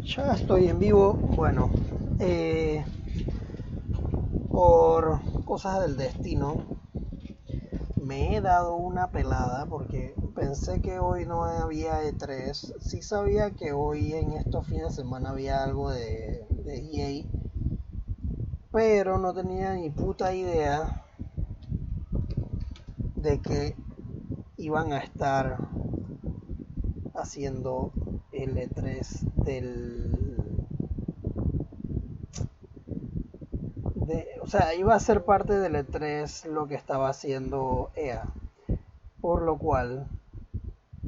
Ya estoy en vivo. Bueno, por cosas del destino me he dado una pelada porque pensé que hoy no había E3. Sí sabía que hoy en estos fines de semana había algo de EA, pero no tenía ni puta idea de que iban a estar haciendo el E3 o sea, iba a ser parte del E3 lo que estaba haciendo EA, por lo cual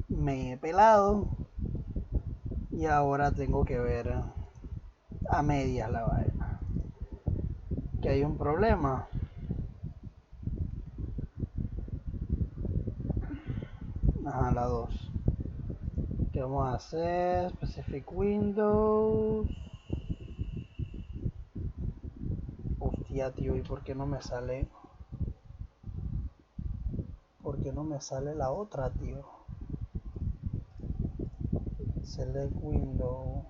me he pelado y ahora tengo que ver a medias la vaina. Que hay un problema. Ajá, la 2. ¿Qué vamos a hacer? Specific Windows. Hostia, tío, ¿y por qué no me sale? ¿Por qué no me sale la otra, tío? Select Window.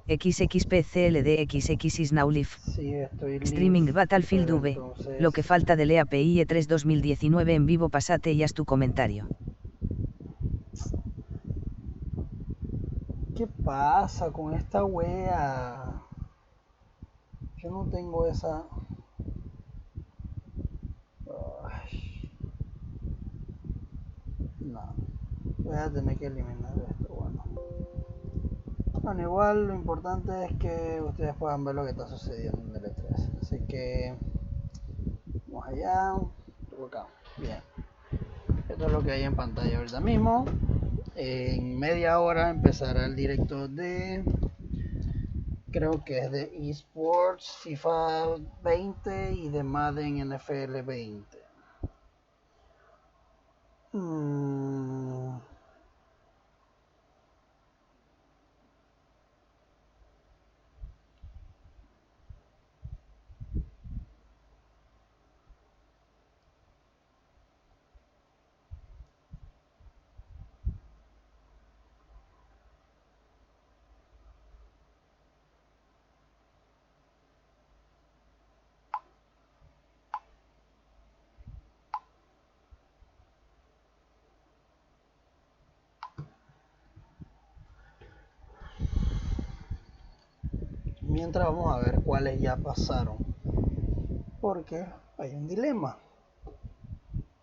XXPCLDXX is now live. Sí, estoy Streaming live, Battlefield pero V. entonces... Lo que falta del EAPI E3 2019 en vivo, pasate y haz tu comentario. ¿Qué pasa con esta wea? Yo no tengo esa... Ay, no. Voy a tener que eliminar esto, bueno. Bueno, igual lo importante es que ustedes puedan ver lo que está sucediendo en el E3. Así que... Vamos allá. Acá. Bien. Esto es lo que hay en pantalla ahorita mismo. En media hora empezará el directo de... Creo que es de eSports, FIFA 20 y de Madden NFL 20. Mientras vamos a ver cuáles ya pasaron. Porque hay un dilema.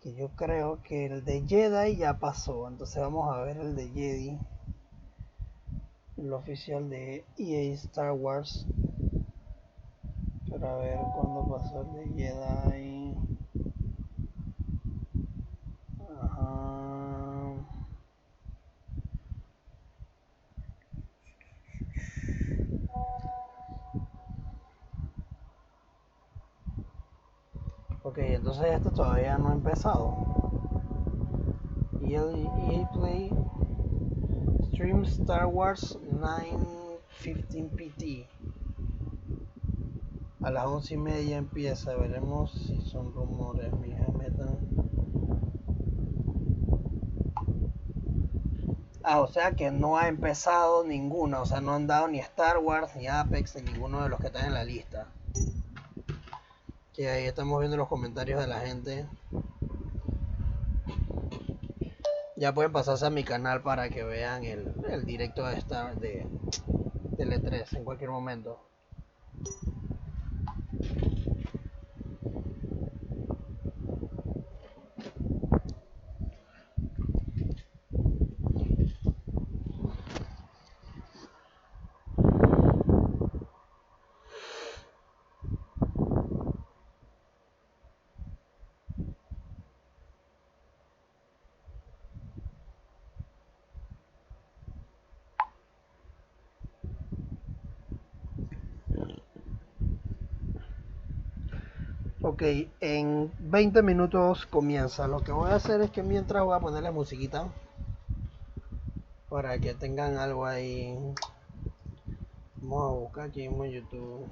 Que yo creo que el de Jedi ya pasó. Entonces vamos a ver el de Jedi. El oficial de EA Star Wars. Para ver cuándo pasó el de Jedi. Ajá. Ok, entonces esto todavía no ha empezado. EA Play Stream Star Wars 9:15 PT. A las 11:30 empieza. Veremos si son rumores. Mija, metan. O sea que no ha empezado ninguna. O sea, no han dado ni Star Wars, ni Apex, ni ninguno de los que están en la lista. Que ahí estamos viendo los comentarios de la gente. Ya pueden pasarse a mi canal para que vean el directo de E3 en cualquier momento. Ok, en 20 minutos comienza. Lo que voy a hacer es que mientras voy a ponerle musiquita para que tengan algo ahí. Vamos a buscar aquí en YouTube.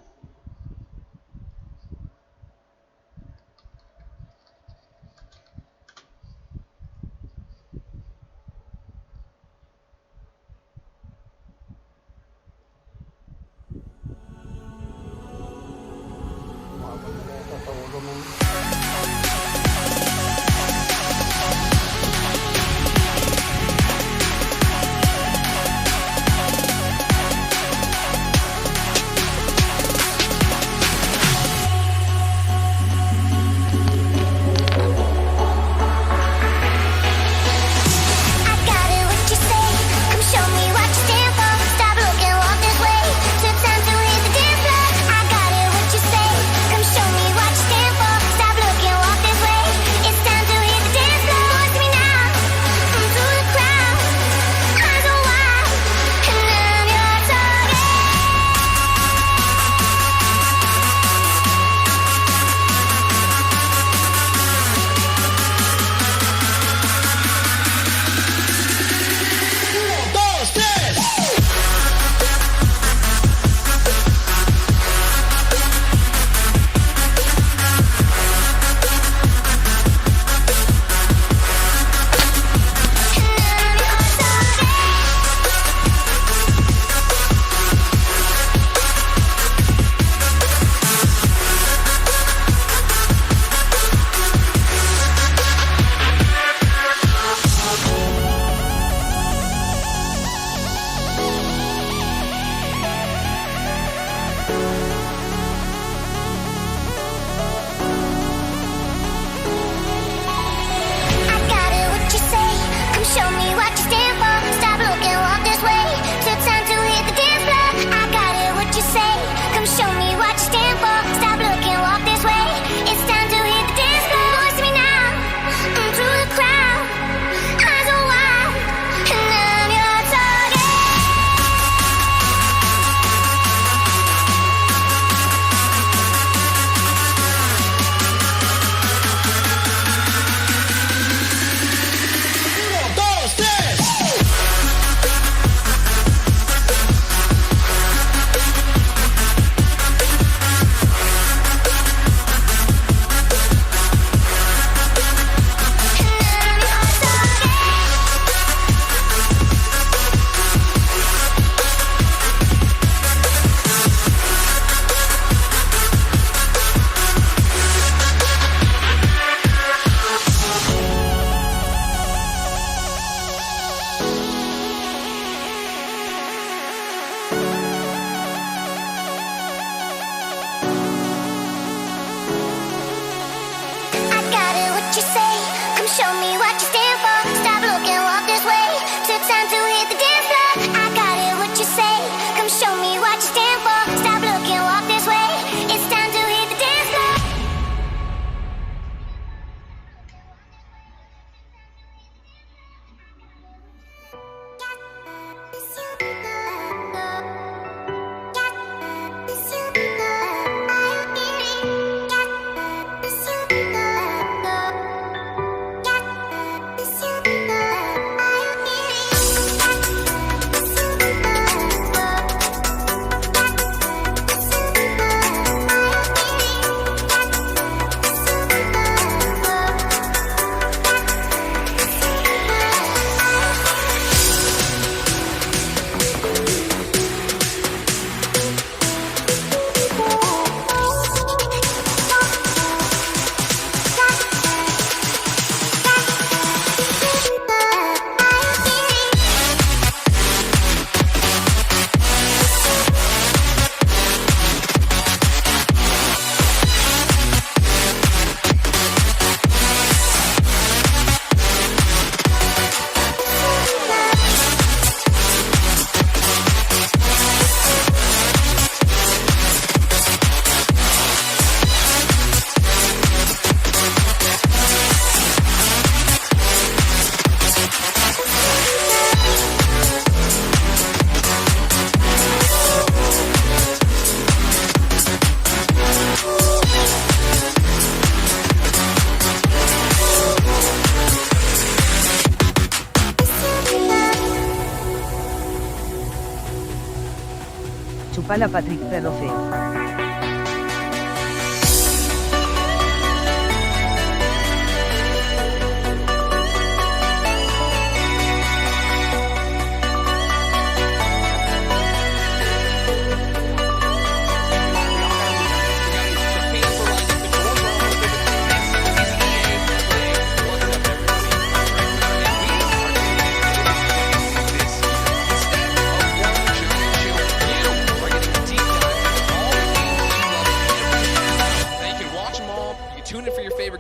Pala Patrick Perro Feo.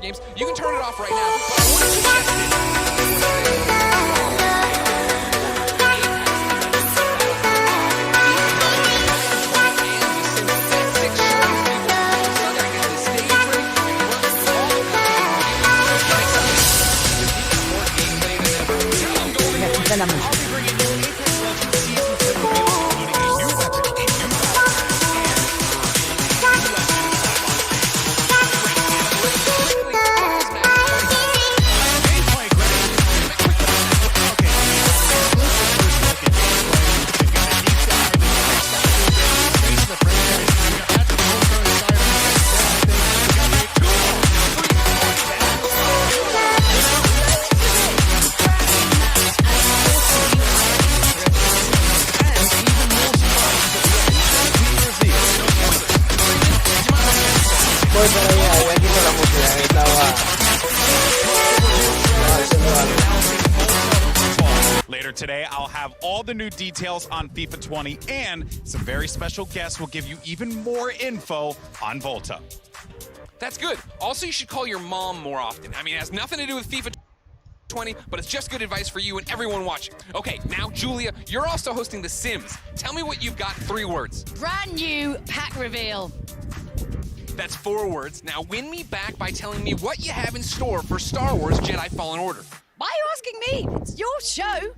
Games. You can turn it off right now, but I want to suggest La música. Voy para allá, ya quito la música, estaba haciendo algo. Later today, I'll have all the new details on FIFA 20, and some very special guests will give you even more info on Volta. that's good. Also, you should call your mom more often. I mean, it has nothing to do with FIFA 20, but it's just good advice for you and everyone watching. Okay, now, Julia, you're also hosting The Sims. Tell me what you've got 3 words. Brand new pack reveal. That's 4 words. Now win me back by telling me what you have in store for Star Wars Jedi Fallen Order. Why are you asking me? It's your show.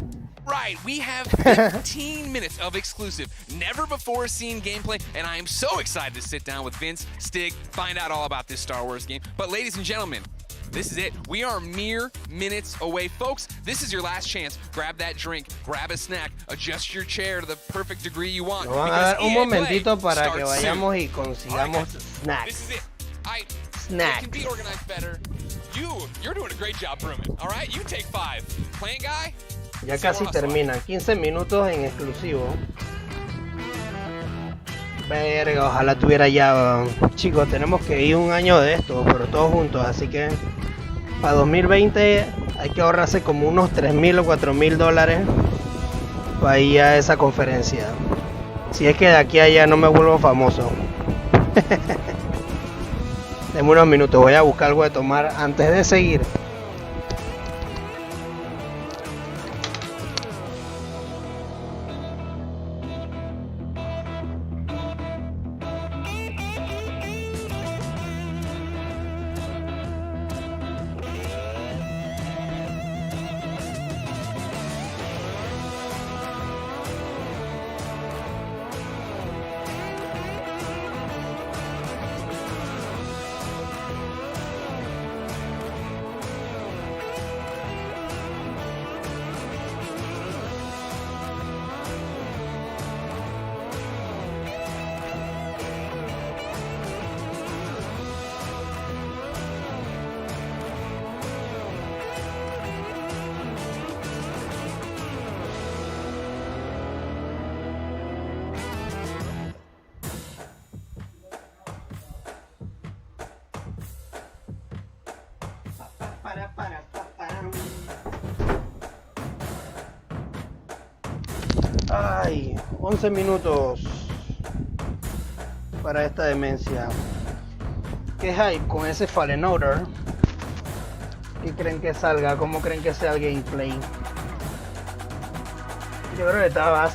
Right, we have 15 minutes of exclusive, never before seen gameplay, and I am so excited to sit down with Vince, Stig, find out all about this Star Wars game. But ladies and gentlemen, this is it. We are mere minutes away. Folks, this is your last chance. Grab that drink, grab a snack, adjust your chair to the perfect degree you want. Nos van a dar un EA momentito Play para que starts vayamos soon. y consigamos This snacks. is it. It Snacks. can be organized better. You're doing a great job grooming. All right, you take 5. Plant guy? Ya casi terminan, 15 minutos en exclusivo. Verga, ojalá tuviera ya. Chicos, tenemos que ir un año de esto, pero todos juntos, así que para 2020 hay que ahorrarse como unos $3,000 o $4,000 para ir a esa conferencia. Si es que de aquí a allá no me vuelvo famoso. Deme unos minutos, voy a buscar algo de tomar antes de seguir. Ay, 11 minutos para esta demencia. ¿Qué hype con ese Fallen Order? ¿Qué creen que salga? ¿Cómo creen que sea el gameplay? Yo creo que estaba...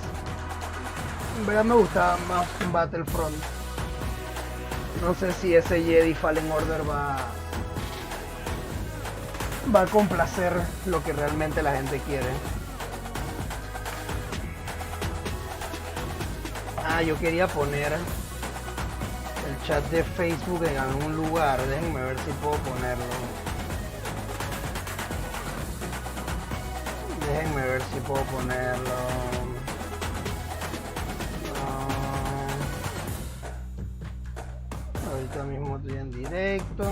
En verdad me gustaba más Battlefront. No sé si ese Jedi Fallen Order va a complacer lo que realmente la gente quiere. Yo quería poner el chat de Facebook en algún lugar. Déjenme ver si puedo ponerlo. Déjenme ver si puedo ponerlo. directo.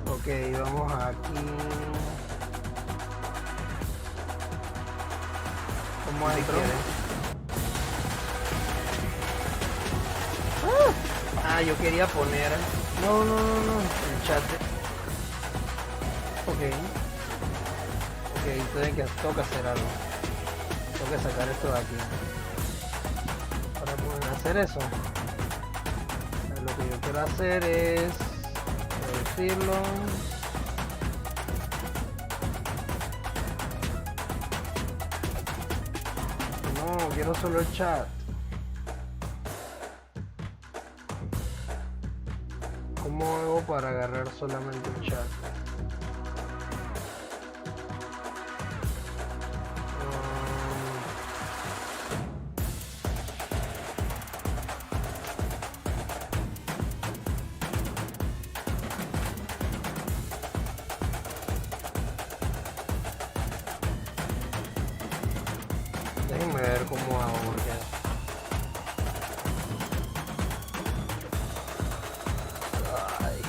Ok, vamos aquí. ¿Cómo entro? Ah, yo quería poner... No, el chat. Ok, tengo que hacer algo. Tengo que sacar esto de aquí. Para poder hacer eso, lo que yo quiero hacer es reducirlo. No, quiero solo el chat. ¿Cómo hago para agarrar solamente el chat? Déjenme ver cómo hago porque... Ay.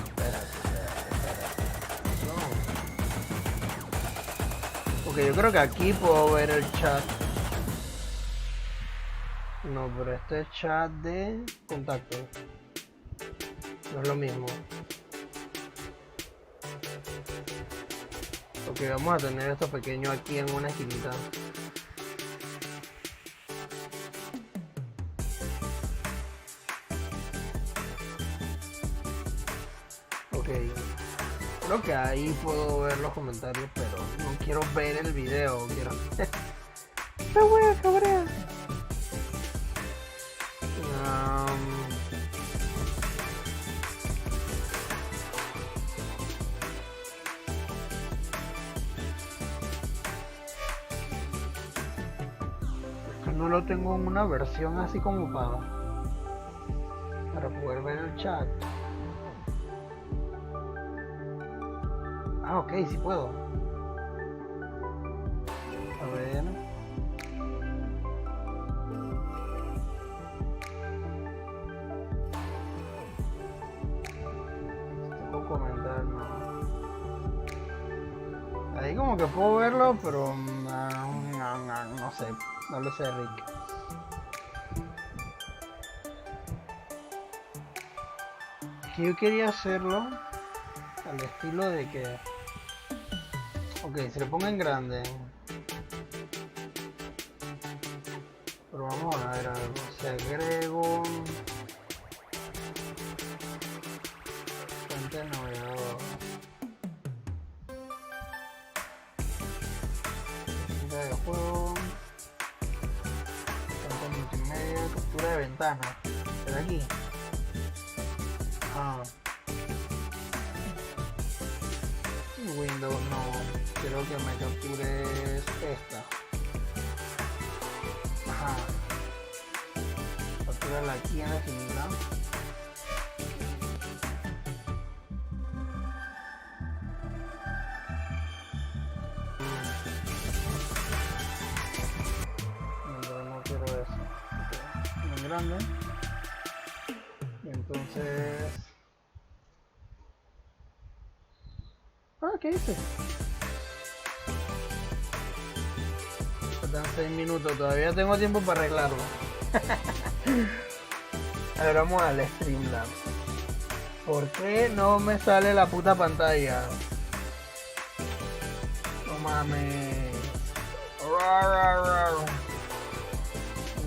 Espérate. No. Ok, yo creo que aquí puedo ver el chat. No, pero este es chat de contacto. No es lo mismo. Ok, vamos a tener esto pequeño aquí en una esquinita. Ok, creo que ahí puedo ver los comentarios, pero no quiero ver el video, quiero... ¡Esta wea cabrea! No lo tengo en una versión así como para poder ver el chat. Ah, ok, sí puedo. A ver. Tengo que comentar, no. Ahí como que puedo verlo, pero no sé. No lo sé, Rick. Que yo quería hacerlo al estilo de que... Ok, se le ponga en grande. Pero vamos a ver algo. Si agrego... Fuente de navegador. Fuente de juego. Multimedia, captura de ventana. ¿Será aquí? Ah. Windows no. Quiero que me captures esta. Ajá. Captúrala aquí en la esquina. Grande. Y entonces... ¿Qué hice? Faltan 6 minutos, todavía tengo tiempo para arreglarlo. A ver, vamos al Streamlabs. ¿Por qué no me sale la puta pantalla? No mames.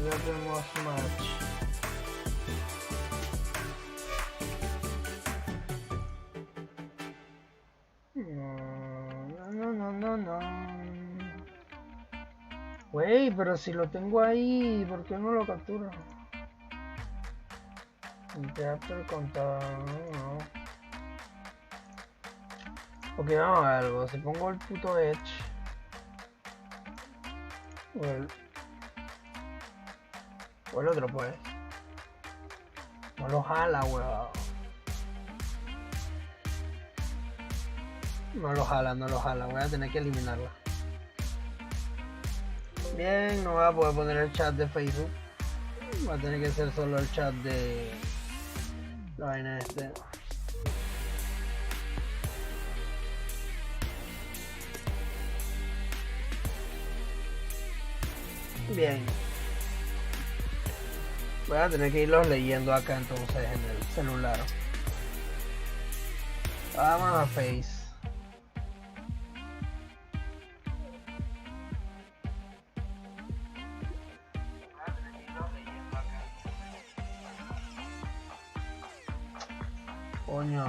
Ya tenemos match. No. Wey, pero si lo tengo ahí, ¿por qué no lo capturo? Interactor contador, no. Ok, vamos a ver algo. Si pongo el puto Edge. O el otro pues. No lo jala, weón. No lo jala. Voy a tener que eliminarla. Bien, no voy a poder poner el chat de Facebook. Va a tener que ser solo el chat de la vaina este. Bien. Voy a tener que irlos leyendo acá entonces en el celular. Vamos a Face. Coño.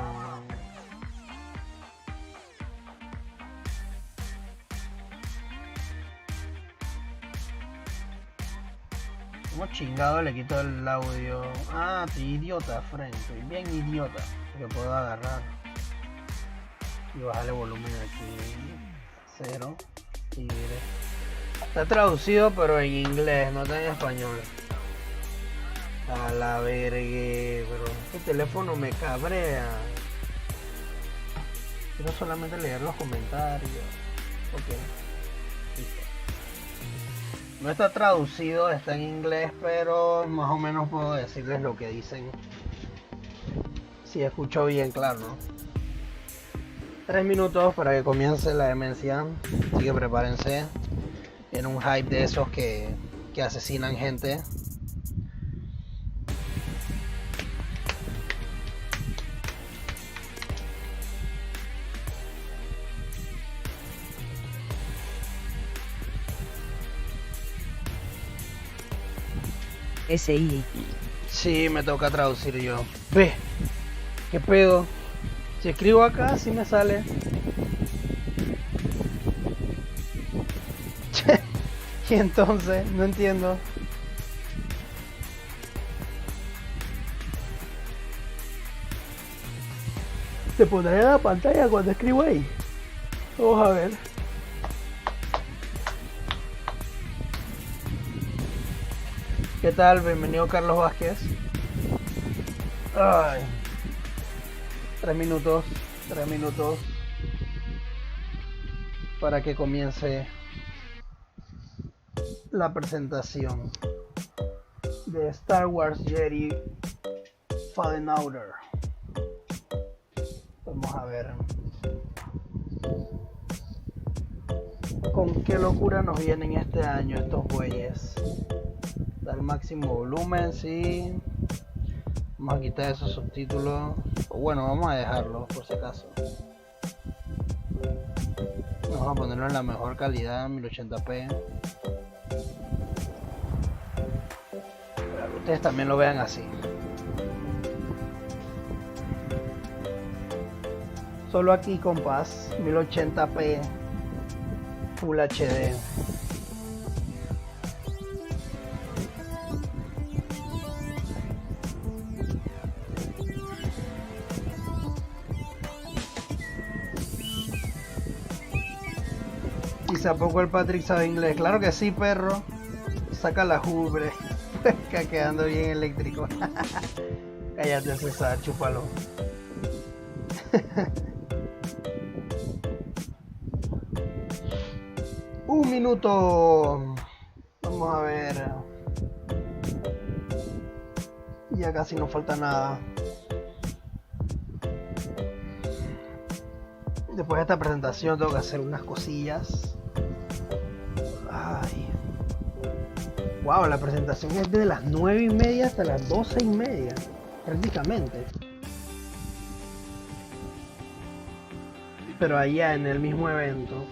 ¿Cómo chingado le quito el audio? Ah, te idiota, Frank. Soy bien idiota. Que puedo agarrar. Y bajarle volumen aquí. 0. Tigre. Está traducido pero en inglés, no está en español. A la vergue, pero este teléfono me cabrea. Quiero solamente leer los comentarios. Ok. Listo. No está traducido, está en inglés, pero más o menos puedo decirles lo que dicen. Si escucho bien, claro, ¿no? 3 minutos para que comience la demencia. Así que prepárense. Tiene un hype de esos que asesinan gente. SI. Sí, me toca traducir yo. Ve, ¿qué pedo? Si escribo acá, sí me sale. Y entonces, no entiendo. ¿Te pondré en la pantalla cuando escribo ahí? Vamos a ver. ¿Qué tal? Bienvenido Carlos Vázquez. Ay. 3 minutos para que comience la presentación de Star Wars Jedi Fallen Order. Vamos a ver con qué locura nos vienen este año estos bueyes. Al máximo volumen, sí. Vamos a quitar esos subtítulos. O bueno, vamos a dejarlos por si acaso. Vamos a ponerlo en la mejor calidad, 1080p. Para que ustedes también lo vean así. Solo aquí, compás, 1080p Full HD. ¿A poco el Patrick sabe inglés? Claro que sí, perro. Saca la jubre. Quedando bien eléctrico. Cállate, César, chúpalo. 1 minuto. Vamos a ver. Ya casi no falta nada. Después de esta presentación tengo que hacer unas cosillas. Ay. Wow, la presentación es de las 9:30 hasta las 12:30, prácticamente. Pero allá en el mismo evento.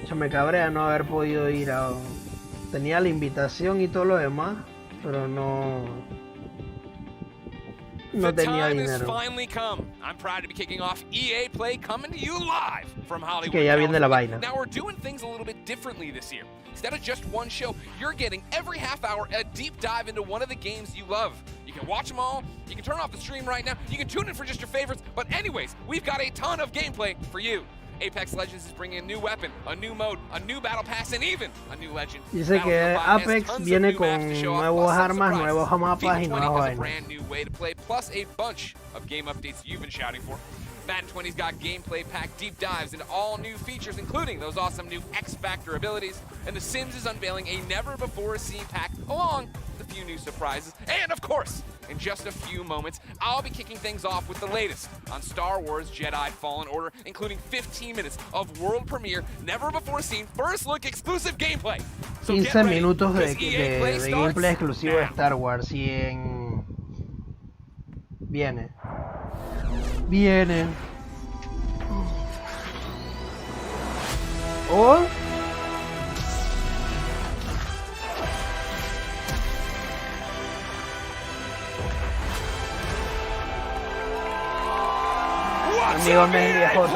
Yo me cabrea no haber podido ir a... Tenía la invitación y todo lo demás, pero no tenía dinero. Que ya viene la vaina. Now we're doing things a little bit differently this year. Instead of just one show, you're getting every half hour a deep dive into one of the games you love. You can watch them all, you can turn off the stream right now, you can tune in for just your favorites, but anyways, we've got a ton of gameplay for you. Apex Legends is bringing a new weapon, a new mode, a new battle pass, and even a new legend. Dice que Apex viene con nuevos armas, nuevos mapas y nuevas vainas. Brand new way to play, plus a bunch of game updates you've been shouting for. Madden 20's got gameplay pack deep dives into all new features, including those awesome new X Factor abilities. And The Sims is unveiling a never-before-seen pack along with few new surprises, and of course, in just a few moments, I'll be kicking things off with the latest on Star Wars Jedi Fallen Order, including 15 minutes of world premiere, never before seen, first look exclusive gameplay. So 15 ready, minutos de play gameplay exclusivo de now. Star Wars y en... Viene. Viene. Oh. Amigo mío, viejo.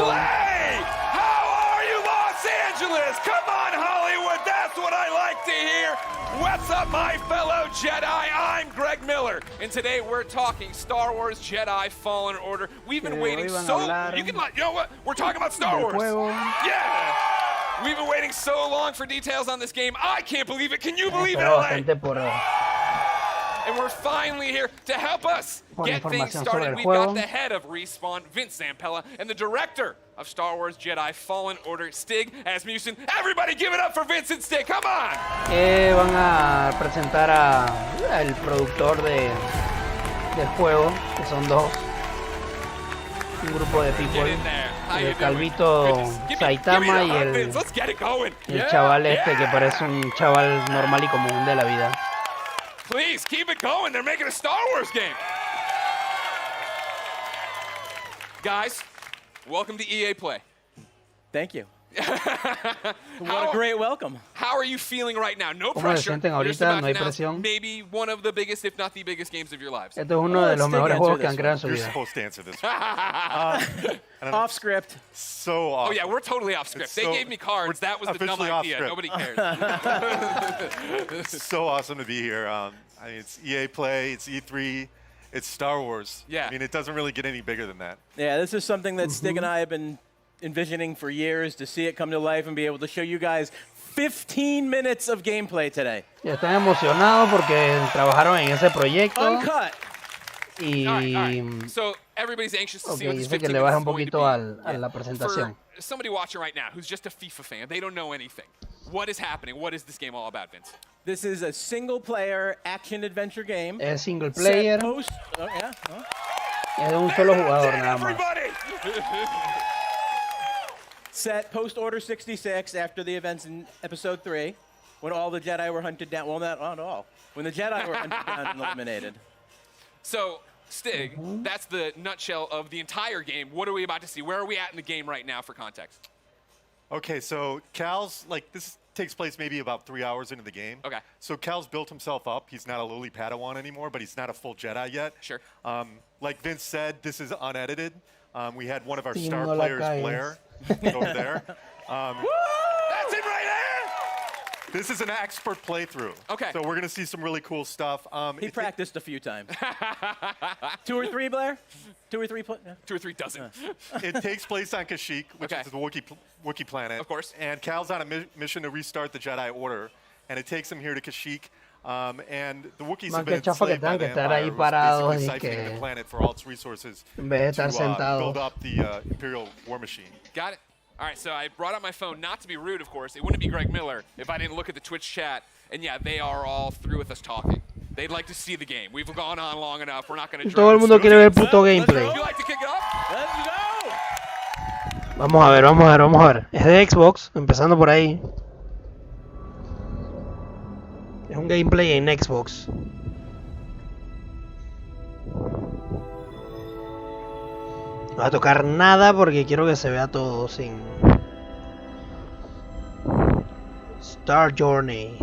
How are you, Los Angeles? Come on, Hollywood. That's what I like to hear. What's up, my fellow Jedi? I'm Greg Miller, and today we're talking Star Wars Jedi Fallen Order. We've been waiting so... You know what? We're talking about Star Wars. Yeah. We've been waiting so long for details on this game. I can't believe it. Can you believe it, LA? And we're finally here to help us get things started. We've got the head of Respawn, Vince Zampella, and the director of Star Wars Jedi Fallen Order, Stig Asmussen. Everybody give it up for Vince and Stig, come on! Van a presentar al productor del juego, que son dos. Un grupo de people. El calvito Saitama y el chaval este que parece un chaval normal y común de la vida. Please keep it going. They're making a Star Wars game. Guys, welcome to EA Play. Thank you. What a great welcome. How are you feeling right now? No ¿Cómo se pressure. sienten ahorita? No hay presión. Maybe one of the biggest, if not the biggest games of your lives. Este es uno de los mejores juegos que han creado en su You're vida. supposed to answer this. Off script. So awesome. Oh yeah, we're totally off script. They gave me cards. That was the dumb idea. Nobody cares. It's so awesome to be here. I mean, it's EA Play, it's E3, it's Star Wars. Yeah. I mean, it doesn't really get any bigger than that. Yeah, this is something that Stig and I have been envisioning for years, to see it come to life and be able to show you guys 15 minutes of gameplay today. Y están emocionados porque trabajaron en ese proyecto. Uncut. Y All right. So everybody's anxious to see what this dice que 15 le baja minutes un is going to poquito be. a la presentación. For somebody watching right now who's just a FIFA fan, they don't know anything. What is happening? What is this game all about, Vince? This is a single-player action-adventure game. Es single player. Es de un solo jugador nada más. Set post-Order 66 after the events in Episode 3, when all the Jedi were hunted down. Well, not all. When the Jedi were hunted down and eliminated. So, Stig, that's the nutshell of the entire game. What are we about to see? Where are we at in the game right now for context? Okay, so Cal's, like, this takes place maybe about 3 hours into the game. Okay. So Cal's built himself up. He's not a lowly Padawan anymore, but he's not a full Jedi yet. Sure. Like Vince said, this is unedited. We had one of our Sí, star no la players, caes. Blair, over there. That's it right there! This is an expert playthrough. Okay. So we're going to see some really cool stuff. He practiced a few times. 2 or 3, Blair? 2 or 3? Yeah. 2 or 3 dozen. It takes place on Kashyyyk, which Okay. is the Wookiee planet. Of course. And Cal's on a mission to restart the Jedi Order, and it takes him here to Kashyyyk. And the Wookiees have been Qué chafa que enslaved by tengan the que estar Empire, ahí who's parados basically y siphoning que the planet for all its resources en vez de estar to sentados. build up the Imperial war machine. Got it. All right, so I brought out my phone, not to be rude, of course. It wouldn't be Greg Miller if I didn't look at the Twitch chat. And yeah, they are all through with us talking. They'd like to see the game. We've gone on long enough. We're not going to Todo el mundo quiere ver el puto gameplay. Would you like to kick it off? Let's go! Vamos a ver, vamos a ver, vamos a ver. Es de Xbox, empezando por ahí. Es un gameplay en Xbox. No va a tocar nada porque quiero que se vea todo sin... Star Journey.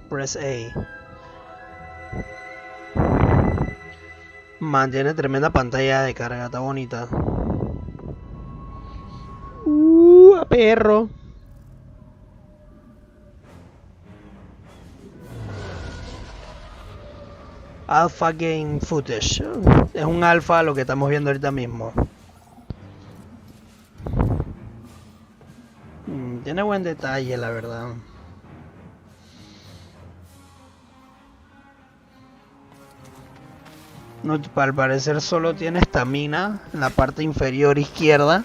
Press A. Mantiene tremenda pantalla de carga, está bonita. A perro. Alpha Game Footage. Es un alfa lo que estamos viendo ahorita mismo. Tiene buen detalle, la verdad. No, al parecer solo tiene estamina en la parte inferior izquierda.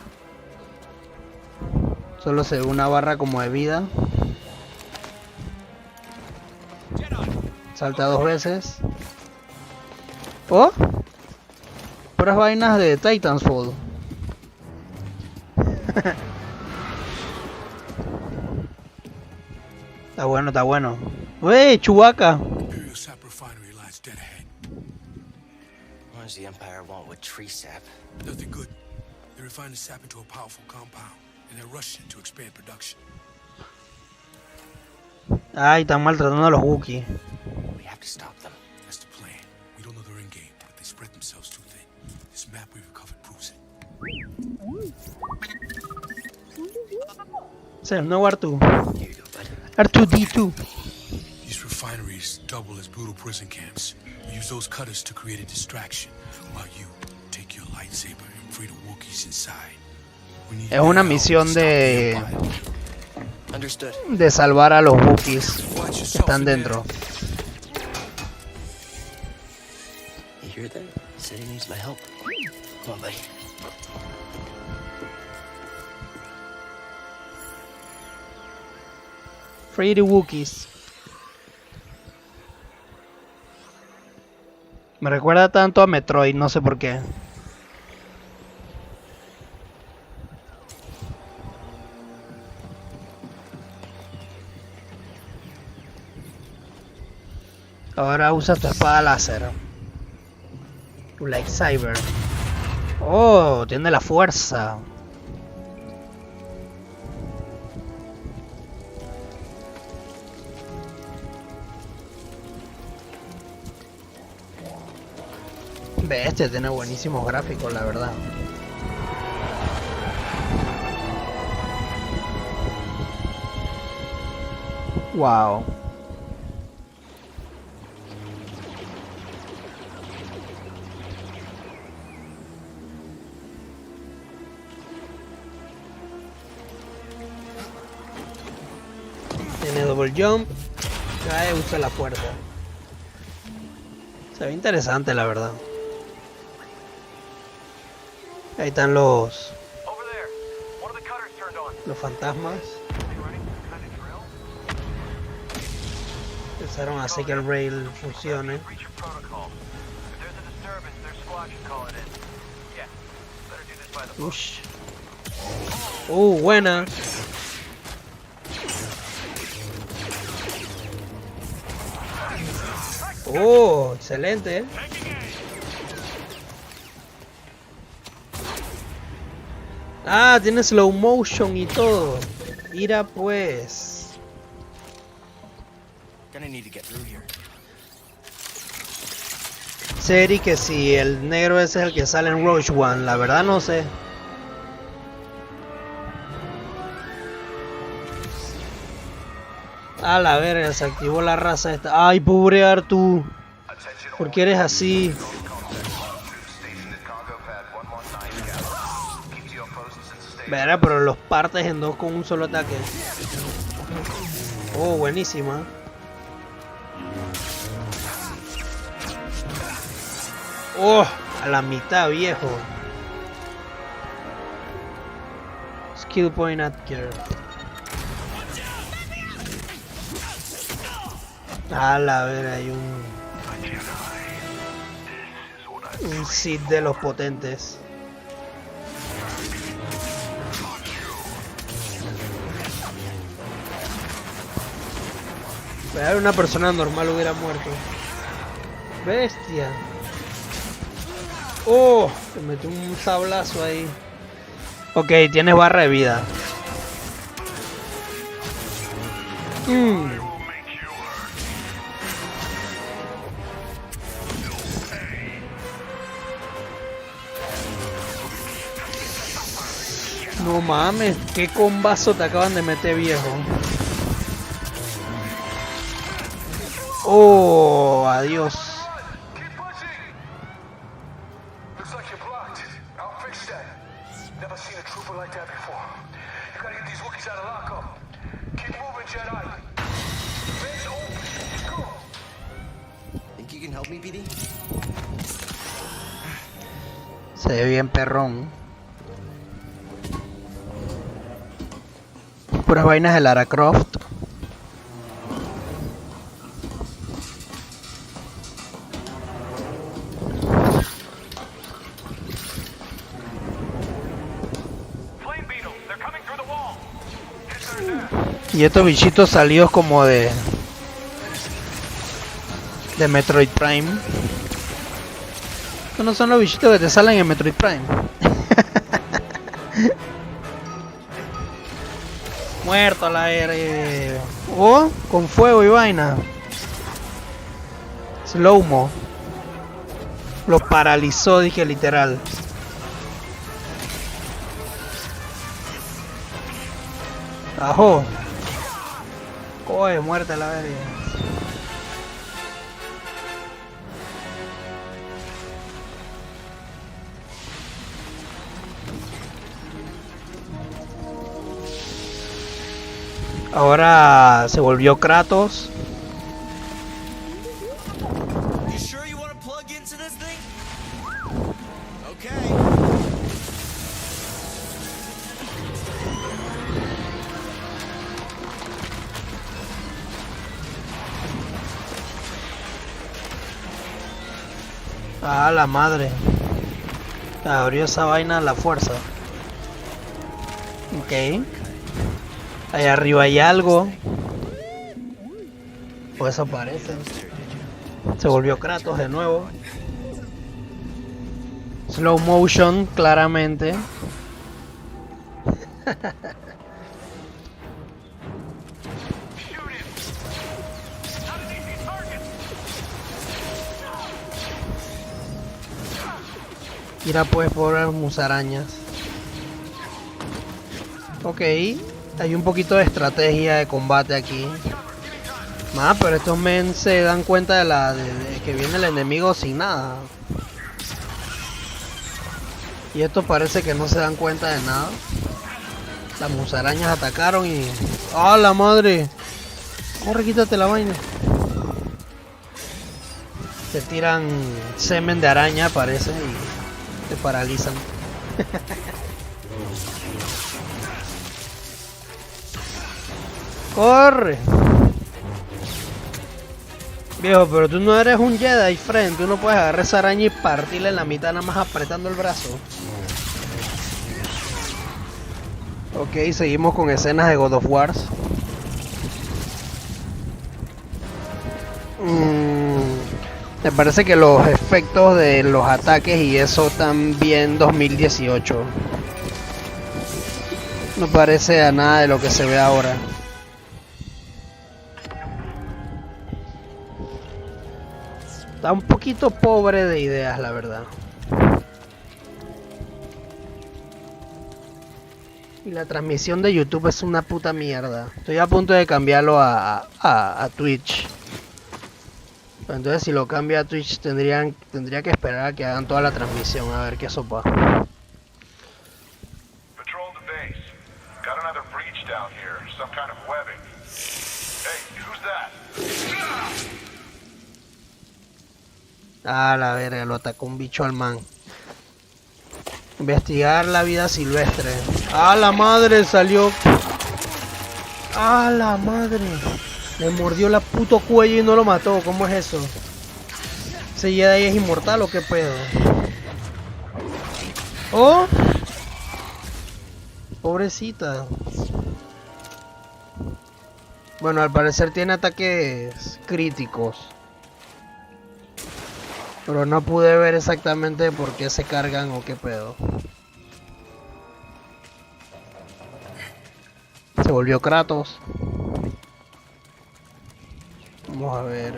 Solo se ve una barra como de vida. Salta 2 veces. Oh, puras vainas de Titanfall. Está bueno, está bueno. ¡Wey, Chewbacca! Imperial sap refinery lies dead ahead. What does the Empire want with tree sap? Nothing good. They refine the sap into a powerful compound, and they're rushing to expand production. Ay, están maltratando a los Wookiee. We have to stop them. That's the plan. We don't know their end game, but they spread themselves too thin. This map we recovered proves it. Es el nuevo R2. Here you go, bud. R2-D2. These refineries double as brutal prison camps. We use those cutters to create a distraction, while you take your lightsaber and free the Wookiees inside. We need Es una your help misión to stop the de Empire. Understood. salvar a los Wookiees Watch que yourself están in there. dentro. You hear that? Said he needs my help. Come on, buddy. Free the Wookiees. Me recuerda tanto a Metroid, no sé por qué. Ahora usa tu espada láser. Tu lightsaber. Oh, tiene la fuerza. Este tiene buenísimos gráficos, la verdad. Wow. Tiene double jump. Cae, usa la fuerza. Se ve interesante, la verdad. Ahí están los fantasmas. Empezaron a hacer que el rail funcione. Ush. Buena. Excelente. Ah, tiene slow motion y todo. Mira pues. Gonna need to get through here. Seri que si el negro ese es el que sale en Rogue One, la verdad no sé. A la verga, se activó la raza esta. Ay, pobre Artu. ¿Por qué eres así? Verá, pero los partes en dos con un solo ataque. Oh, buenísima. Oh, a la mitad, viejo. Skill point adquirir. A la ver, hay un Sith de los potentes. Una persona normal hubiera muerto. Bestia. Oh, te metió un sablazo ahí. Ok, tienes barra de vida. No mames, qué combazo te acaban de meter, viejo. Oh, adiós. Think you can help me, PD? Se ve bien perrón. Puras vainas de Lara Croft. Y estos bichitos salidos como de Metroid Prime. Estos no son los bichitos que te salen en Metroid Prime. Muerto al aire. Oh, con fuego y vaina. Slow-mo. Lo paralizó, dije literal. Ajo. Coge, muerta la verga. Ahora se volvió Kratos. You sure you want to plug into this thing? Okay. Ah, la madre. Abrió esa vaina a la fuerza. Ok. Ahí arriba hay algo. O eso parece. Se volvió Kratos de nuevo. Slow motion, claramente. Mira pues por las musarañas. Ok, hay un poquito de estrategia de combate aquí. Pero estos men se dan cuenta de que viene el enemigo sin nada. Y estos parece que no se dan cuenta de nada. Las musarañas atacaron y... ¡Ah, la madre! Corre, quítate la vaina. Te tiran semen de araña, parece, y te paralizan. ¡Corre! Viejo, pero tú no eres un Jedi, friend. Tú no puedes agarrar esa araña y partirla en la mitad nada más apretando el brazo. Ok, seguimos con escenas de God of War. Me parece que los efectos de los ataques y eso también 2018. No parece a nada de lo que se ve ahora. Está un poquito pobre de ideas, la verdad. Y la transmisión de YouTube es una puta mierda. Estoy a punto de cambiarlo a Twitch. Entonces si lo cambio a Twitch tendría que esperar a que hagan toda la transmisión. A ver qué sopa. Ah, la verga, lo atacó un bicho al man. Investigar la vida silvestre. Ah, la madre salió. Ah, la madre. Le mordió la puto cuello y no lo mató. ¿Cómo es eso? ¿Ese Jedi es inmortal o qué pedo? Oh. Pobrecita. Bueno, al parecer tiene ataques críticos. Pero no pude ver exactamente por qué se cargan o qué pedo. Se volvió Kratos. Vamos a ver.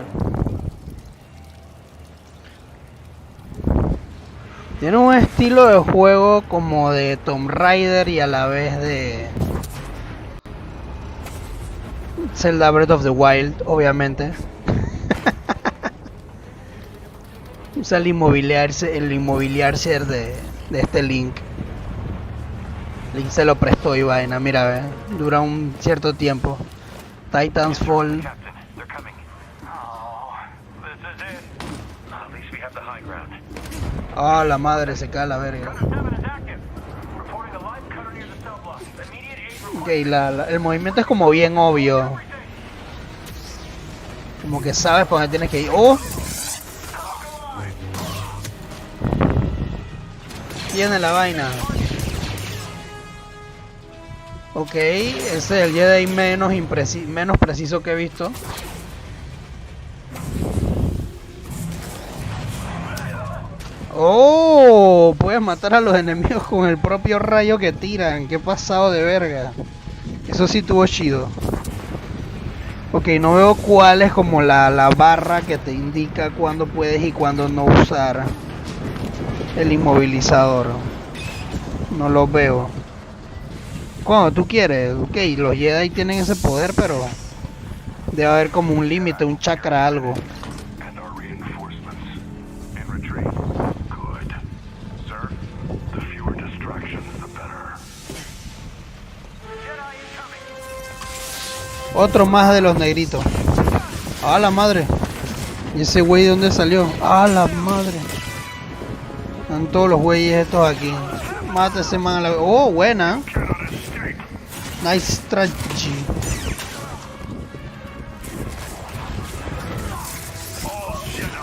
Tiene un estilo de juego como de Tomb Raider y a la vez de Zelda Breath of the Wild, obviamente. Usa el inmobiliarse de este Link. Link se lo prestó y vaina, mira, ve, dura un cierto tiempo. Titans Fall. Ah, la madre, se cae la verga. Ok, el movimiento es como bien obvio. Como que sabes por dónde tienes que ir. ¡Oh! Tiene la vaina. Ok, ese es el Jedi menos preciso que he visto. Oh, puedes matar a los enemigos con el propio rayo que tiran. Qué pasado de verga. Eso sí tuvo chido. Ok, no veo cuál es como la barra que te indica cuándo puedes y cuándo no usar el inmovilizador. No lo veo. Cuando tú quieres, ok, los Jedi tienen ese poder, pero debe haber como un límite, un chakra, algo. Otro más de los negritos. ¡Ah, la madre! ¿Y ese güey de dónde salió? ¡Ah, la madre! Están todos los güeyes estos aquí. Mata ese man a la... ¡Oh, buena! Nice strategy.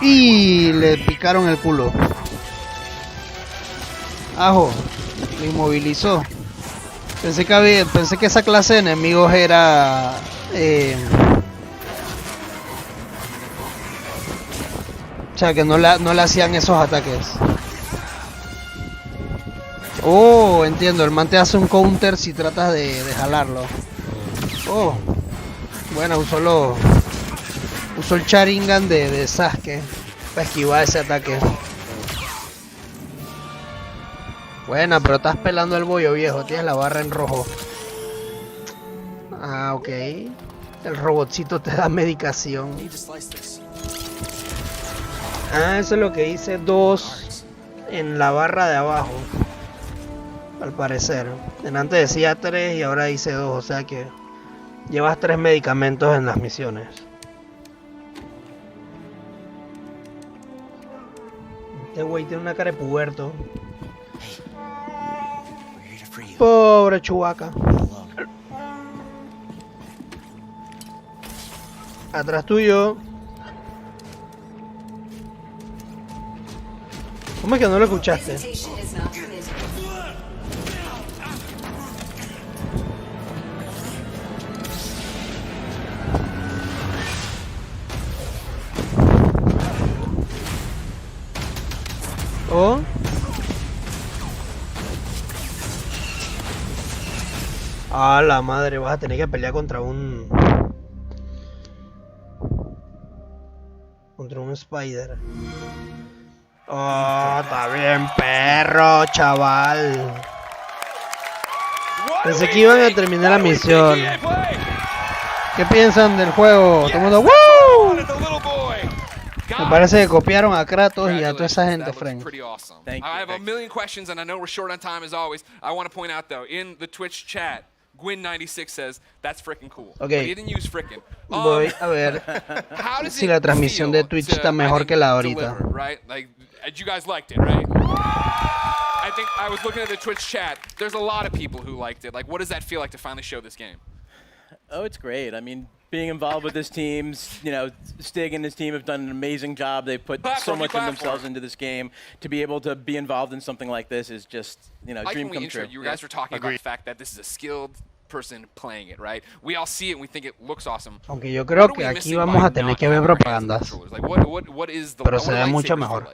Y le picaron el culo. Ajo, lo inmovilizó. Pensé que esa clase de enemigos era o sea, que no le hacían esos ataques. Oh, entiendo, el man te hace un counter si tratas de jalarlo. Oh, bueno, usó el Sharingan de Sasuke para esquivar ese ataque. Buena, pero estás pelando el bollo, viejo. Tienes la barra en rojo. Ah, ok. El robotcito te da medicación. Ah, eso es lo que dice 2 en la barra de abajo. Al parecer. Antes decía 3 y ahora dice 2. O sea que llevas 3 medicamentos en las misiones. Este güey tiene una cara de puberto. Pobre Chewbacca. Atrás tuyo. ¿Cómo es que no lo escuchaste? ¿Oh? A la madre, vas a tener que pelear contra un spider. Oh, está bien perro, chaval. Pensé que iban a terminar la misión. ¿Qué piensan del juego? Todo el mundo, ¡woo! Me parece que copiaron a Kratos y a toda esa gente, Frank. I have a million questions, and I know we're short on time as always. I want to point out, though, in the Twitch chat, Gwyn96 says, that's freaking cool. Okay. But he didn't use frickin'. Voy a ver si la transmisión de Twitch está mejor que la ahorita. Right? Like, you guys liked it, right? I think I was looking at the Twitch chat. There's a lot of people who liked it. Like, what does that feel like to finally show this game? Oh, it's great. I mean, being involved with this team, you know, Stig and his team have done an amazing job. They've put so much of themselves into this game. To be able to be involved in something like this is just, you know, dream come true. You guys were talking about the fact that this is a skilled person playing it, right? We all see it and we think it looks awesome. Aunque yo creo que aquí vamos a tener que ver propagandas. Pero se ve mucho mejor.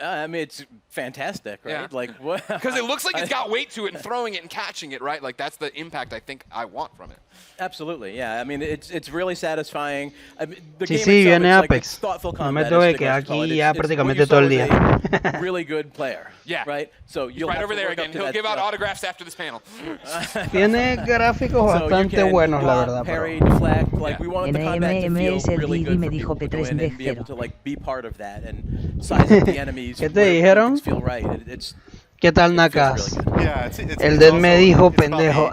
I mean, it's fantastic, right? Yeah. Like what? Because it looks like it's got weight to it and throwing it and catching it, right? Like that's the impact I think I want from it. Absolutely, yeah. I mean, it's really satisfying. I mean, the sí, game sí, itself, viene like, Apex. Thoughtful No me combat. tuve que aquí ya prácticamente todo el día. Really good player. Yeah. Right. So you'll right over there again. He'll give out autographs after this panel. Tiene gráficos bastante buenos, la verdad. Parry, deflect. Like we want the combat to feel really good for people to go in and be able to like be part of that and size up the enemies. ¿Qué te dijeron? Feel right. It's ¿Qué tal, Nakas? El Dead me dijo pendejo.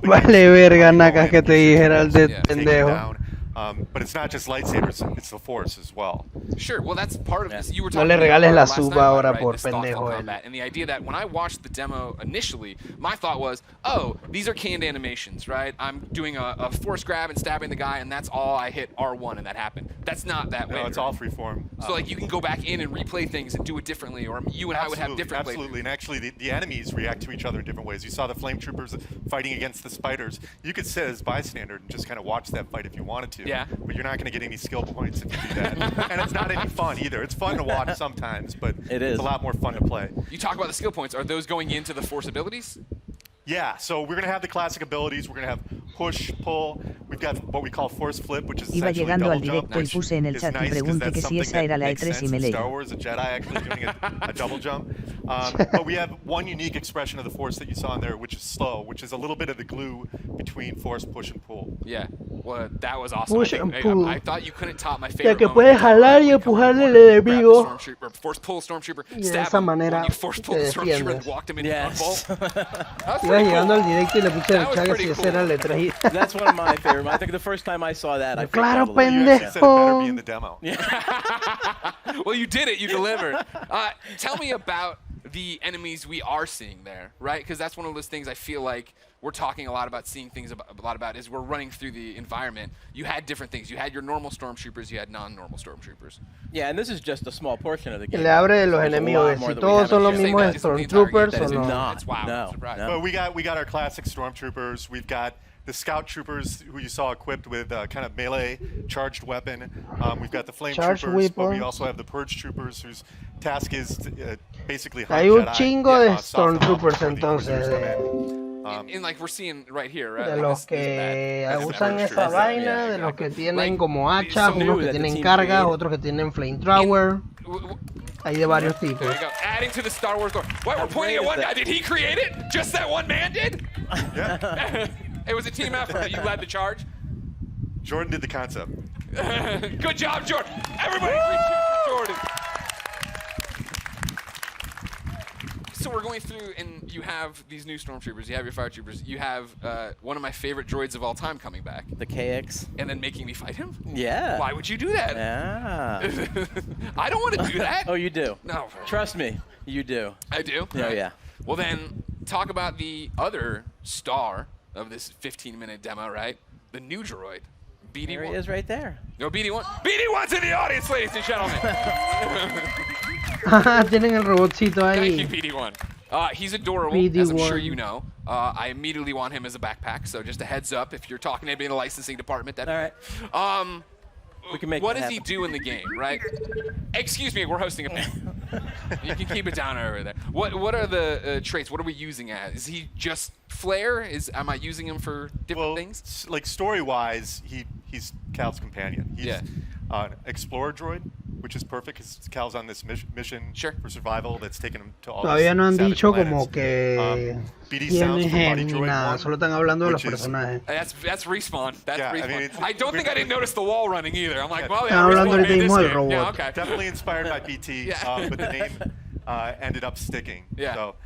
Vale verga, Nakas, que te dijera el Dead pendejo. But it's not just lightsabers; it's the Force as well. Sure. Well, that's part of this. You were No talking le about regales la last sub night, ahora right? por This thoughtful pendejo él. combat. And the idea that when I watched the demo initially, my thought was, oh, these are canned animations, right? I'm doing a force grab and stabbing the guy, and that's all. I hit R1 and that happened. That's not that way. No, it's all freeform. So like you can go back in and replay things and do it differently, or you and I would have different Absolutely, and actually the enemies react to each other in different ways. You saw the flame troopers fighting against the spiders. You could sit as bystander and just kind of watch that fight if you wanted to. Yeah. But you're not going to get any skill points if you do that. And it's not any fun either. It's fun to watch sometimes, but it's a lot more fun to play. You talk about the skill points. Are those going into the force abilities? Yeah, so we're going to have the classic abilities. We're going to have push, pull. We've got what we call force flip, which is Iba essentially llegando double al jump, directo y which puse en el is chat y nice 'cause pregunté that's que si esa something era that la makes E3 y sense me in leí. Star Wars, a Jedi actually doing a double jump. But we have one unique expression of the force that you saw in there, which is slow, which is a little bit of the glue between force, push, and pull. Yeah. Well, that was awesome. Push and pull. I thought you couldn't top my Ya favorite que moment. puedes jalar y empujarle al enemigo. Force pull Stormtrooper. Y de Stab esa him. manera When you force pull te the Stormtrooper and defiendes. walked him into the unbolt. Iba llegando al directo y le puse en el That was chat que pretty si ese cool. era el E3. That's one of my favorite. I think the first time I saw that, I Claro, freaked out a little. You actually said it better be in pendejo. the demo. Well, you did it. You delivered. Tell me about the enemies we are seeing there, right? Because that's one of those things I feel like we're talking a lot about, seeing things a lot about, is we're running through the environment. You had different things. You had your normal stormtroopers. You had non-normal stormtroopers. Yeah, and this is just a small portion of the Que game. le abre de los There's a enemigos. lot more Si that we todos son los haven't You're saying mismos that isn't the entire game, Stormtroopers that o is no. not. It's wow. No, Surprise. no. But we got our classic stormtroopers. We've got the scout troopers who you saw equipped with kind of melee charged weapon. We've got the flame Charged troopers, but we weapons. also have the purge troopers whose task is to, basically Hay hunt un Jedi, chingo de soften them up Stormtroopers before the Inquisitors entonces, come in. And like we're seeing right here, right? de Like los this is bad. que That's usan never esa true. vaina, Yeah, de los que exactly. tienen Like, como hachas, some unos new que that the tienen team cargas, created. otros que tienen flamethrower. Hay de varios tipos. There you go. Adding to the Star Wars lore. Why we're pointing at one guy? Did he create it? Just that one man did? Yeah. It was a team effort. You led the charge. Jordan did the concept. Good job, Jordan. Everybody, three cheers for Jordan. So we're going through, and you have these new stormtroopers. You have your fire troopers. You have one of my favorite droids of all time coming back, The KX. and then making me fight him. Yeah. Why would you do that? Yeah. I don't want to do that. Oh, you do. No. Trust me, you do. I do? Oh, yeah. Well, then, talk about the other star of this 15-minute demo, right? The new droid, BD1. There he is right there. No, BD1. BD1's in the audience, ladies and gentlemen. Tienen el robotcito Thank you, ahí. BD1. He's adorable, as I'm sure BD1. you know. I immediately want him as a backpack, so just a heads up if you're talking to anybody in the licensing department. That, All right. We can make what that does he happen. do in the game, right? Excuse me, we're hosting a panel. You can keep it down over there. What are the traits? What are we using as? Is he just flair? Am I using him for different Well, things? like story-wise, he's Cal's companion. He's Yeah. an explorer droid, which is perfect because Cal's on this mission Sure. for survival that's taken him to all Todavía no han these savage dicho planets. como que BD tiene sounds for gen Body ni Droid nada, 1, solo están hablando de los which is- personajes. That's respawn. That's Yeah, I respawn. mean, I, it's- don't think I didn't notice the wall running either. I'm like, well, yeah, Están hablando respawn ahorita made mismo this del game. Yeah, robot. okay. Definitely inspired by BT, Yeah. but the name ended up sticking. Yeah. So,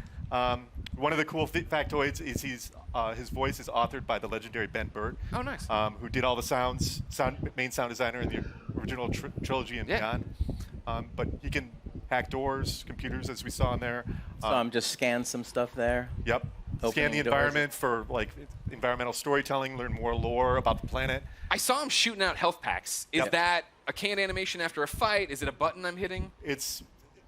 one of the cool factoids is his voice is authored by the legendary Ben Burt. Oh, nice. Who did all the main sound designer in the original trilogy and Yeah. beyond. But he can hack doors, computers, as we saw in there. So just scan some stuff there. Yep. Scan Opening the doors. environment for like environmental storytelling, learn more lore about the planet. I saw him shooting out health packs. Is Yep. that a canned animation after a fight? Is it a button I'm hitting? It's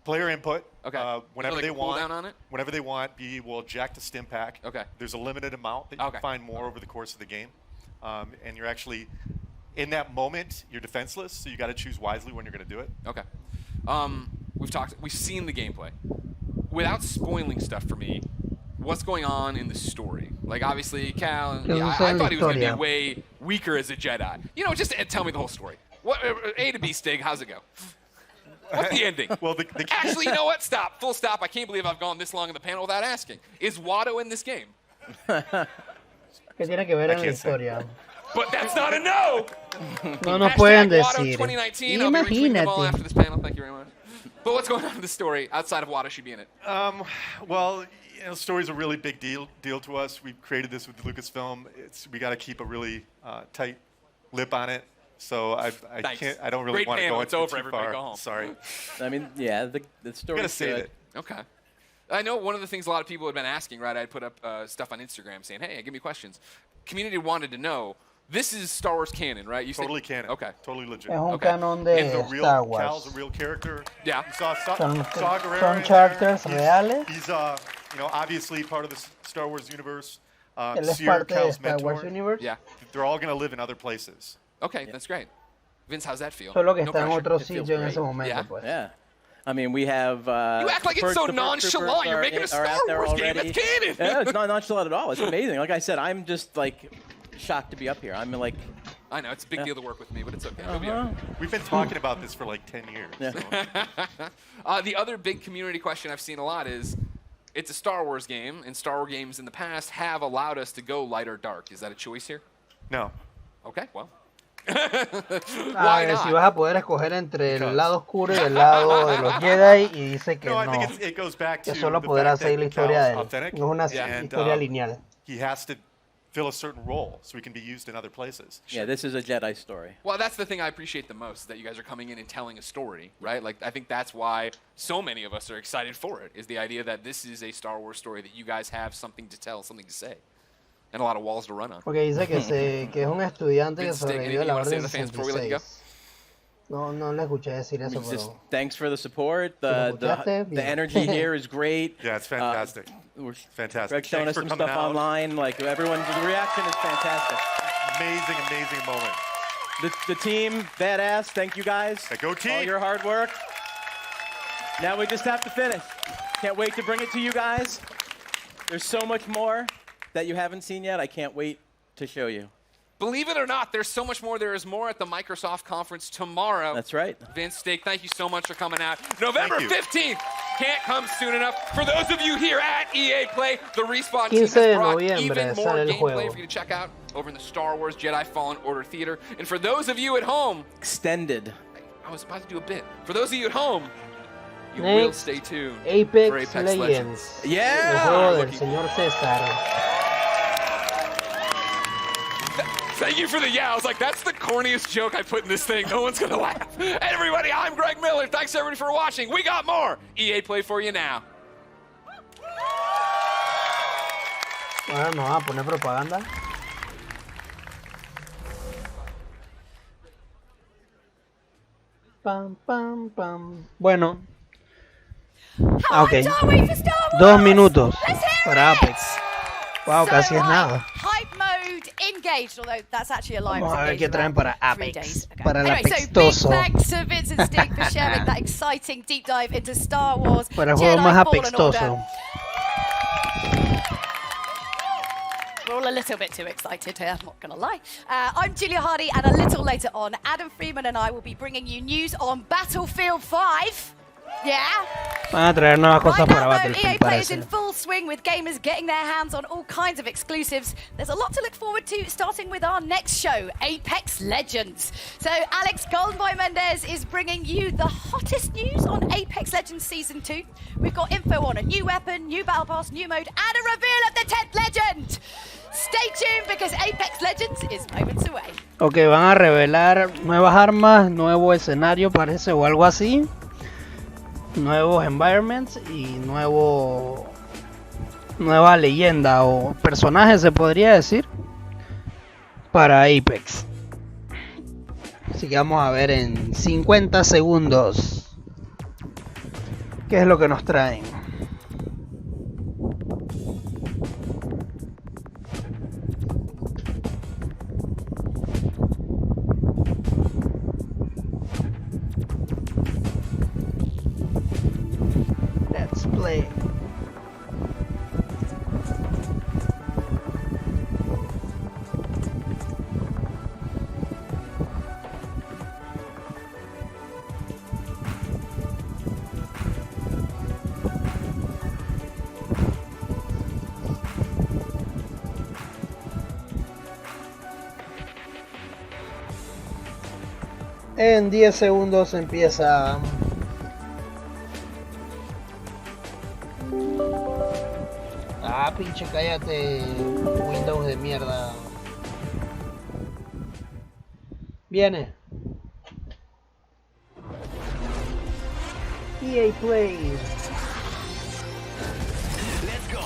player input. Okay. Is there, Whenever like, they a want. cooldown on it? Whenever they want, BE will eject a stim pack. Okay. There's a limited amount that you Okay. can find more over the course of the game, and you're actually in that moment you're defenseless, so you got to choose wisely when you're going to do it. Okay. We've seen the gameplay. Without spoiling stuff for me, what's going on in the story? Like, obviously, Cal, Que yeah, no I sea la thought he was going to be historia. way weaker as a Jedi. You know, just tell me the whole story. What, A to B, Stig, how's it go? What's the ending? Well, the Actually, you know what? Stop. Full stop. I can't believe I've gone this long in the panel without asking. Is Watto in this game? ¿Qué tiene que ver I en la can't say. historia? But that's not a no! No nos pueden Watto decir. 2019. I'll be retweeting them all Imagínate. after this panel. Thank you very much. But what's going on in the story outside of Watto should be in it? Well, you know, story's a really big deal to us. We've created this with Lucasfilm. We got to keep a really tight lip on it. So I can't. I don't really Great want to panel. go It's into over. too Everybody far. go home. Sorry. I mean, yeah, the story. Gotta save it. Okay. I know one of the things a lot of people have been asking, right? I'd put up stuff on Instagram saying, hey, give me questions. Community wanted to know, this is Star Wars canon, right? You Totally said, canon. Okay. Totally legit. Es un Okay. canon de And the real Star Wars. Cal's a real character. Yeah. You saw Son Guerrero son in characters there. reales. He's obviously part of the Star Wars universe. Él es Seer, parte de Cal's Star Wars mentor. Universe. Yeah. They're all going to live in other places. Okay, that's great. Vince, how's that feel? Solo que No está en pressure. otro It feels sitio en ese great. momento, Yeah. pues. Yeah. I mean, we have. You act like it's so nonchalant. You're making a Star Wars game. It's canon. Yeah, it's not nonchalant at all. It's amazing. Like I said, I'm just like shocked to be up here. I'm like. I know, it's a big deal to work with me, but it's okay. Uh-huh. We'll be all right. We've been talking about this for like 10 years. Yeah. So. The other big community question I've seen a lot is, it's a Star Wars game, and Star Wars games in the past have allowed us to go light or dark. Is that a choice here? No. Okay, well. Ah, Why si not? vas a poder escoger entre el lado oscuro y el lado de los Jedi y dice que No, I no, think it goes back to que solo the podrás fact seguir la that historia de Cal's él. authentic. No es una Yeah. historia lineal. He has to fill a certain role so he can be used in other places. Yeah, this is a Jedi story. Well, that's the thing I appreciate the most, that you guys are coming in and telling a story, right? Like, I think that's why so many of us are excited for it, is the idea that this is a Star Wars story, that you guys have something to tell, something to say, and a lot of walls to run on. Porque dice que es un estudiante que Vince, anything sobrevivió a you la wanna say Orden to the fans before we let you go? 66. No le escuché decir eso, Just pero... thanks for the support. lo escuchaste, The bien. energy here is great. Yeah, it's fantastic. We're Fantastic. Greg's showing Thanks us for some coming stuff out. online. Like everyone's the reaction is fantastic. Amazing moment. The team, badass. Thank you guys. Yeah, go team. All your hard work. Now we just have to finish. Can't wait to bring it to you guys. There's so much more that you haven't seen yet. I can't wait to show you. Believe it or not, there's so much more. There is more at the Microsoft conference tomorrow. That's right. Vince, Steak, thank you so much for coming out. November Thank you. 15th can't come soon enough. For those of you here at EA Play, the Respawn team 15 has de brought noviembre even more sale el gameplay juego. for you to check out over in the Star Wars Jedi Fallen Order Theater. And for those of you at home, Extended. I was about to do a bit. For those of you at home, you Next, will stay tuned for Apex Apex Legends. El Yeah. juego del Looking- señor César. Thank you for the yeah. I was like, that's the corniest joke I put in this thing. No one's going to laugh. Hey, everybody, I'm Greg Miller. Thanks, everybody, for watching. We got more EA Play for you now. Ahora nos van a poner propaganda. Pam, pam, pam. Bueno. Ah, ok. How are we for Star Wars? 2 minutos Let's hear para it. Apex. Wow, casi es nada. Hype mode engaged, although that's actually a live. Vamos a ver qué traen para Apex. Okay. Para el Anyway, so big apextoso. thanks to Vince and Stig for sharing that exciting deep dive into Star Wars. Para el juego Jedi más Fallen apextoso. Order. We're all a little bit too excited here, I'm not going to lie. I'm Julia Hardy, and a little later on, Adam Freeman and I will be bringing you news on Battlefield 5. Yeah. Van a traer nuevas cosas Right para now, though, EA Battlefield, Play is parece. in full swing with gamers getting their hands on all kinds of exclusives. There's a lot to look forward to, starting with our next show, Apex Legends. So Alex Goldenboy Mendez is bringing you the hottest news on Apex Legends Season 2. We've got info on a new weapon, new battle pass, new mode, and a reveal of the 10th legend. Stay tuned because Apex Legends is moments away. Ok, van a revelar nuevas armas, nuevo escenario parece o algo así. Nuevos environments y nueva leyenda o personaje se podría decir para Apex. Así que vamos a ver en 50 segundos qué es lo que nos traen. Let's play. En 10 segundos empieza. Ah, pinche, cállate, Windows de mierda. Viene. EA Play. Let's go.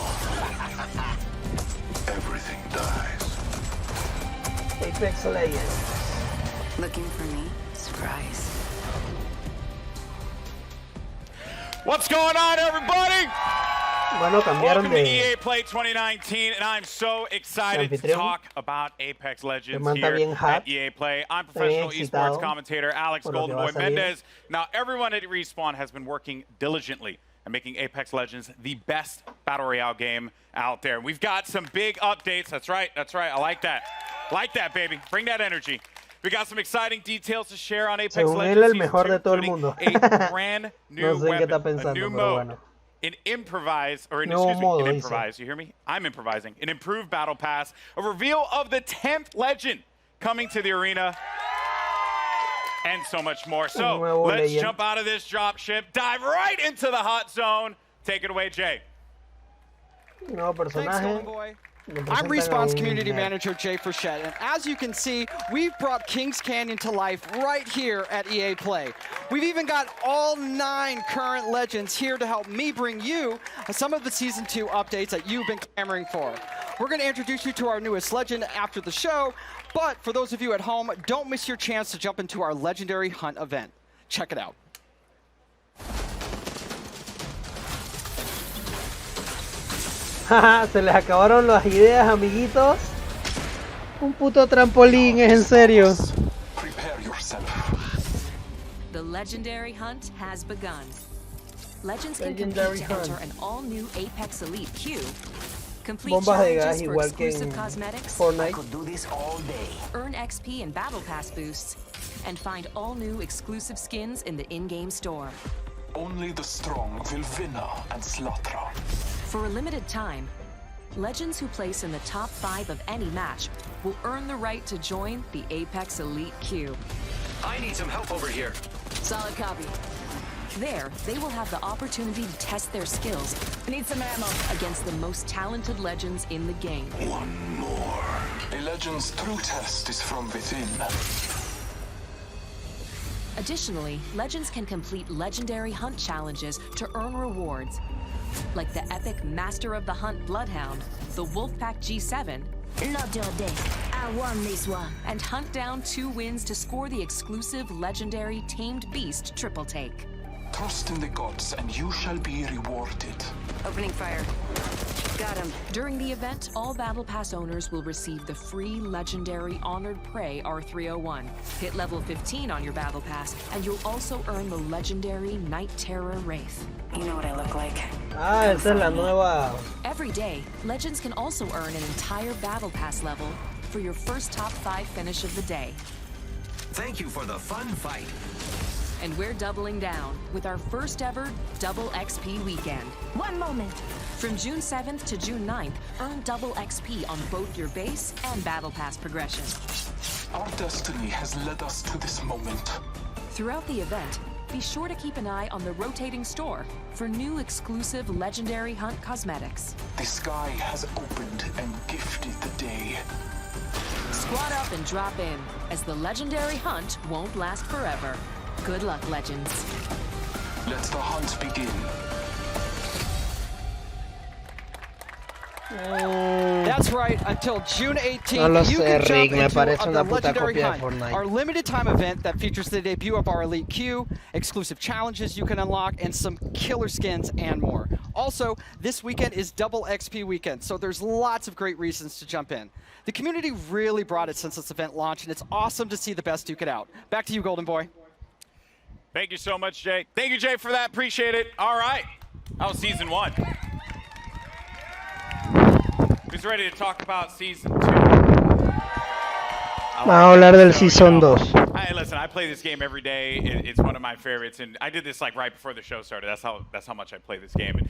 Everything dies. Apex Legends. Looking for me? Surprise. What's going on, everybody? Bueno, cambiaron Welcome to de... EA Play 2019, and I'm so excited to talk about Apex Legends here at EA Play. I'm professional esports commentator Alex Goldenboy Mendez. Now, everyone at Respawn has been working diligently and making Apex Legends the best battle royale game out there. We've got some big updates. That's right. I like that. Like that, baby. Bring that energy. We got some exciting details to share on Apex Legends Season 2, including a brand new weapon, a new mode, an improvise, or an improvise, you hear me? I'm improvising. An improved battle pass, a reveal of the 10th legend coming to the arena, and so much more. So let's jump out of this dropship, dive right into the hot zone. Take it away, Jay. Nuevo personaje. I'm Respawn's community manager, Jay Frechette, and as you can see, we've brought Kings Canyon to life right here at EA Play. We've even got all 9 current legends here to help me bring you some of the Season 2 updates that you've been clamoring for. We're going to introduce you to our newest legend after the show, but for those of you at home, don't miss your chance to jump into our Legendary Hunt event. Check it out. Se les acabaron las ideas, amiguitos. Un puto trampolín, es en serio. The Legendary Hunt has begun. Legends can compete to enter an all-new Apex Elite queue. Complete challenges for exclusive cosmetics. Fortnite. I could do this all day. Earn XP and Battle Pass boosts. And find all new exclusive skins in the in-game store. Only the strong will win and slaughter. For a limited time, legends who place in the top 5 of any match will earn the right to join the Apex Elite queue. I need some help over here. Solid copy. There, they will have the opportunity to test their skills. Need some ammo. Against the most talented legends in the game. One more. A legend's true test is from within. Additionally, legends can complete legendary hunt challenges to earn rewards, like the epic Master of the Hunt Bloodhound, the Wolfpack G7, not your day. I won this one. And hunt down 2 wins to score the exclusive legendary Tamed Beast triple take. Trust in the gods and you shall be rewarded. Opening fire. Got him. During the event, all Battle Pass owners will receive the free legendary Honored Prey R301. Hit level 15 on your Battle Pass, and you'll also earn the legendary Night Terror Wraith. You know what I look like. Ah, esa es la nueva. Every day, legends can also earn an entire Battle Pass level for your first top 5 finish of the day. Thank you for the fun fight. And we're doubling down with our first ever Double XP weekend. One moment. From June 7th to June 9th, earn double XP on both your base and Battle Pass progression. Our destiny has led us to this moment. Throughout the event, be sure to keep an eye on the rotating store for new exclusive Legendary Hunt cosmetics. The sky has opened and gifted the day. Squad up and drop in, as the Legendary Hunt won't last forever. Good luck, Legends. Let the hunt begin. That's right, until June 18th, No lo you sé, can Rick, jump me into parece the una puta Legendary copia de Hunt, Fortnite. our limited time event that features the debut of our Elite queue, exclusive challenges you can unlock, and some killer skins and more. Also, this weekend is Double XP weekend, so there's lots of great reasons to jump in. The community really brought it since this event launched, and it's awesome to see the best duke it out. Back to you, Golden Boy. Thank you so much, Jay. Thank you, Jay, for that. Appreciate it. All right. That was Season 1. Who's ready to talk about Season 2? Vamos a hablar del Season 2. Hey, listen, I play this game every day. It's one of my favorites, and I did this like right before the show started. That's how much I play this game. And,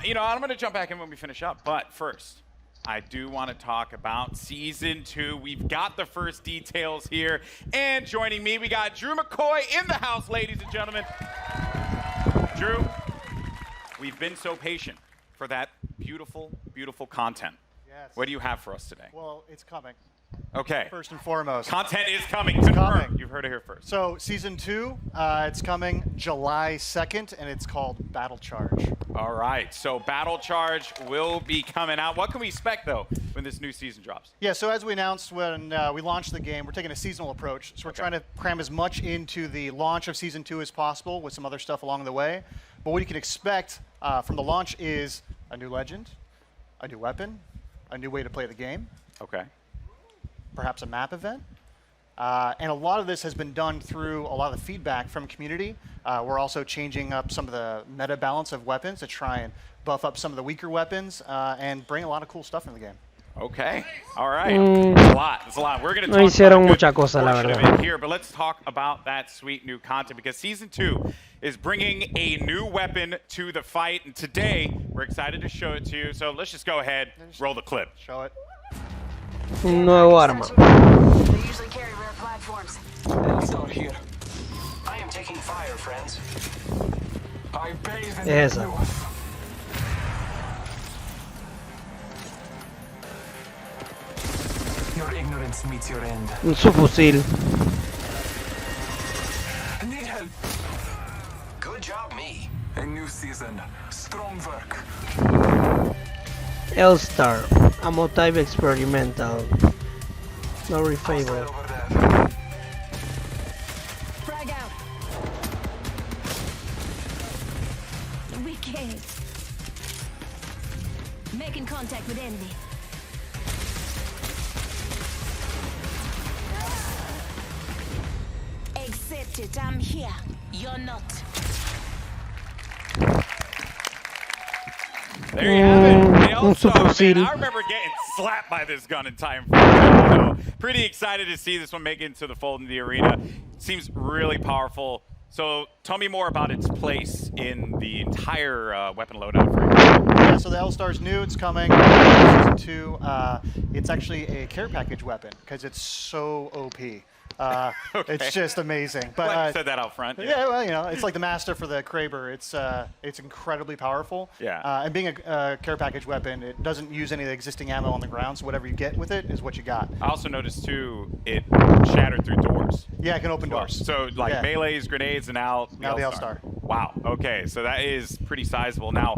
you know, I'm going to jump back in when we finish up, but first, I do want to talk about Season 2. We've got the first details here, and joining me, we got Drew McCoy in the house, ladies and gentlemen. Drew, we've been so patient for that beautiful, beautiful content. Yes. What do you have for us today? Well, it's coming. Okay. First and foremost. Content is coming. Confirmed. You've heard it here first. So Season 2, it's coming July 2nd, and it's called Battle Charge. All right. So Battle Charge will be coming out. What can we expect, though, when this new season drops? Yeah, so as we announced when we launched the game, we're taking a seasonal approach. So we're trying to cram as much into the launch of Season 2 as possible with some other stuff along the way. But what you can expect from the launch is a new legend, a new weapon, a new way to play the game. Okay. Perhaps a map event. And a lot of this has been done through a lot of the feedback from community. We're also changing up some of the meta balance of weapons to try and buff up some of the weaker weapons and bring a lot of cool stuff in the game. Okay. All right. It's a lot. It's a lot. We're going to talk hicieron about mucha cosa, la verdad. here, but let's talk about that sweet new content because Season 2 is bringing a new weapon to the fight, and today we're excited to show it to you. So let's just go ahead, roll the clip. Show it. Un nuevo arma. They usually carry rare platforms. Start here. I am taking fire, friends. I bathe in Esa. Your ignorance meets your end. Un subfusil. Need help. Good job, me. A new season. Strong work. L-Star. Ammo type experimental. No refable. Frag out. Wicked. Making contact with enemy. Accept it, I'm here. You're not. There you have it. The L-Star, man, I remember getting slapped by this gun in Titanfall 2. So pretty excited to see this one make it into the fold in the arena. Seems really powerful. So tell me more about its place in the entire weapon loadout for you. Yeah, so the L-Star's new. It's coming. Season 2. It's actually a care package weapon because it's so OP. Okay. It's just amazing. But Glad you said that out front. Yeah, well, you know, it's like the master for the Kraber. It's incredibly powerful. Yeah. And being a care package weapon, it doesn't use any of the existing ammo on the ground, so whatever you get with it is what you got. I also noticed too, it shattered through doors. Yeah, it can open doors. So like melees, grenades, and now the L-Star. Wow. Okay, so that is pretty sizable. Now,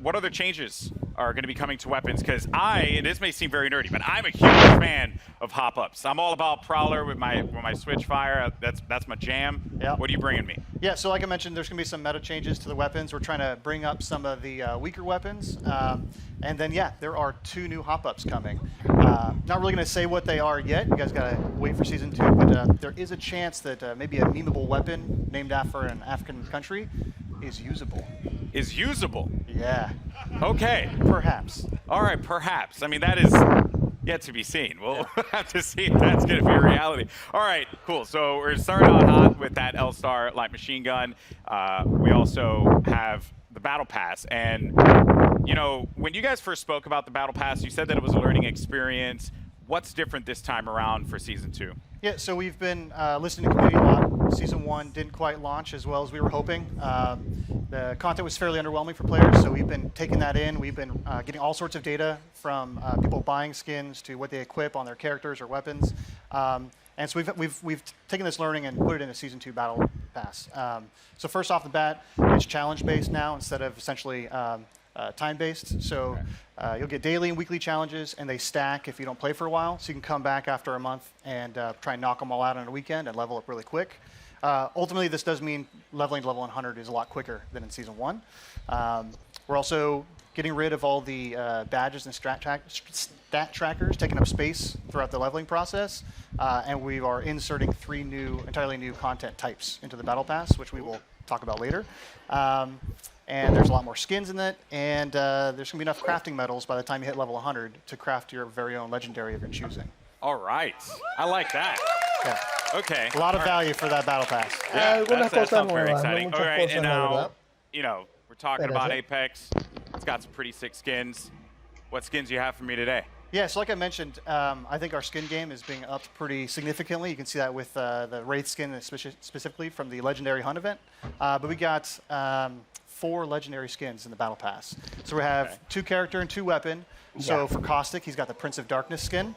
what other changes are going to be coming to weapons? Because this may seem very nerdy, but I'm a huge fan of hop-ups. I'm all about Prowler with my switch fire. That's my jam. Yeah. What are you bringing me? Yeah, so like I mentioned, there's going to be some meta changes to the weapons. We're trying to bring up some of the weaker weapons. And then, yeah, there are 2 new hop-ups coming. Not really going to say what they are yet. You guys got to wait for Season 2. But there is a chance that maybe a memeable weapon named after an African country is usable. Is usable? Yeah. Okay. Perhaps. All right, perhaps. I mean, that is yet to be seen. We'll have to see if that's going to be a reality. All right, cool. So we're starting out hot with that L-Star light machine gun. We also have the Battle Pass. And, you know, when you guys first spoke about the Battle Pass, you said that it was a learning experience. What's different this time around for Season 2? Yeah, so we've been listening to community a lot. Season 1 didn't quite launch as well as we were hoping. The content was fairly underwhelming for players, so we've been taking that in. We've been getting all sorts of data from people buying skins to what they equip on their characters or weapons. And so we've taken this learning and put it in a Season 2 Battle Pass. So first off the bat, it's challenge-based now instead of essentially time-based. So you'll get daily and weekly challenges, and they stack if you don't play for a while. So you can come back after a month and try and knock them all out on a weekend and level up really quick. Ultimately, this does mean leveling to level 100 is a lot quicker than in Season 1. We're also getting rid of all the badges and stat trackers, taking up space throughout the leveling process. And we are inserting 3 entirely new content types into the Battle Pass, which we will talk about later. And there's a lot more skins in it, and there's going to be enough crafting metals by the time you hit level 100 to craft your very own legendary of your choosing. All right. I like that. Yeah. Okay. A lot of value for that Battle Pass. Yeah, that sounds very exciting. All right, and now, you know, we're talking about Apex. It's got some pretty sick skins. What skins do you have for me today? Yeah, so like I mentioned, I think our skin game is being upped pretty significantly. You can see that with the Wraith skin specifically from the Legendary Hunt event. But we got 4 legendary skins in the Battle Pass. So we have 2 character and 2 weapon. So for Caustic, he's got the Prince of Darkness skin.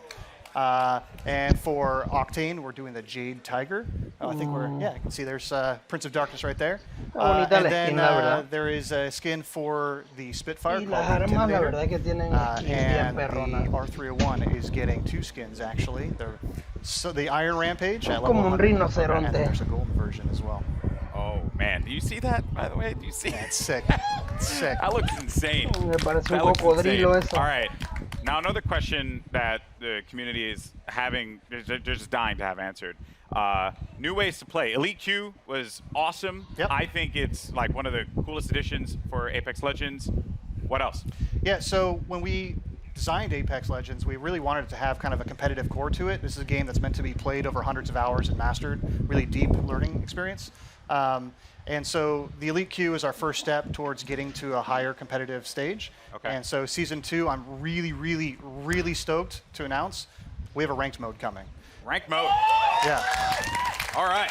And for Octane, we're doing the Jade Tiger. I think you can see there's Prince of Darkness right there. And then there is a skin for the Spitfire called the Intimidator. And the R301 is getting 2 skins, actually. So the Iron Rampage at level 100, and there's a golden version as well. Oh man, do you see that, by the way? Do you see that? It's sick. It's sick. That looks insane. That looks insane. All right. Now another question that the community is having, they're just dying to have answered. New ways to play. Elite Q was awesome. Yep. I think it's like one of the coolest additions for Apex Legends. What else? Yeah, so when we designed Apex Legends, we really wanted it to have kind of a competitive core to it. This is a game that's meant to be played over hundreds of hours and mastered, really deep learning experience. And so the Elite Q is our first step towards getting to a higher competitive stage. Okay. And so Season 2, I'm really, really, really stoked to announce we have a ranked mode coming. Ranked mode? Yeah. All right.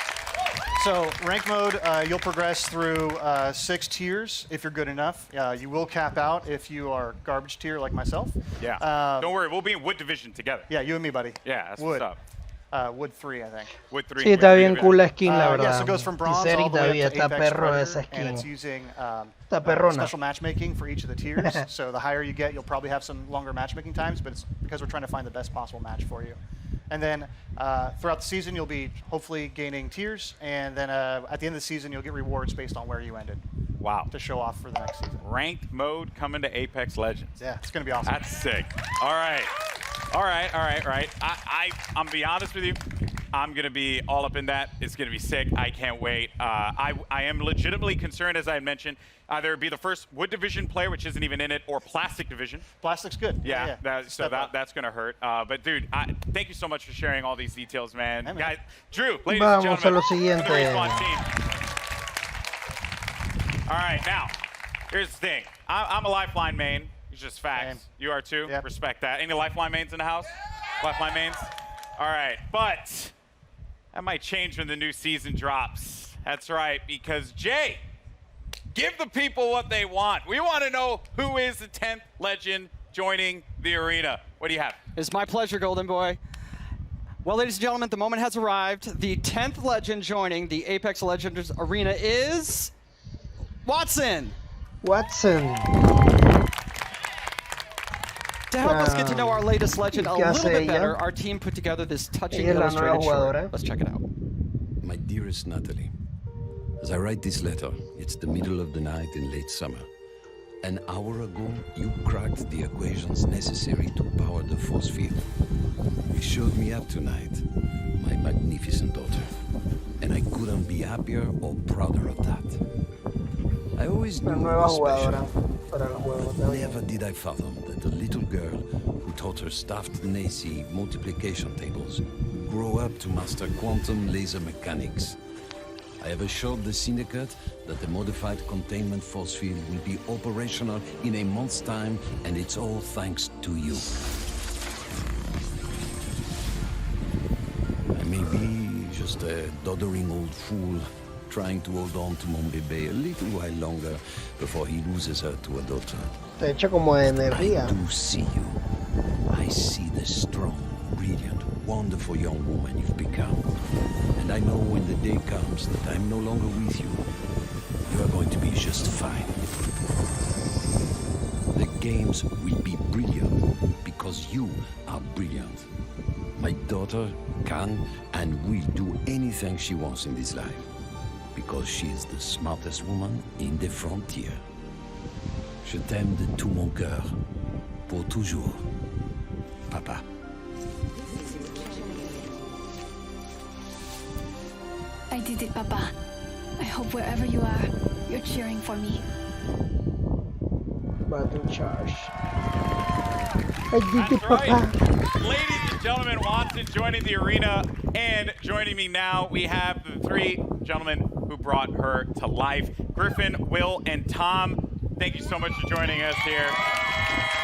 So ranked mode, you'll progress through 6 tiers if you're good enough. You will cap out if you are garbage tier like myself. Yeah. Don't worry, we'll be in Wood Division together. Yeah, you and me, buddy. Yeah, that's Wood. what's up. Wood 3, I think. Wood 3. Sí, está bien cool la skin, la verdad. Yeah, so it goes from bronze all the way up to está Apex perro Predator, esa and it's skin. using Está perrona. special matchmaking for each of the tiers. So the higher you get, you'll probably have some longer matchmaking times, but it's because we're trying to find the best possible match for you. And then throughout the season, you'll be hopefully gaining tiers, and then at the end of the season, you'll get rewards based on where you ended. Wow. To show off for the next season. Ranked mode coming to Apex Legends. Yeah, it's going to be awesome. That's sick. All right. All right. I'm be honest with you. I'm going to be all up in that. It's going to be sick. I can't wait. I am legitimately concerned, as I mentioned, either it be the first Wood Division player, which isn't even in it, or Plastic Division. Plastic's good. Yeah. That's going to hurt. But, dude, thank you so much for sharing all these details, man. Guys, Drew, ladies and gentlemen, Vamos a lo for the siguiente. Respawn team. All right, now, here's the thing. I'm a Lifeline main. It's just facts. You are too. Yep. Respect that. Any Lifeline mains in the house? Lifeline mains? All right, but that might change when the new season drops. That's right, because Jay, give the people what they want. We want to know who is the 10th legend joining the arena. What do you have? It's my pleasure, Golden Boy. Well, ladies and gentlemen, the moment has arrived. The 10th legend joining the Apex Legends arena is Watson. Watson. To help us get to know our latest legend a little bit better, our team put together this touching illustrated short. Let's check it out. My dearest Natalie, as I write this letter, it's the middle of the night in late summer. An hour ago, you cracked the equations necessary to power the force field. You showed me up tonight, my magnificent daughter, and I couldn't be happier or prouder of that. I always knew you were special. Never did I fathom that the little girl who taught her staffed Nazi multiplication tables would grow up to master quantum laser mechanics. I have assured the Syndicate that the modified containment force field will be operational in a month's time, and it's all thanks to you. I may be just a doddering old fool trying to hold on to mon bébé a little while longer before he loses her to a daughter. Está hecho como de energía. I do see you. I see the strong, brilliant, wonderful young woman you've become. And I know when the day comes that I'm no longer with you, you are going to be just fine. The games will be brilliant because you are brilliant. My daughter can and will do anything she wants in this life because she is the smartest woman in the frontier. Je t'aime de tout mon cœur, pour toujours, Papa. I did it, Papa. I hope wherever you are, you're cheering for me. Battle charge. I did it, That's Papa. right. Ladies and gentlemen, Watson joining the arena, and joining me now, we have the 3 gentlemen who brought her to life. Griffin, Will, and Tom, thank you so much for joining us here.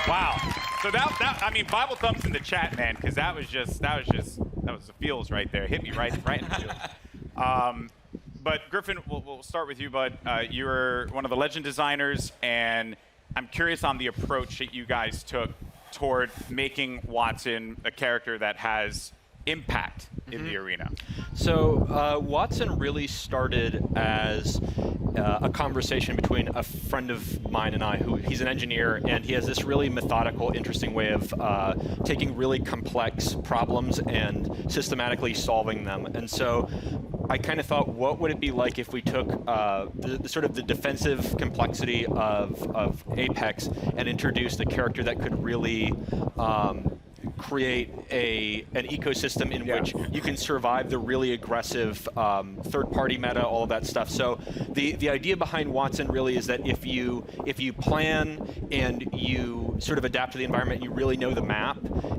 Wow. So I mean, Bible thumbs in the chat, man, because that was the feels right there. Hit me right in the feels. But Griffin, we'll start with you, bud. You're one of the legend designers, and I'm curious on the approach that you guys took toward making Watson a character that has impact in the arena? So Watson really started as a conversation between a friend of mine and I, who he's an engineer, and he has this really methodical, interesting way of taking really complex problems and systematically solving them. And so I kind of thought, what would it be like if we took the sort of the defensive complexity of Apex and introduced a character that could really create an ecosystem in which you can survive the really aggressive third-party meta, all of that stuff. So the idea behind Watson really is that if you plan and you sort of adapt to the environment, you really know the map,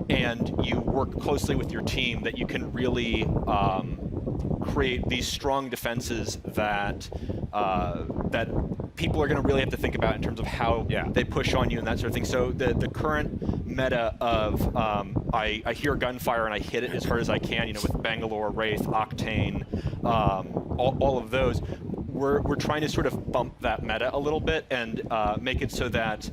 and you work closely with your team, that you can really create these strong defenses that that people are going to really have to think about in terms of how they push on you and that sort of thing. So the current meta of I hear gunfire and I hit it as hard as I can, you know, with Bangalore, Wraith, Octane, all of those. We're trying to sort of bump that meta a little bit and make it so that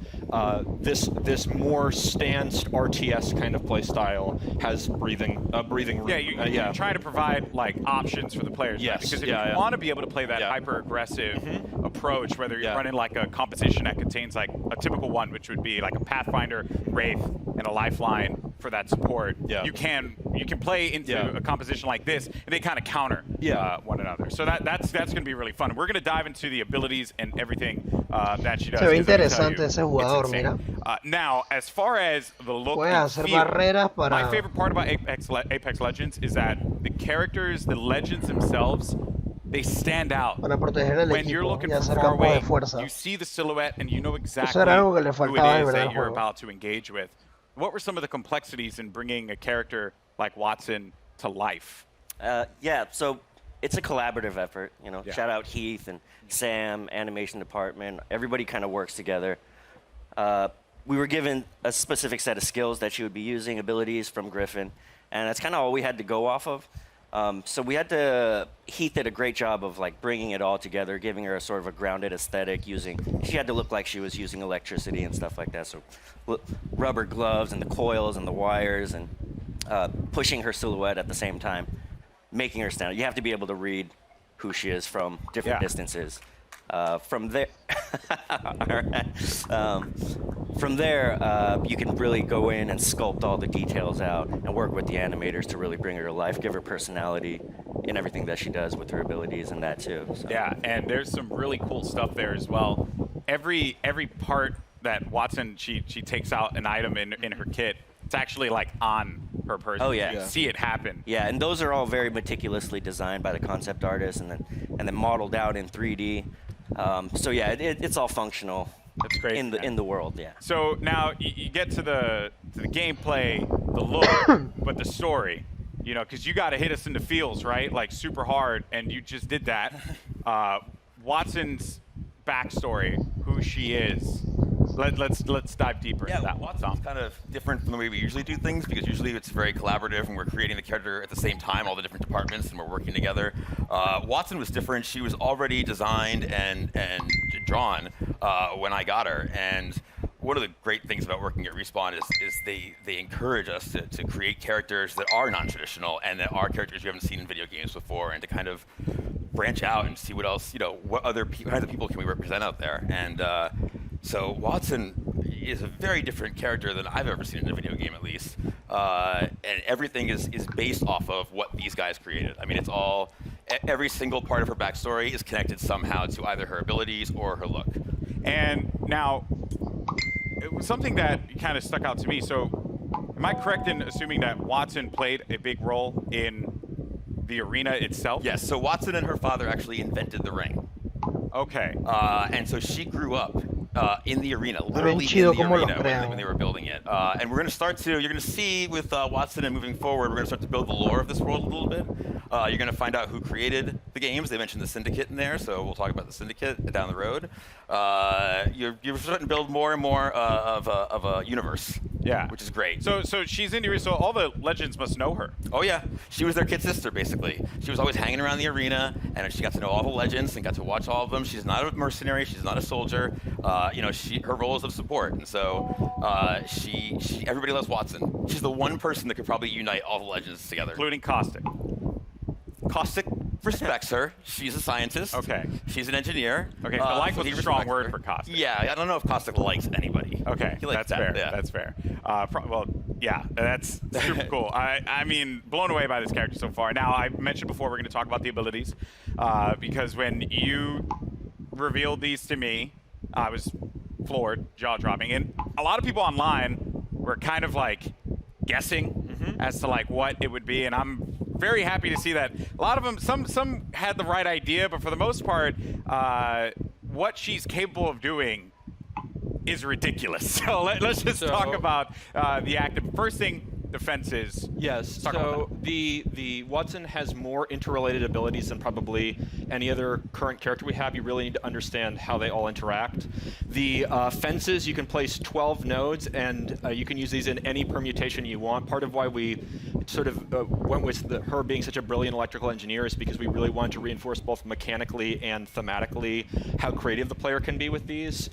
this more stanced RTS kind of play style has breathing room. Yeah, you're trying to provide like options for the players. Yes. Right? Because if you want to be able to play that hyper aggressive approach, whether you're running like a composition that contains like a typical one, which would be like a Pathfinder, Wraith, and a Lifeline for that support, you can play into a composition like this, and they kind of counter one another. So that's going to be really fun. We're going to dive into the abilities and everything that she does. Se ve interesante ese jugador, mira. Now, as far as the look Puede and hacer feel, barreras para... my favorite part about Apex Legends is that the characters, the legends themselves, they stand out. Para proteger el when equipo you're looking y from hacer far campo de away, fuerza. you see the silhouette and you know exactly Eso era algo que le who faltaba it de is verdad that al you're juego. about to engage with. What were some of the complexities in bringing a character like Watson to life? Yeah, so it's a collaborative effort. You know, shout out Heath and Sam, animation department. Everybody kind of works together. We were given a specific set of skills that she would be using, abilities from Griffin, and that's kind of all we had to go off of. So we had to, Heath did a great job of like bringing it all together, giving her a sort of a grounded aesthetic she had to look like she was using electricity and stuff like that. So rubber gloves and the coils and the wires and pushing her silhouette at the same time, making her stand out. You have to be able to read who she is from different distances. From there, from there, you can really go in and sculpt all the details out and work with the animators to really bring her to life, give her personality in everything that she does with her abilities and that too. So. Yeah, and there's some really cool stuff there as well. Every part that Watson, she takes out an item in her kit, it's actually like on her person. Oh yeah, you see it happen. Yeah, and those are all very meticulously designed by the concept artist and then modeled out in 3D. So yeah, it's all functional. That's great in the world. Yeah. So now you get to the gameplay, the look, but the story. You know, because you got to hit us in the feels, right? Like super hard, and you just did that. Watson's backstory, who she is. Let's dive deper into that. Watson's kind of different from the way we usually do things because usually it's very collaborative and we're creating the character at the same time, all the different departments, and we're working together. Watson was different. She was already designed and drawn when I got her. And one of the great things about working at Respawn is they encourage us to create characters that are non-traditional and that are characters you haven't seen in video games before, and to kind of branch out and see what else, what other kinds of people can we represent out there. And so Watson is a very different character than I've ever seen in a video game, at least. And everything is based off of what these guys created. I mean, it's all, every single part of her backstory is connected somehow to either her abilities or her look. And now, it was something that kind of stuck out to me. So, am I correct in assuming that Watson played a big role in the arena itself? Yes, so Watson and her father actually invented the ring. Okay. And so she grew up in the arena, literally in the arena when they were building it. And we're going to start to, you're going to see with Watson and moving forward, we're going to start to build the lore of this world a little bit. You're going to find out who created the games. They mentioned the Syndicate in there, so we'll talk about the Syndicate down the road. You're starting to build more and more of a universe which is great. So she's in here, so all the legends must know her. Oh yeah, she was their kid sister basically. She was always hanging around the arena, and she got to know all the legends and got to watch all of them. She's not a mercenary, she's not a soldier. You know, her role is of support, and so everybody loves Watson. She's the one person that could probably unite all the legends together, including Caustic. Caustic respects her. She's a scientist. Okay. She's an engineer. Okay, so like was a strong word her. for Caustic. Yeah, I don't know if Caustic likes anybody. Okay, that's fair. Yeah. That's fair. Well, yeah, that's super cool. I mean, blown away by this character so far. Now, I mentioned before we're going to talk about the abilities, because when you revealed these to me, I was floored, jaw-dropping, and a lot of people online were kind of like guessing as to like what it would be, and I'm very happy to see that a lot of them, some had the right idea, but for the most part, what she's capable of doing is ridiculous. So let's just talk about the active. First thing, defenses. Yes. So the Watson has more interrelated abilities than probably any other current character we have. You really need to understand how they all interact. The fences, you can place 12 nodes, and you can use these in any permutation you want. Part of why we sort of went with her being such a brilliant electrical engineer is because we really wanted to reinforce both mechanically and thematically how creative the player can be with these.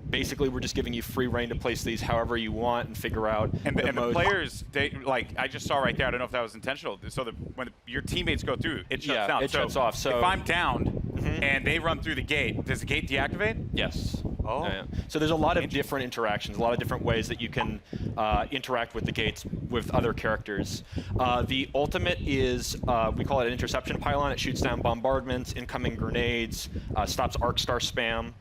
Basically, we're just giving you free reign to place these however you want and figure out the players, like I just saw right there, I don't know if that was intentional, so that when your teammates go through, it shuts down. It shuts off. So if I'm downed and they run through the gate, does the gate deactivate? Yes. Oh. Yeah. So there's a lot of different interactions, a lot of different ways that you can interact with the gates with other characters. The ultimate is, we call it an interception pylon. It shoots down bombardments, incoming grenades, stops arc star spam,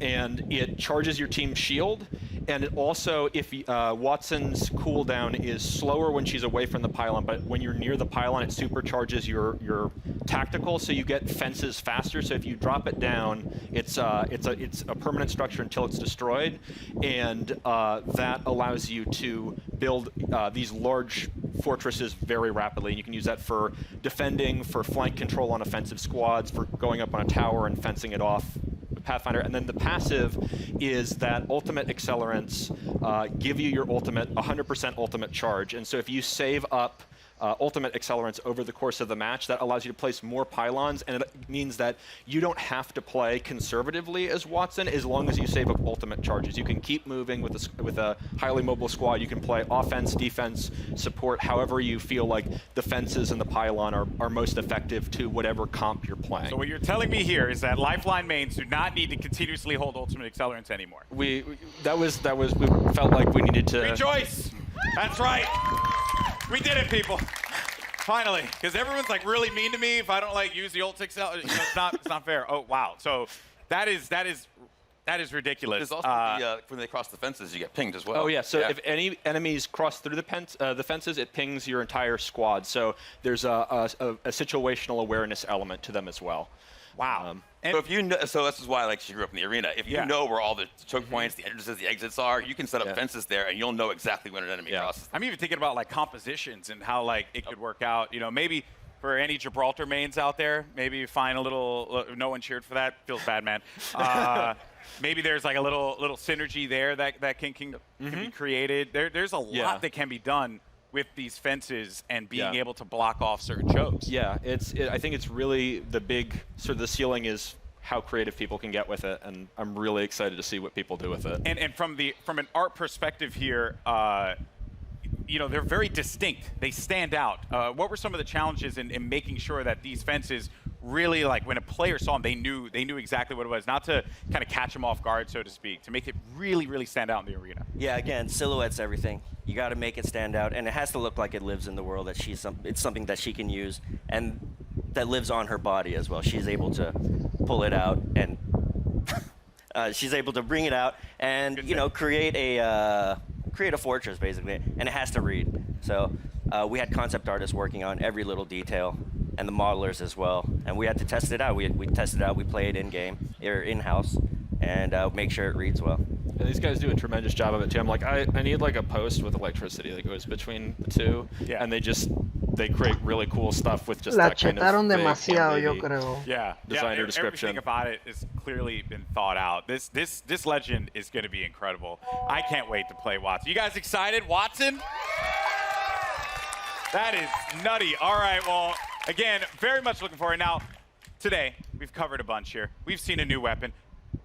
and it charges your team's shield. And it also, if Watson's cooldown is slower when she's away from the pylon, but when you're near the pylon, it supercharges your tactical, so you get fences faster. So if you drop it down, it's a permanent structure until it's destroyed, and that allows you to build these large fortresses very rapidly. You can use that for defending, for flank control on offensive squads, for going up on a tower and fencing it off. Pathfinder. And then the passive is that ultimate accelerants give you your ultimate 100% ultimate charge. And so if you save up ultimate accelerants over the course of the match, that allows you to place more pylons, and it means that you don't have to play conservatively as Watson as long as you save up ultimate charges. You can keep moving with a highly mobile squad. You can play offense, defense, support, however you feel like the fences and the pylon are most effective to whatever comp you're playing. So what you're telling me here is that Lifeline mains do not need to continuously hold ultimate accelerants anymore. We felt like we needed to rejoice. That's right. We did it, people. Finally, because everyone's like really mean to me if I don't like use the ult accelerant. You know, it's not fair. Oh wow. So that is ridiculous. There's also when they cross the fences, you get pinged as well. Oh yeah. So if any enemies cross through the fences, it pings your entire squad. So there's a situational awareness element to them as well. Wow. So if you know, so this is why like she grew up in the arena. If you know where all the choke points, the entrances, the exits are, you can set up fences there, and you'll know exactly when an enemy crosses. I'm even thinking about like compositions and how like it could work out. You know, maybe for any Gibraltar mains out there, maybe you find a little. No one cheered for that. Feels bad, man. Maybe there's like a little synergy there that can be created. There's a lot that can be done with these fences and being able to block off certain chokes. Yeah, I think it's really the big sort of the ceiling is how creative people can get with it, and I'm really excited to see what people do with it. And from an art perspective here, you know, they're very distinct. They stand out. What were some of the challenges in making sure that these fences really, like when a player saw them, they knew exactly what it was, not to kind of catch them off guard, so to speak, to make it really, really stand out in the arena? Yeah, again, silhouette's everything. You got to make it stand out, and it has to look like it lives in the world, that it's something that she can use, and that lives on her body as well. She's able to pull it out, and she's able to bring it out, and create a fortress basically, and it has to read. So we had concept artists working on every little detail, and the modelers as well, and we had to test it out. We tested it out. We play it in-house, and make sure it reads well. And these guys do a tremendous job of it too. I'm like, I need like a post with electricity that goes between the two, and they just they create really cool stuff with just La that kind of chetaron vague, demasiado, yo wavy creo. designer description. Everything about it has clearly been thought out. This legend is going to be incredible. I can't wait to play Watson. You guys excited? Watson? That is nutty. All right, well, again, very much looking forward. Now, today, we've covered a bunch here. We've seen a new weapon.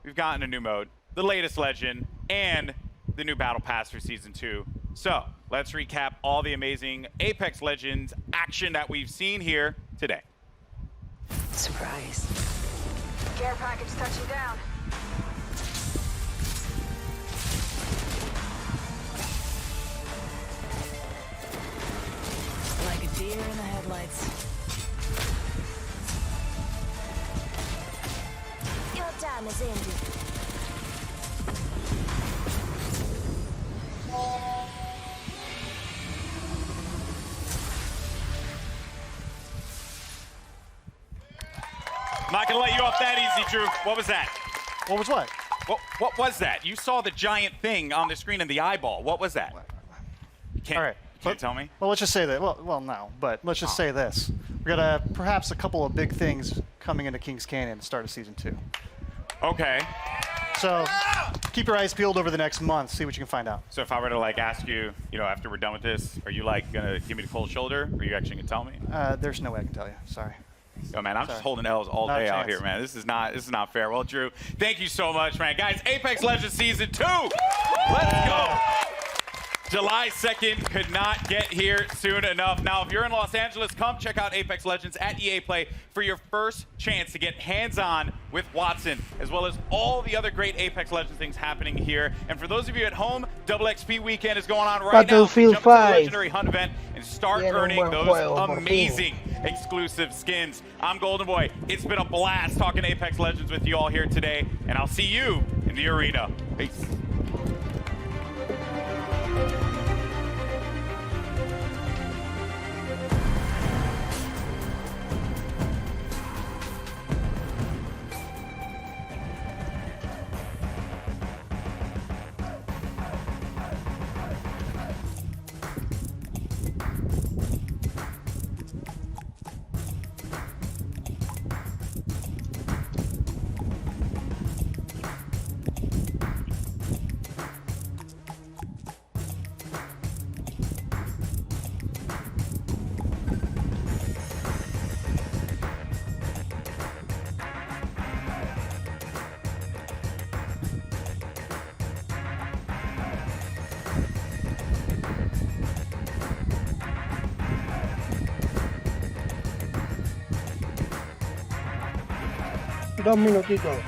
We've gotten a new mode, the latest legend, and the new Battle Pass for Season 2. So, let's recap all the amazing Apex Legends action that we've seen here today. Surprise. Care package touching down. Like a deer in the headlights. Your time is ended. I'm not going to let you off that easy, Drew. What was that? What was what? What was that? You saw the giant thing on the screen in the eyeball. What was that? All right. Can't tell me? Well, let's just say that. Well, no, but let's just say this. We got perhaps a couple of big things coming into Kings Canyon at the start of Season 2. Okay. So keep your eyes peeled over the next month. See what you can find out. So if I were to ask you, after we're done with this, are you gonna give me the cold shoulder? Or are you actually gonna tell me? There's no way I can tell you. Sorry. Oh man, I'm just holding L's all day out here, man. This is not fair. Well, Drew, thank you so much, man. Guys, Apex Legends Season 2. Let's go. July 2nd could not get here soon enough. Now, if you're in Los Angeles, come check out Apex Legends at EA Play for your first chance to get hands-on with Watson, as well as all the other great Apex Legends things happening here. And for those of you at home, Double XP Weekend is going on right now. Battlefield Jump to the 5. Legendary Hunt event and start earning those amazing exclusive skins. I'm Golden Boy. It's been a blast talking Apex Legends with you all here today, and I'll see you in the arena. Peace. Dos minutitos.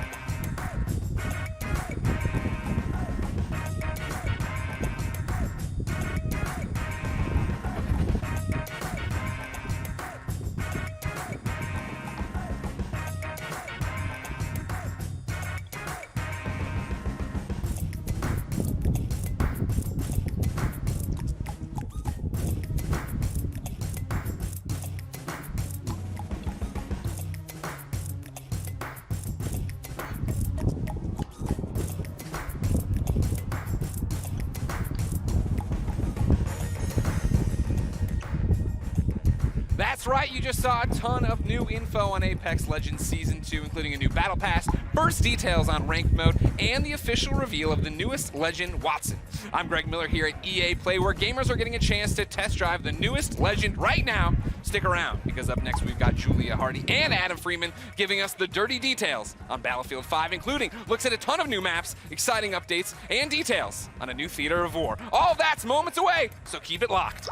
That's right, you just saw a ton of new info on Apex Legends Season 2, including a new Battle Pass, burst details on Ranked Mode, and the official reveal of the newest Legend, Watson. I'm Greg Miller here at EA Play, where gamers are getting a chance to test drive the newest Legend right now. Stick around, because up next we've got Julia Hardy and Adam Freeman giving us the dirty details on Battlefield 5, including looks at a ton of new maps, exciting updates, and details on a new theater of war. All that's moments away, so keep it locked.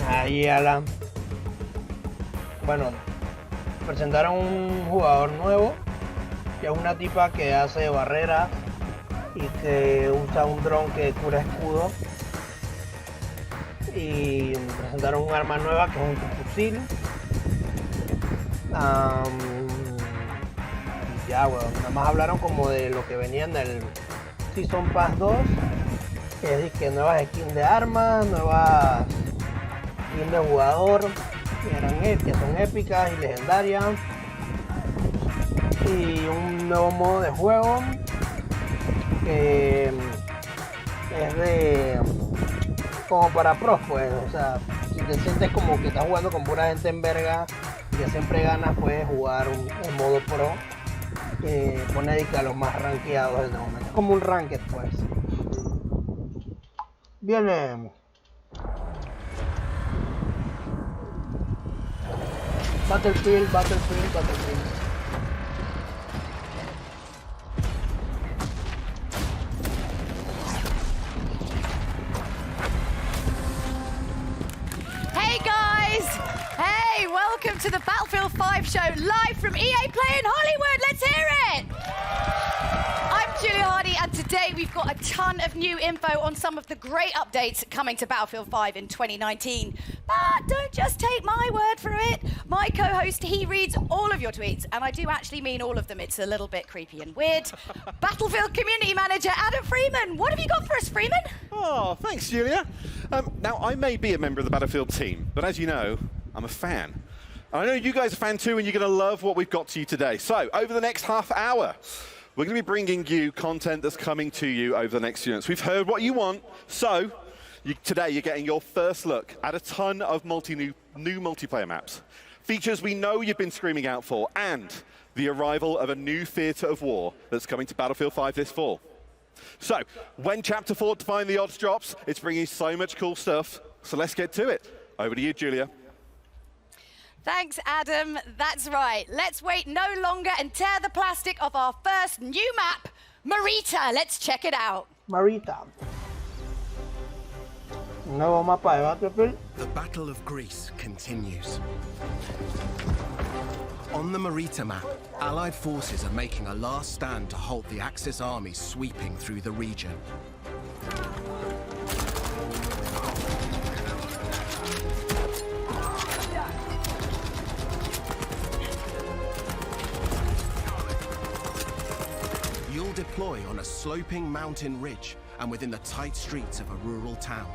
Ahí Alan. Bueno, presentaron un jugador nuevo, que es una tipa que hace barreras y que usa un dron que cura escudo. Y presentaron un arma nueva que es un fusil. ya, weón. Nada más hablaron como de lo que venía en el Season Pass 2, que es que nuevas skins de armas, nuevas skins de jugador, que son épicas y legendarias, y un nuevo modo de juego que es de como para pros, pues, o sea, si te sientes como que estás jugando con pura gente en verga y que siempre ganas, puedes jugar en modo pro, que pone a los más rankeados en el momento. Es como un ranked, pues. Viene Battlefield. Hey guys! Hey, welcome to the Battlefield 5 show live from EA Play in Hollywood. Let's hear it! I'm Julia Hardy, and today we've got a ton of new info on some of the great updates coming to Battlefield 5 in 2019. But don't just take my word for it. My co-host, he reads all of your tweets, and I do actually mean all of them. It's a little bit creepy and weird. Battlefield Community Manager Adam Freeman, what have you got for us, Freeman? Oh, thanks, Julia. Now, I may be a member of the Battlefield team, but as you know, I'm a fan. And I know you guys are a fan too, and you're going to love what we've got to you today. So, over the next half hour, we're going to be bringing you content that's coming to you over the next few months. We've heard what you want, so today you're getting your first look at a ton of new multiplayer maps. Features we know you've been screaming out for, and the arrival of a new theatre of war that's coming to Battlefield 5 this fall. So, when Chapter 4 Define the Odds drops, it's bringing so much cool stuff, so let's get to it. Over to you, Julia. Thanks, Adam. That's right. Let's wait no longer and tear the plastic off our first new map, Marita. Let's check it out. Marita. Nuevo mapa de Battlefield. The Battle of Greece continues. On the Marita map, Allied forces are making a last stand to halt the Axis army sweeping through the region. You'll deploy on a sloping mountain ridge and within the tight streets of a rural town.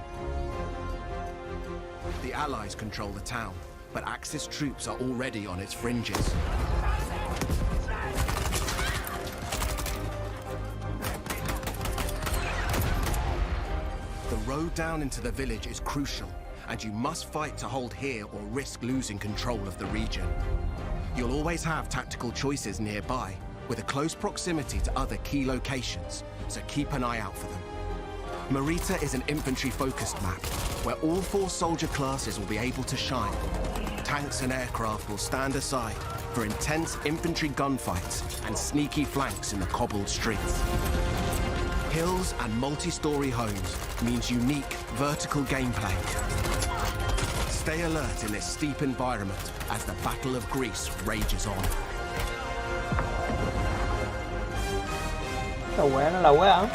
The Allies control the town, but Axis troops are already on its fringes. The road down into the village is crucial, and you must fight to hold here or risk losing control of the region. You'll always have tactical choices nearby, with a close proximity to other key locations, so keep an eye out for them. Marita is an infantry-focused map, where all 4 soldier classes will be able to shine. Tanks and aircraft will stand aside for intense infantry gunfights and sneaky flanks in the cobbled streets. Hills and multi-story homes means unique vertical gameplay. Stay alert in this steep environment as the Battle of Greece rages on. Está buena la wea.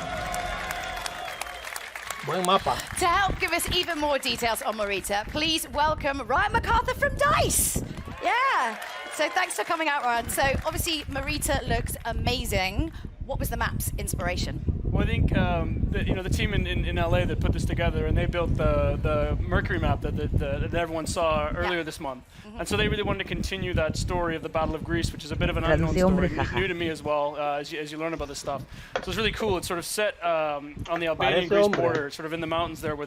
Buen mapa. To help give us even more details on Marita, please welcome Ryan MacArthur from DICE. Yeah. So thanks for coming out, Ryan. So obviously Marita looks amazing. What was the map's inspiration? Well, I think the team in LA that put this together, and they built the Mercury map that everyone saw earlier this month. And so they really wanted to continue that story of the Battle of Greece, which is a bit of an unknown story, new to me as well, as you learn about this stuff. So it's really cool. It's sort of set on the Albanian-Greece border, sort of in the mountains there where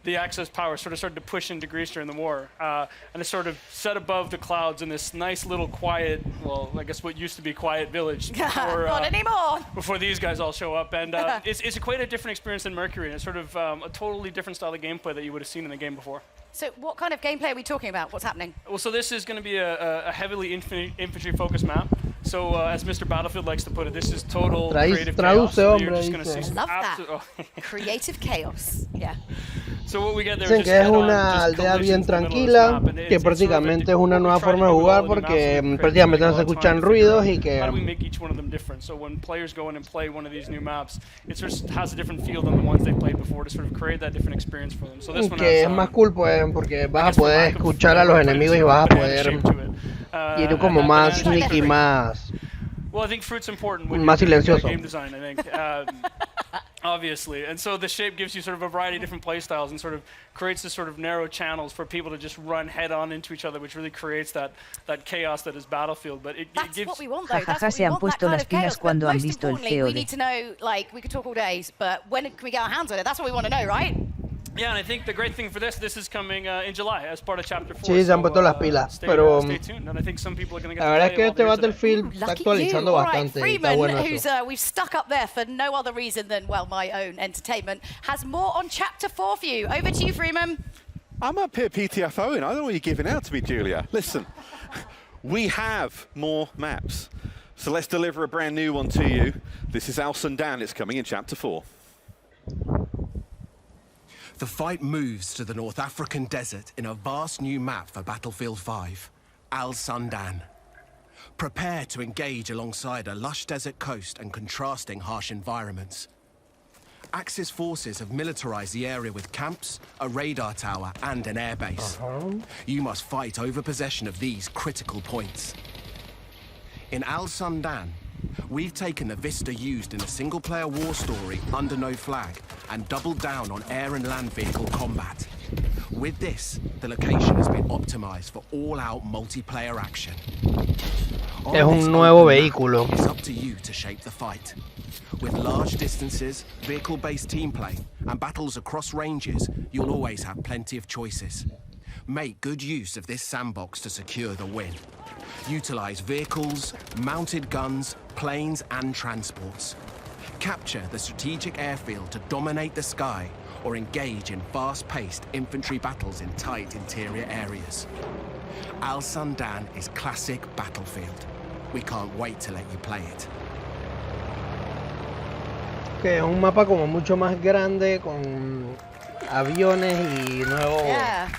the Axis power sort of started to push into Greece during the war. And it's sort of set above the clouds in this nice little quiet, well, I guess what used to be quiet village. Before, not anymore. Before these guys all show up. And it's quite a different experience than Mercury, and it's sort of a totally different style of gameplay that you would have seen in the game before. So what kind of gameplay are we talking about? What's happening? Well, so this is going to be a heavily infantry-focused map. So as Mr. Battlefield likes to put it, this is total creative chaos. So you're just going to see love that. Creative chaos. Yeah. So what we get there Dicen que es una aldea bien tranquila, que prácticamente es una nueva forma de jugar porque prácticamente no se escuchan ruidos y que... How do we make each one of them different? So when players go in and play one of these new maps, it sort of has a different feel than the ones they played before to sort of create that different experience for them. So this one que es más cool pues porque vas a poder escuchar a los enemigos y vas a poder ir como más sneaky, más Well, I think fruit's important when Más you're doing silencioso. game design, I think. Obviously. And so the shape gives you sort of a variety of different play styles and sort of creates this sort of narrow channels for people to just run head on into each other, which really creates that chaos that is Battlefield. But it gives... What we want, though. That's what we want, that kind of chaos. But most importantly, we need to know, like, we could talk all days, but when can we get our hands on it? That's what we want to know, right? Yeah, and I think the great thing for this is coming in July as part of Chapter 4. Sí, se han puesto las pilas, pero stay tuned, and I think some people are going to get la verdad es to que play este while they're here Battlefield está actualizando bastante. All right, Está bueno Freeman, eso. who's we've stuck up there for no other reason than, well, my own entertainment, has more on Chapter 4 for you. Over to you, Freeman. I'm up here PTFOing. I don't know what you're giving out to me, Julia. Listen, we have more maps. So let's deliver a brand new one to you. This is Al Sundan. It's coming in Chapter 4. The fight moves to the North African desert in a vast new map for Battlefield 5, Al Sundan. Prepare to engage alongside a lush desert coast and contrasting harsh environments. Axis forces have militarized the area with camps, a radar tower, and an airbase. You must fight over possession of these critical points. In Al Sundan, we've taken the vista used in the single-player war story Under No Flag and doubled down on air and land vehicle combat. With this, the location has been optimized for all-out multiplayer action. Es un nuevo vehículo. It's up to you to shape the fight. With large distances, vehicle-based team play, and battles across ranges, you'll always have plenty of choices. Make good use of this sandbox to secure the win. Utilize vehicles, mounted guns, planes, and transports. Capture the strategic airfield to dominate the sky, or engage in fast-paced infantry battles in tight interior areas. Al Sundan is classic Battlefield. We can't wait to let you play it. Que es un mapa como mucho más grande con aviones y nuevos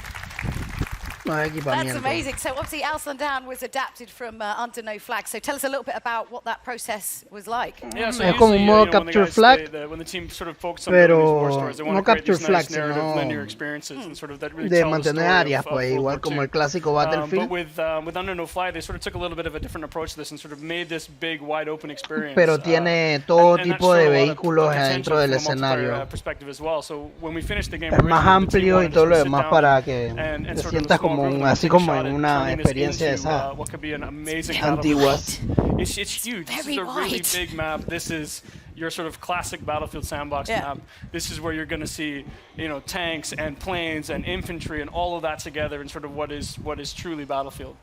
That's amazing. So obviously Al Sundan was adapted from Under No Flag. So tell us a little bit about what that process was like. Yeah, so es como un modo capture flag, when the team sort of focus on these war stories, they want no to create capture these flag, nice narrative sino linear experiences and sort of that really de tell the mantener story áreas, of pues, World igual War como II. el clásico Battlefield. But with Under No Flag, they sort of took a little bit of a different approach to this and sort of made this big, wide open experience. Pero tiene todo and tipo de that showed a lot of vehículos potential dentro del from a multiplayer, escenario. perspective as well. So when we finished the game, Es más originally, the team amplio y wanted to todo lo sort of sit demás down para que and te sort of sientas small como group un, and así take a como shot en at una turning this experiencia de into, esas what could be an amazing antiguas. It's huge. This is a really big map. This is your sort of classic Battlefield sandbox map. This is where you're going to see, you know, tanks and planes and infantry and all of that together in sort of what is truly Battlefield.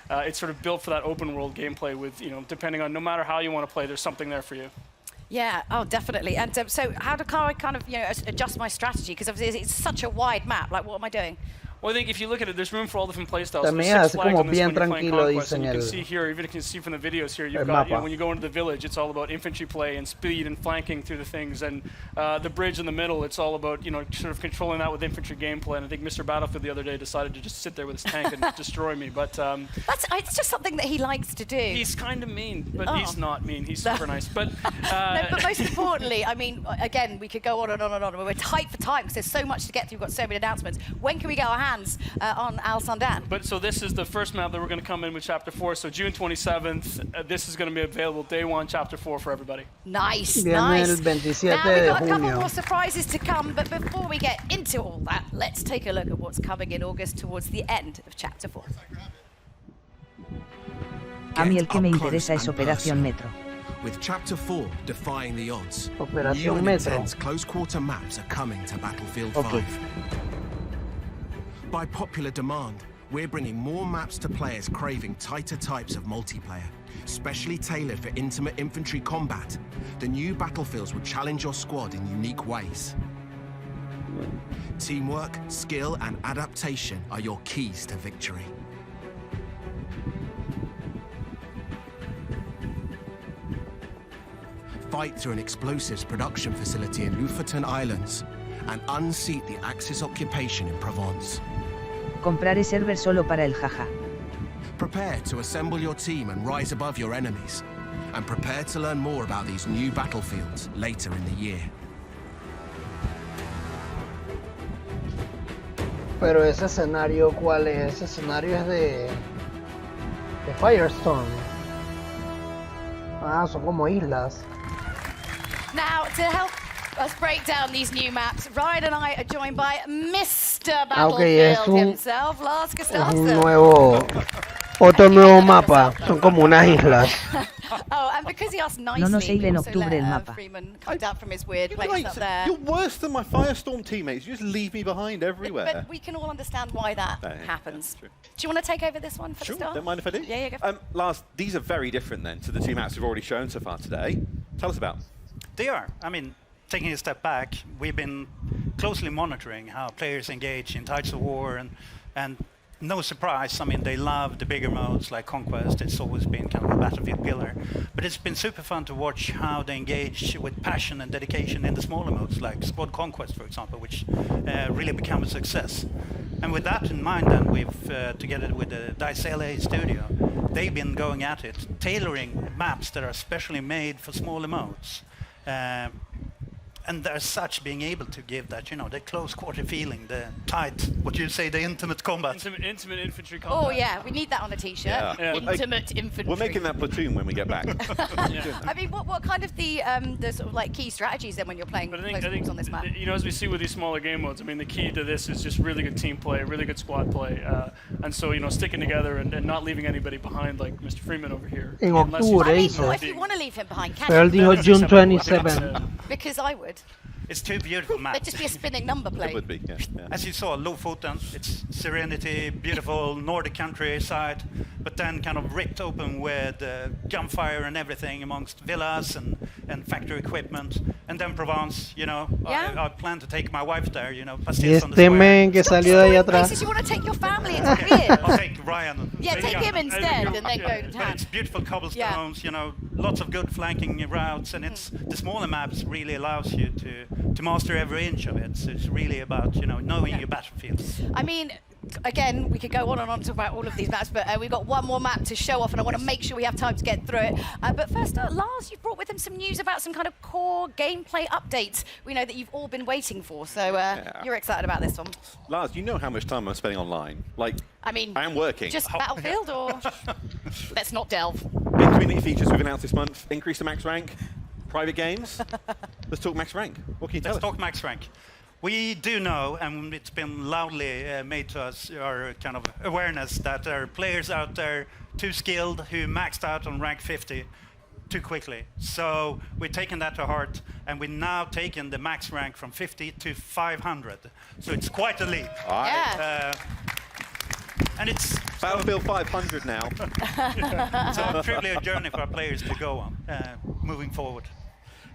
It's sort of built for that open world gameplay with, you know, depending on no matter how you want to play, there's something there for you. Yeah, oh, definitely. And so how do I kind of, you know, adjust my strategy? Because obviously it's such a wide map. Like, what am I doing? Well, I think if you look at it, there's room for all different playstyles. También There's así 6 flags como on this bien when you're playing tranquilo Conquest, and you dicen can el- see here, even if you can see from the videos here, el you've got, you know, mapa. when you go into the village, it's all about infantry play and speed and flanking through the things, and the bridge in the middle, it's all about, you know, sort of controlling that with infantry gameplay. And I think Mr. Battlefield the other day decided to just sit there with his tank and destroy me. But it's just something that he likes to do. He's kind of mean, but he's not mean. He's super nice. But no, but most importantly, I mean, again, we could go on and on and on. We're tight for time because there's so much to get through. We've got so many announcements. When can we get our hands on Al Sundan? But so this is the first map that we're going to come in with Chapter 4. So June 27th, this is going to be available day 1, Chapter 4 for everybody. Nice, Viene nice. el 27 Now we've de got a couple junio. more surprises to come, but before we get into all that, let's take a look at what's coming in August towards the end of Chapter 4. A mí el que me interesa es Operación Metro. With Chapter 4 defying the odds, Operación new and Metro. intense close-quarter maps are coming to Battlefield 5. Okay. By popular demand, we're bringing more maps to players craving tighter types of multiplayer, specially tailored for intimate infantry combat. The new Battlefields will challenge your squad in unique ways. Teamwork, skill, and adaptation are your keys to victory. Fight through an explosives production facility in Lofoten Islands and unseat the Axis occupation in Provence. Compraré server solo para el jaja. Prepare to assemble your team and rise above your enemies. And prepare to learn more about these new battlefields later in the year. Pero ese escenario, ¿cuál es? Ese escenario es de Firestorm. Ah, son como islas. Now, to help us break down these new maps, Ryan and I are joined by Mr. Battlefield himself, Lars Gustafsson. Otro nuevo mapa. Son como unas islas. Oh, and because he asked nicely, No nos we en also octubre let el mapa. Freeman come down from his weird place Right, up there. you're worse than my Firestorm teammates. You just leave me behind everywhere. But we can all understand why that happens. Do you want to take over this one for the start? Don't mind if I do. Yeah, go for it. Lars, these are very different then to the two maps we've already shown so far today. Tell us about them. They are. I mean, taking a step back, we've been closely monitoring how players engage in Tides of War, and no surprise, I mean, they love the bigger modes like Conquest. It's always been kind of a Battlefield pillar. But it's been super fun to watch how they engage with passion and dedication in the smaller modes like Squad Conquest, for example, which really become a success. And with that in mind, then we've, together with the DICE LA studio, they've been going at it, tailoring maps that are specially made for smaller modes. And as such, being able to give that, you know, the close quarter feeling, the tight, what you say, the intimate combat. Intimate infantry combat. Oh yeah, we need that on a t-shirt. Yeah. Intimate infantry. We're making that platoon when we get back. I mean, what kind of the sort of like key strategies then when you're playing close quarters on this map? You know, as we see with these smaller game modes, I mean, the key to this is just really good team play, really good squad play, and so, you know, sticking together and not leaving anybody behind, like Mr. Freeman over here. En octubre, If you want to leave him behind, can Pero él you? dijo June 27. Because I would. It's two beautiful maps. It'd just be a spinning number plate. It would be, yeah. As you saw, Lofoten, it's serenity, beautiful Nordic countryside, but then kind of ripped open with gunfire and everything amongst villas and factory equipment. And then Provence, you know, I plan to take my wife there, you know, Y pastillas on the este square. men que salió de allá atrás. Places you want to take your family, it's weird. I'll take Ryan. Yeah, take him instead and then go to But town. it's beautiful cobblestones, you know, lots of good flanking routes, and it's the smaller maps really allows you to master every inch of it. So it's really about, you know, knowing your battlefield. I mean, again, we could go on and on to talk about all of these maps, but we've got one more map to show off, and I want to make sure we have time to get through it. But first, Lars, you've brought with him some news about some kind of core gameplay updates we know that you've all been waiting for, so you're excited about this one. Lars, you know how much time I'm spending online. Like, I mean, I am working. Just Battlefield, or let's not delve. Big community features we've announced this month. Increase the max rank. Private games. Let's talk max rank. What can you tell us? Let's talk max rank. We do know, and it's been loudly made to us, our kind of awareness, that there are players out there too skilled who maxed out on rank 50 too quickly. So we've taken that to heart, and we've now taken the max rank from 50 to 500. So it's quite a leap. Yeah. And it's Battlefield 500 now. So truly a journey for our players to go on, moving forward.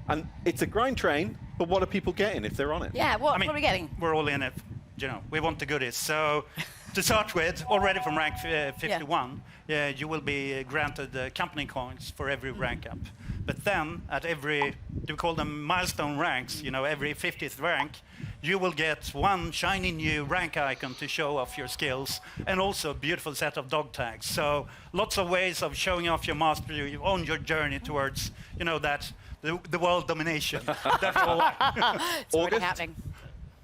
And it's a grind train, but what are people getting if they're on it? Yeah, what are we getting? We're all in it, you know, we want the goodies. So to start with, already from rank 51, you will be granted company coins for every rank up. But then at every, do we call them milestone ranks, you know, every 50th rank, you will get one shiny new rank icon to show off your skills, and also a beautiful set of dog tags. So lots of ways of showing off your mastery on your journey towards, you know, that the world domination. It's already happening.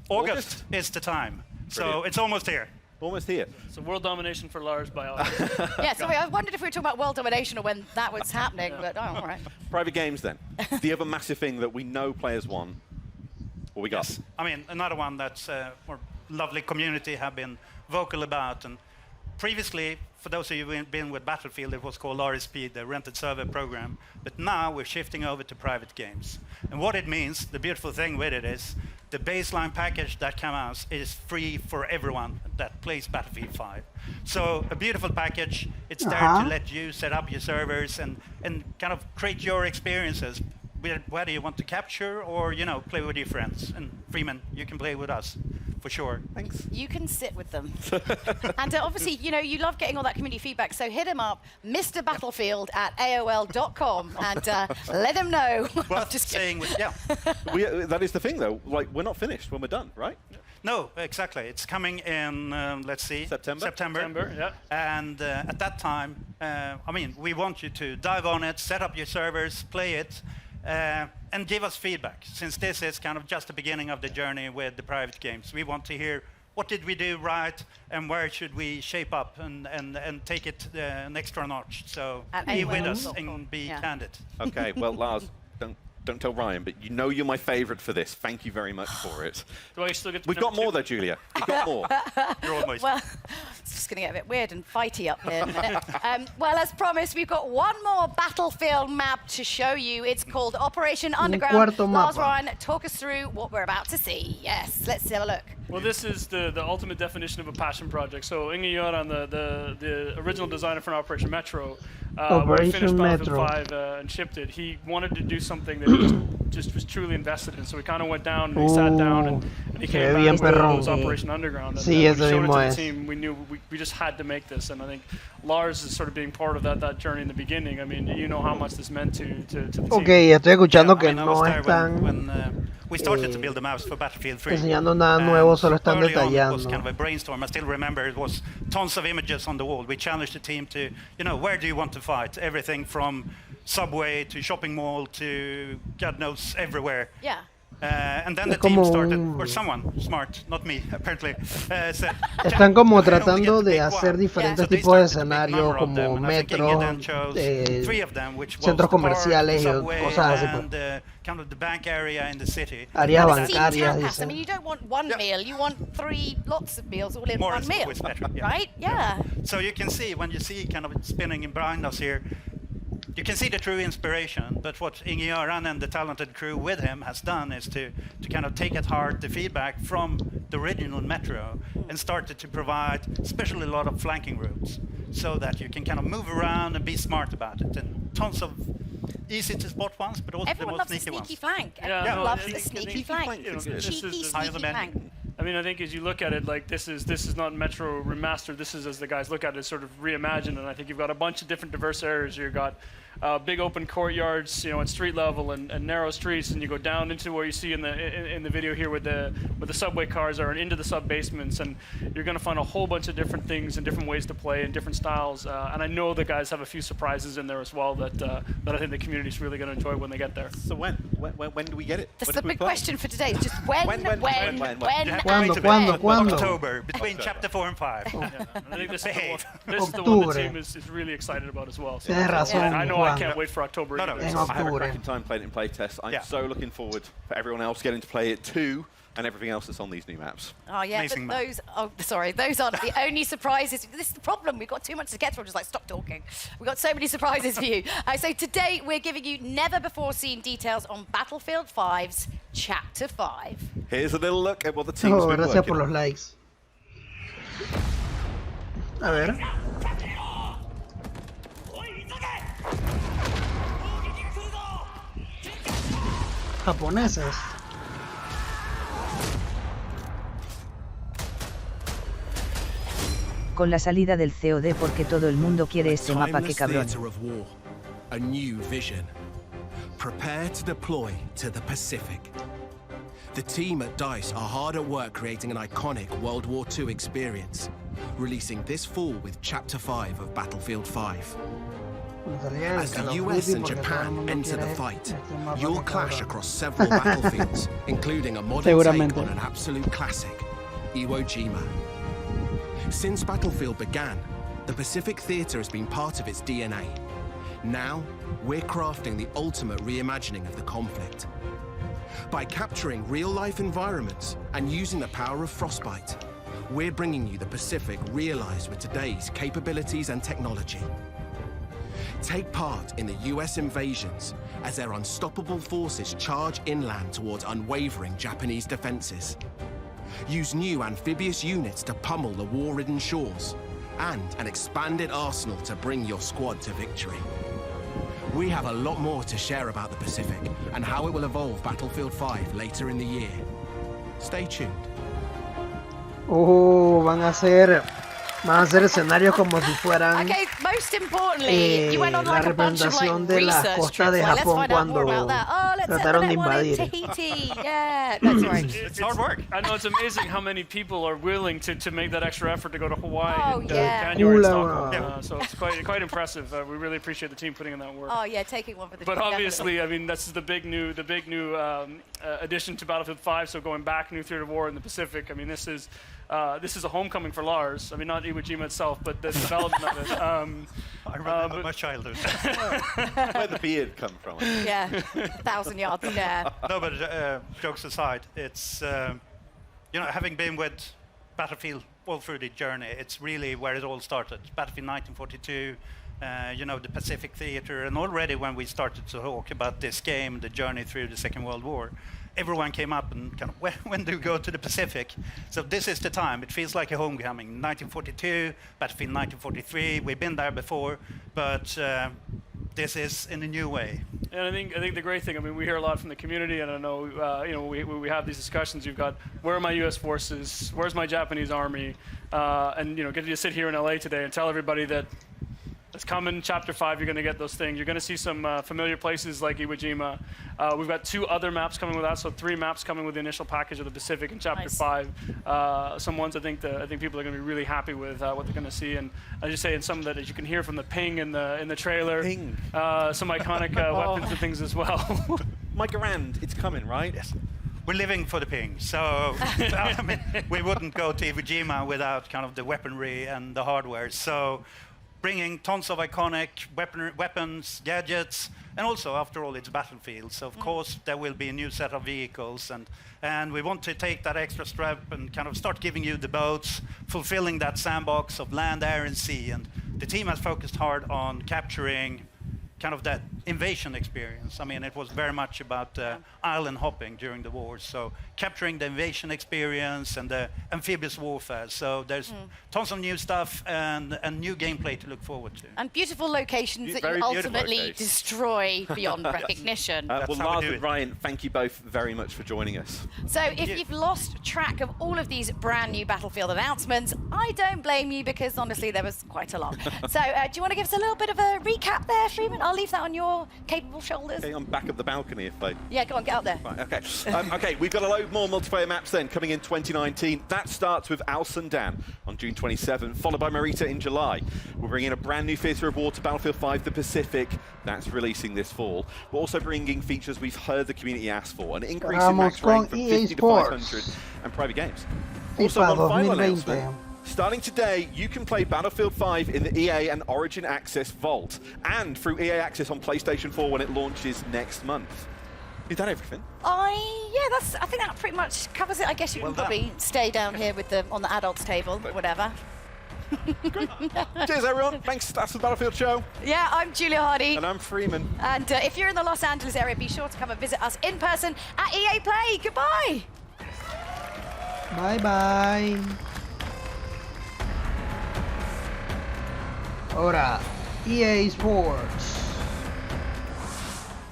August is the time. So it's almost here. Almost here. So world domination for Lars by August. Yeah, so I wondered if we were talking about world domination or when that was happening, but all right. Private games then. The other massive thing that we know players want. What we got? Yes. I mean, another one that's our lovely community have been vocal about. And previously, for those of you who've been with Battlefield, it was called RSP, the Rented Server Program. But now we're shifting over to private games. And what it means, the beautiful thing with it is, the baseline package that comes out is free for everyone that plays Battlefield 5. So a beautiful package. It's there to let you set up your servers and kind of create your experiences, whether you want to capture or, you know, play with your friends. And Freeman, you can play with us, for sure. Thanks. You can sit with them. And obviously, you know, you love getting all that community feedback, so hit him up, Mr. Battlefield at AOL.com, and let him know. Well, just saying, yeah. That is the thing, though. Like, we're not finished when we're done, right? No, exactly. It's coming in, let's see, September. Yeah. And at that time, I mean, we want you to dive on it, set up your servers, play it, and give us feedback. Since this is kind of just the beginning of the journey with the private games, we want to hear what did we do right, and where should we shape up and take it an extra notch. So be with us and be candid. Okay, well, Lars, don't tell Ryan, but you know you're my favorite for this. Thank you very much for it. Do I still get to We've got more, though, Julia. We've got more. You're almost. Well, it's just going to get a bit weird and fighty up here. Well, as promised, we've got one more Battlefield map to show you. It's called Operation Underground. Lars, Ryan, talk us through what we're about to see. Yes, let's have a look. Well, this is the ultimate definition of a passion project. So Inge Göran, the original designer for Operation Metro, when we finished Battlefield 5 and shipped it, he wanted to do something that he just was truly invested in. So we kind of went down and he sat down and he came back with those Operation Underground. And when we showed it to the team, we knew we just had to make this. And I think Lars is sort of being part of that journey in the beginning. I mean, you know how much this meant to the team. Okay, estoy escuchando que no están we started to build the maps for Battlefield 3. enseñando nada nuevo, solo están detallando. It was kind of a brainstorm. I still remember it was tons of images on the wall. We challenged the team to, where do you want to fight? Everything from subway to shopping mall to God knows everywhere. Yeah. And then the team started, or someone smart, not me, apparently, said... Están como tratando de hacer diferentes tipos de escenarios como metros, centros comerciales y cosas así. Kind of the bank area in the city. Áreas bancarias. I mean, you don't want one meal, you want lots of meals all in one meal, right? Yeah. So you can see, when you see kind of it spinning behind us here, you can see the true inspiration, but what Inge Göran and the talented crew with him has done is to kind of take at heart the feedback from the original Metro and started to provide especially a lot of flanking routes so that you can kind of move around and be smart about it. And tons of easy to spot ones, but also everyone the most loves sneaky ones. Flank. Everyone loves the sneaky flank. Cheeky, sneaky flank. I mean, I think as you look at it, like this is not Metro remastered. This is, as the guys look at it, sort of reimagined. And I think you've got a bunch of different diverse areas. You've got big open courtyards, at street level and narrow streets, and you go down into where you see in the video here with the subway cars are and into the sub basements, and you're going to find a whole bunch of different things and different ways to play and different styles. And I know the guys have a few surprises in there as well that I think the community's really going to enjoy when they get there. So when do we get it? That's the big question for today. Just when? October, between chapter 4 and 5. Yeah, I think this is the one the team is really excited about as well. So I know I can't wait for October. I have a cracking time playing it in playtest. I'm so looking forward for everyone else getting to play it too, and everything else that's on these new maps. Oh yeah, amazing but those aren't the only surprises. This is the problem. We've got too much to get through. Just like stop talking. We've got so many surprises for you. So today we're giving you never before seen details on Battlefield 5's Chapter 5. Here's a little look at what the team's been gracias working por on. los likes. A ver. Japoneses. Con la salida del COD porque todo el mundo quiere este mapa, que cabrón. A new vision. Prepare to deploy to the Pacific. The team at DICE are hard at work creating an iconic World War II experience, releasing this fall with Chapter 5 of Battlefield 5. As the US and Japan enter the fight, you'll clash across several battlefields, including a modern take on an absolute classic, Iwo Jima. Since Battlefield began, the Pacific Theater has been part of its DNA. Now, we're crafting the ultimate reimagining of the conflict. By capturing real-life environments and using the power of Frostbite, we're bringing you the Pacific realized with today's capabilities and technology. Take part in the US invasions as their unstoppable forces charge inland towards unwavering Japanese defenses. Use new amphibious units to pummel the war-ridden shores, and an expanded arsenal to bring your squad to victory. We have a lot more to share about the Pacific and how it will evolve Battlefield 5 later in the year. Stay tuned. Van a hacer escenarios como si fueran most importantly, you went on like la a bunch of representación de las costas de Japón cuando trataron de invadir. Yeah, that's right. It's hard work. I know, it's amazing how many people are willing to make that extra effort to go to Hawaii in January and Stockholm. So it's quite impressive. We really appreciate the team putting in that work. Oh yeah, taking one for the team. But obviously, I mean, this is the big new addition to Battlefield 5. So going back, new theater of war in the Pacific. I mean, this is this is a homecoming for Lars. I mean, not Iwo Jima itself, but the development of it. I remember my childhood. Where the beard come from? Yeah, 1,000 yards in the air. No, but jokes aside, it's having been with Battlefield all through the journey, it's really where it all started. Battlefield 1942. The Pacific Theater, and already when we started to talk about this game, the journey through the Second World War, everyone came up and kind of, when do we go to the Pacific? So this is the time. It feels like a homecoming. 1942, Battlefield 1943, we've been there before, but this is in a new way. And I think the great thing, I mean, we hear a lot from the community, and I know, we have these discussions. You've got, where are my U.S. forces? Where's my Japanese army? And getting to sit here in LA today and tell everybody that it's coming, Chapter 5, you're going to get those things. You're going to see some familiar places like Iwo Jima. We've got 2 other maps coming with that, so 3 maps coming with the initial package of the Pacific in Chapter 5. Some ones I think people are going to be really happy with what they're going to see. And I just say, in some that, as you can hear from the ping in the trailer, some iconic weapons and things as well. My Garand, it's coming, right? Yes. We're living for the ping, so I mean, we wouldn't go to Iwo Jima without kind of the weaponry and the hardware. So bringing tons of iconic weapons, gadgets, and also, after all, it's Battlefield. So, of course, there will be a new set of vehicles, and we want to take that extra step and kind of start giving you the boats, fulfilling that sandbox of land, air, and sea. And the team has focused hard on capturing kind of that invasion experience. I mean, it was very much about island hopping during the war, so capturing the invasion experience and the amphibious warfare. So there's tons of new stuff and new gameplay to look forward to. And beautiful locations that you ultimately destroy beyond recognition. Well, Lars and Ryan, thank you both very much for joining us. So if you've lost track of all of these brand new Battlefield announcements, I don't blame you, because honestly there was quite a lot. So do you want to give us a little bit of a recap there, Freeman? I'll leave that on your capable shoulders. Okay, I'm back at the balcony if I... Yeah, go on, get up there. Right, okay. Okay, we've got a load more multiplayer maps then coming in 2019. That starts with Al Sundan on June 27th, followed by Marita in July. We're bringing a brand new Theatre of War to Battlefield 5, the Pacific. That's releasing this fall. We're also bringing features we've heard the community ask for, an increase in max rank from 50 to 500, and private games. Also, one final announcement. Starting today, you can play Battlefield 5 in the EA and Origin Access Vault, and through EA Access on PlayStation 4 when it launches next month. Is that everything? I think that pretty much covers it. I guess you can probably stay down here with on the adults table, or whatever. Cheers, everyone. Thanks. That's the Battlefield Show. Yeah, I'm Julia Hardy. And I'm Freeman. And if you're in the Los Angeles area, be sure to come and visit us in person at EA Play. Goodbye. Bye-bye. Ahora, EA Sports.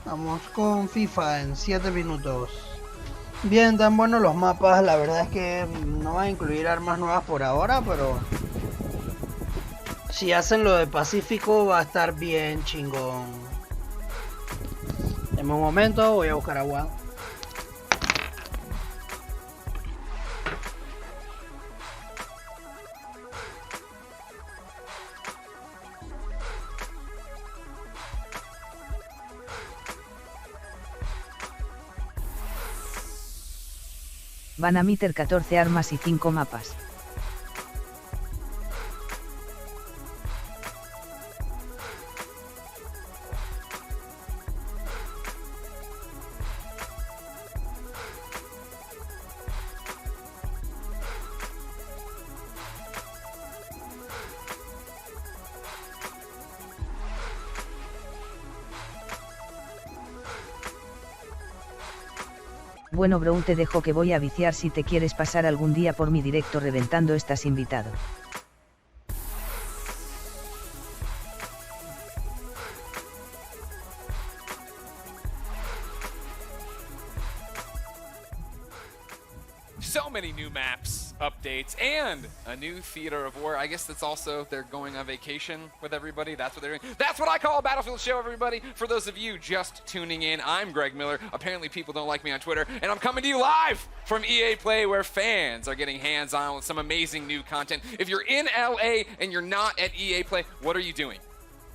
Vamos con FIFA en 7 minutos. Bien, tan buenos los mapas. La verdad es que no va a incluir armas nuevas por ahora, pero si hacen lo de Pacífico va a estar bien chingón. En un momento voy a buscar agua. Van a meter 14 armas y 5 mapas. Bueno bro, te dejo que voy a viciar. Si te quieres pasar algún día por mi directo reventando, estás invitado. So many new maps, updates, and a new theater of war. I guess that's also, they're going on vacation with everybody. That's what they're doing. That's what I call a Battlefield show, everybody. For those of you just tuning in, I'm Greg Miller. Apparently people don't like me on Twitter, and I'm coming to you live from EA Play, where fans are getting hands-on with some amazing new content. If you're in LA and you're not at EA Play, what are you doing?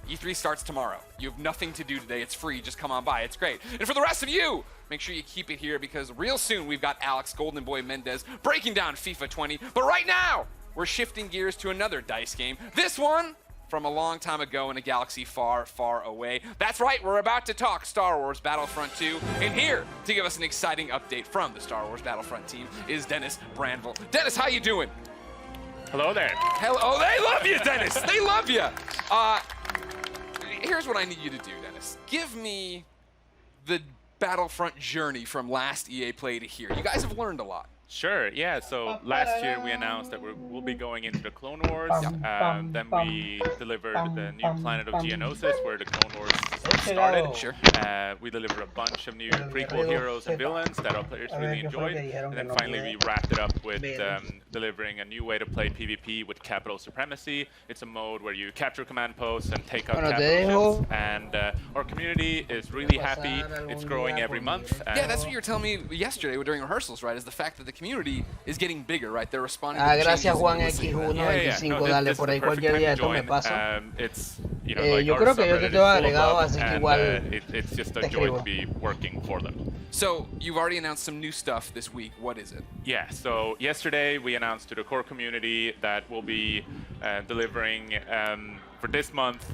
E3 starts tomorrow. You have nothing to do today. It's free. Just come on by. It's great. And for the rest of you make sure you keep it here because real soon we've got Alex Golden Boy Mendez breaking down FIFA 20. But right now, we're shifting gears to another DICE game. This one from a long time ago in a galaxy far, far away. That's right, we're about to talk Star Wars Battlefront 2. And here to give us an exciting update from the Star Wars Battlefront team is Dennis Brandville. Dennis, how you doing? Hello there. Hello. Oh, they love you, Dennis. They love you. Here's what I need you to do, Dennis. Give me the Battlefront journey from last EA Play to here. You guys have learned a lot. Sure, yeah. So last year we announced that we'll be going into the Clone Wars. Then we delivered the new planet of Geonosis, where the Clone Wars started. Sure. We delivered a bunch of new prequel heroes and villains that our players really enjoyed. And then finally we wrapped it up with delivering a new way to play PvP with capital supremacy. It's a mode where you capture command posts and take out capital ships. And our community is really happy. It's growing every month. Yeah, that's what you were telling me yesterday during rehearsals, right? Is the fact that the community is getting bigger, right? They're responding to the gracias changes Juan and listening to them. X125, dale, por ahí cualquier día esto me paso. It's, you know, like yo creo que yo te tengo agregado, así que igual it's just a joy to be working for them. So, you've already announced some new stuff this week. What is it? Yeah, so yesterday we announced to the core community that we'll be delivering for this month.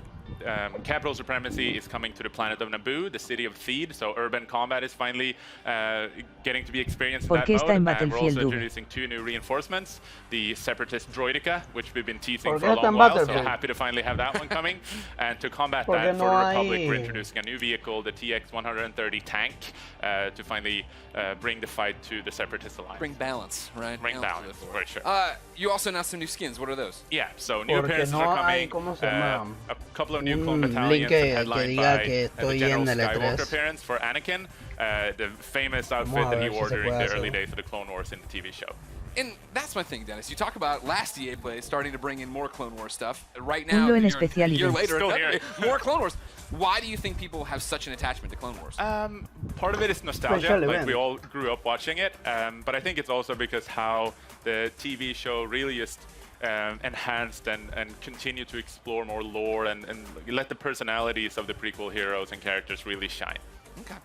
Capital Supremacy is coming to the planet of Naboo, the city of Theed, so urban combat is finally getting to be experienced in that mode. And we're also introducing 2 new reinforcements, the Separatist Droideka, which we've been teasing for a long while, so happy to finally have that one coming. And to combat that, for the Republic, we're introducing a new vehicle, the TX-130 tank, to finally bring the fight to the Separatist alliance. Bring balance, right? Bring balance, for sure. You also announced some new skins. What are those? Yeah, so new appearances are coming. A couple of new clone battalions headlined by the General Skywalker appearance for Anakin, the famous outfit that he wore during the early days of the Clone Wars in the TV show. And that's my thing, Dennis. You talk about last EA Play starting to bring in more Clone Wars stuff. Right now, a year later, more Clone Wars. Why do you think people have such an attachment to Clone Wars? Part of it is nostalgia, like we all grew up watching it, but I think it's also because how the TV show really just enhanced and continue to explore more lore and let the personalities of the prequel heroes and characters really shine. Okay.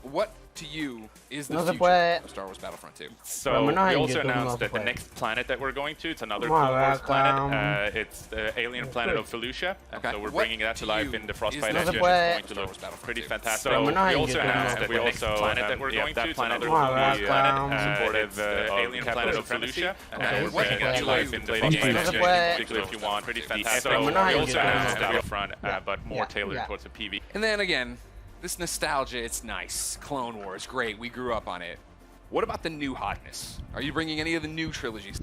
What to you is the future of Star Wars Battlefront 2? So we also announced that the next planet that we're going to, it's another Clone Wars planet. It's the alien planet of Felucia. And so we're bringing that to life in the Frostbite engine. It's going to look pretty fantastic. So we also announced that the next planet that we're going to, it's another Clone Wars planet, supportive alien planet of Felucia. And we're bringing that to life in the Frostbite engine, particularly if you want. Pretty fantastic. So we also announced Battlefront, but more tailored towards the PV. And then again, this nostalgia, it's nice. Clone Wars, great. We grew up on it. What about the new hotness? Are you bringing any of the new trilogies?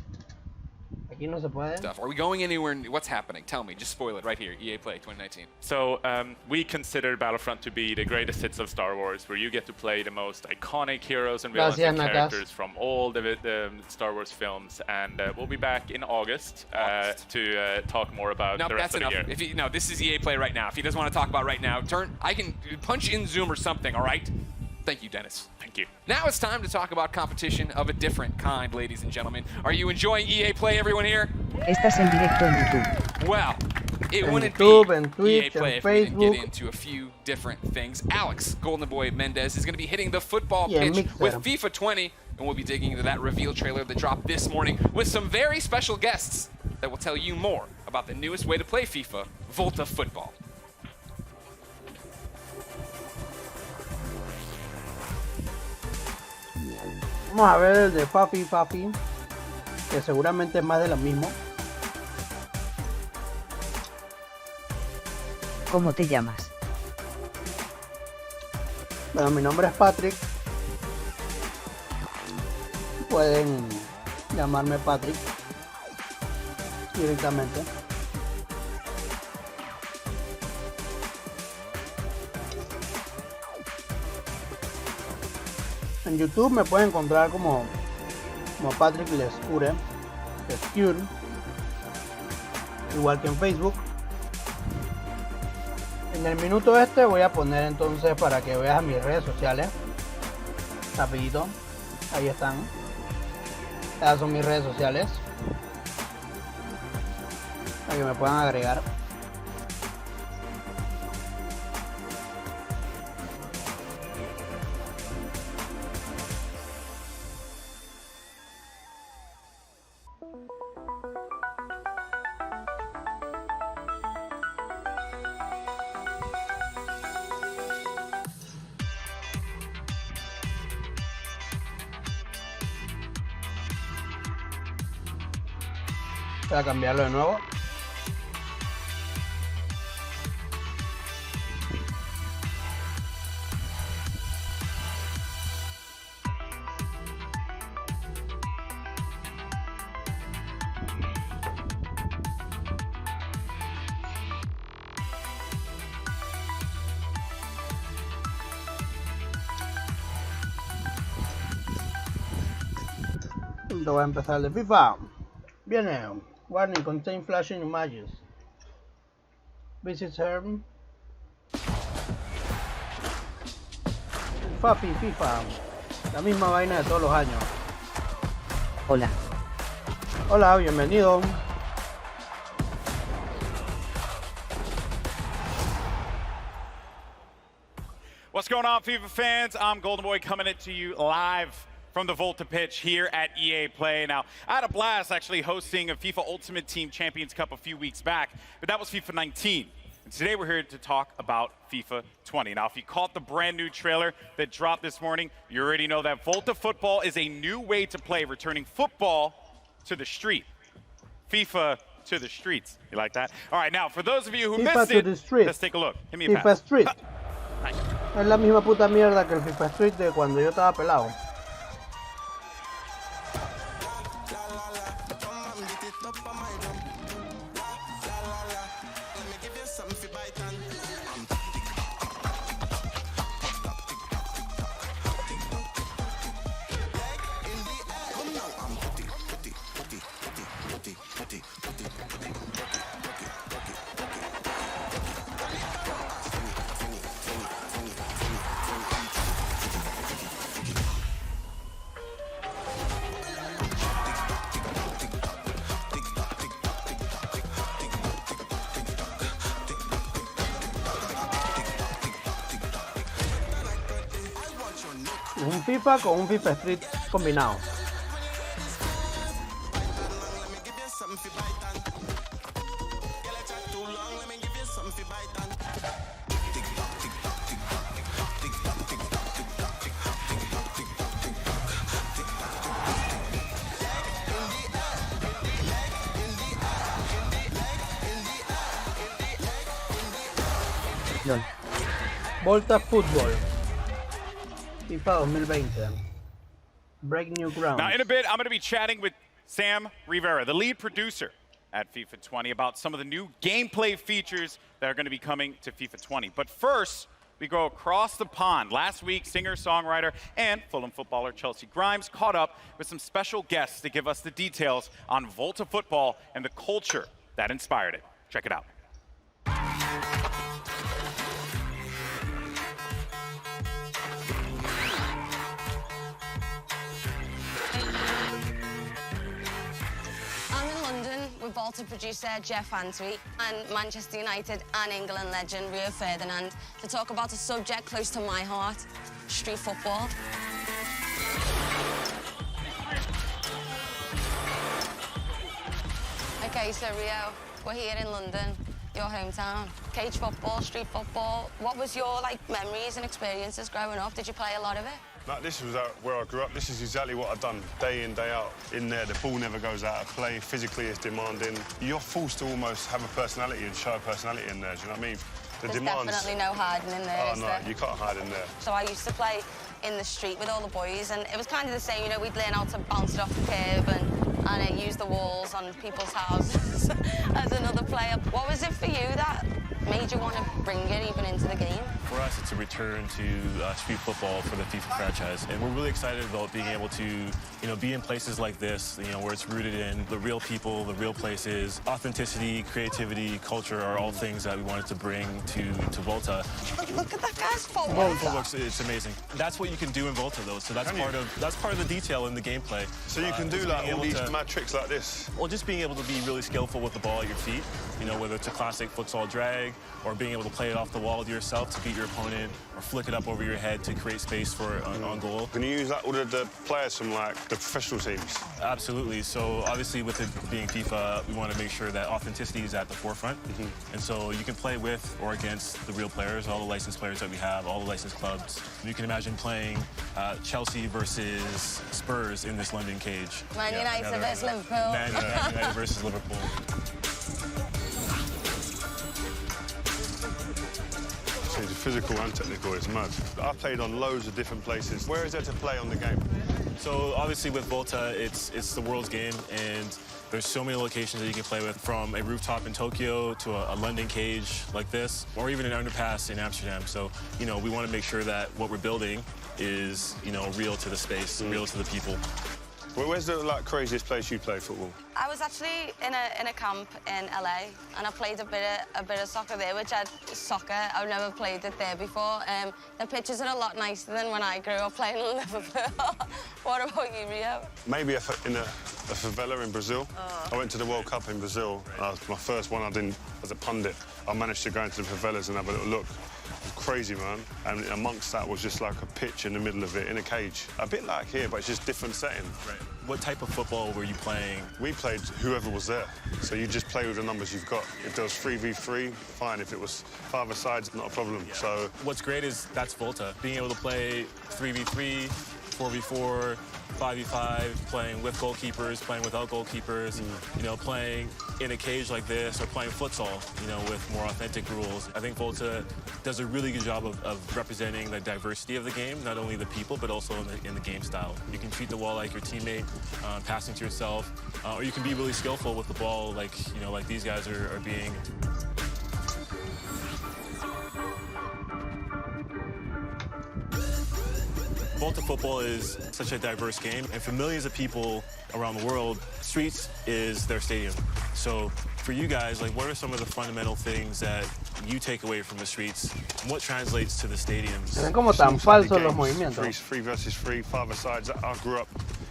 Aquí no se puede. Stuff. Are we going anywhere? What's happening? Tell me. Just spoil it right here. EA Play 2019. So we consider Battlefront to be the greatest hits of Star Wars, where you get to play the most iconic heroes and villains and characters from all the Star Wars films. And we'll be back in August to talk more about the rest of the year. If no, this is EA Play right now. If he doesn't want to talk about right now, I can punch in Zoom or something, all right? Thank you, Dennis. Thank you. Now it's time to talk about competition of a different kind, ladies and gentlemen. Are you enjoying EA Play, everyone here? Estás en directo en YouTube. Well, it wouldn't be Twitch, EA Play if we didn't get into a few different things. Alex Golden Boy Mendez is going to be hitting the football pitch with FIFA 20, and we'll be digging into that reveal trailer that dropped this morning with some very special guests that will tell you more about the newest way to play FIFA, Volta Football. Vamos a ver el de Papi, que seguramente es más de lo mismo. ¿Cómo te llamas? Bueno, mi nombre es Patrick. Pueden llamarme Patrick directamente. En YouTube me pueden encontrar como Patrick Lescure, igual que en Facebook. En el minuto este voy a poner entonces para que veas mis redes sociales. Rapidito, ahí están. Estas son mis redes sociales, para que me puedan agregar. Voy a cambiarlo de nuevo. Voy a empezar el de FIFA. Viene. Warning, contain flashing images. Visit term. FIFA. La misma vaina de todos los años. Hola. Hola, bienvenido. What's going on, FIFA fans? I'm Golden Boy coming to you live from the Volta pitch here at EA Play. Now, I had a blast actually hosting a FIFA Ultimate Team Champions Cup a few weeks back, but that was FIFA 19. And today we're here to talk about FIFA 20. Now, if you caught the brand new trailer that dropped this morning, you already know that Volta Football is a new way to play, returning football to the street. FIFA to the streets. You like that? All right, now, for those of you who missed it, let's take a look. Give me a FIFA pass. Street. Es la misma puta mierda que el FIFA Street de cuando yo estaba pelado. Un FIFA con un FIFA Street combinado. Volta Football. FIFA 2020. Break new ground. Now, in a bit, I'm going to be chatting with Sam Rivera, the lead producer at FIFA 20, about some of the new gameplay features that are going to be coming to FIFA 20. But first, we go across the pond. Last week, singer-songwriter and Fulham footballer Chelsea Grimes caught up with some special guests to give us the details on Volta Football and the culture that inspired it. Check it out. With Volta producer Jeff Antwi and Manchester United and England legend Rio Ferdinand to talk about a subject close to my heart, street football. Okay, so Rio, we're here in London, your hometown. Cage football, street football. What was your memories and experiences growing up? Did you play a lot of it? No, this was where I grew up. This is exactly what I've done day in, day out. In there, the ball never goes out of play. Physically, it's demanding. You're forced to almost have a personality and show a personality in there. Do you know what I mean? There's definitely no hiding in there. Oh, no, you can't hide in there. So I used to play in the street with all the boys, and it was kind of the same. You know, we'd learn how to bounce it off the curb and use the walls on people's houses as another player. What was it for you that made you want to bring it even into the game? For us, it's a return to street football for the FIFA franchise, and we're really excited about being able to, be in places like this, where it's rooted in the real people, the real places. Authenticity, creativity, culture are all things that we wanted to bring to Volta. Look at that guy's football. Volta, it's amazing. That's what you can do in Volta, though. So that's part of the detail in the gameplay. So you can do all these mad tricks like this. Well, just being able to be really skillful with the ball at your feet. Whether it's a classic futsal drag, or being able to play it off the wall to yourself to beat your opponent, or flick it up over your head to create space for on goal. Can you use that with the players from like the professional teams? Absolutely. So obviously with it being FIFA, we want to make sure that authenticity is at the forefront. And so you can play with or against the real players, all the licensed players that we have, all the licensed clubs. You can imagine playing Chelsea versus Spurs in this London cage. Man United versus Liverpool. Man United versus Liverpool. The physical and technical is mad. I've played on loads of different places. Where is there to play on the game? So obviously with Volta, it's the world's game, and there's so many locations that you can play with, from a rooftop in Tokyo to a London cage like this, or even an underpass in Amsterdam. So, you know, we want to make sure that what we're building is, you know, real to the space, real to the people. Where's the craziest place you play football? I was actually in a camp in LA, and I played a bit of soccer there, I've never played it there before. The pitches are a lot nicer than when I grew up playing in Liverpool. What about you, Rio? Maybe in a favela in Brazil. I went to the World Cup in Brazil. My first one I did as a pundit. I managed to go into the favelas and have a little look. Crazy, man. And amongst that was just like a pitch in the middle of it, in a cage. A bit like here, but it's just different setting. Right. What type of football were you playing? We played whoever was there. So you just play with the numbers you've got. If there was 3v3, fine. If it was 5-a-sides, not a problem. Yeah. So what's great is that's Volta. Being able to play 3v3, 4v4, 5v5, playing with goalkeepers, playing without goalkeepers, you know, playing in a cage like this, or playing futsal, you know, with more authentic rules. I think Volta does a really good job of representing the diversity of the game, not only the people, but also in the game style. You can treat the wall like your teammate, passing to yourself, or you can be really skillful with the ball, like, you know, like these guys are being. Volta football is such a diverse game, and for millions of people around the world, streets is their stadium. So for you guys, like, what are some of the fundamental things that you take away from the streets, and what translates to the stadiums? Se ven como tan falsos los movimientos. 3 versus 3, 5-a-sides. I grew up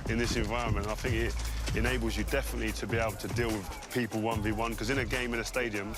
in this environment. I think it enables you definitely to be able to deal with people 1v1, because in a game in a stadium,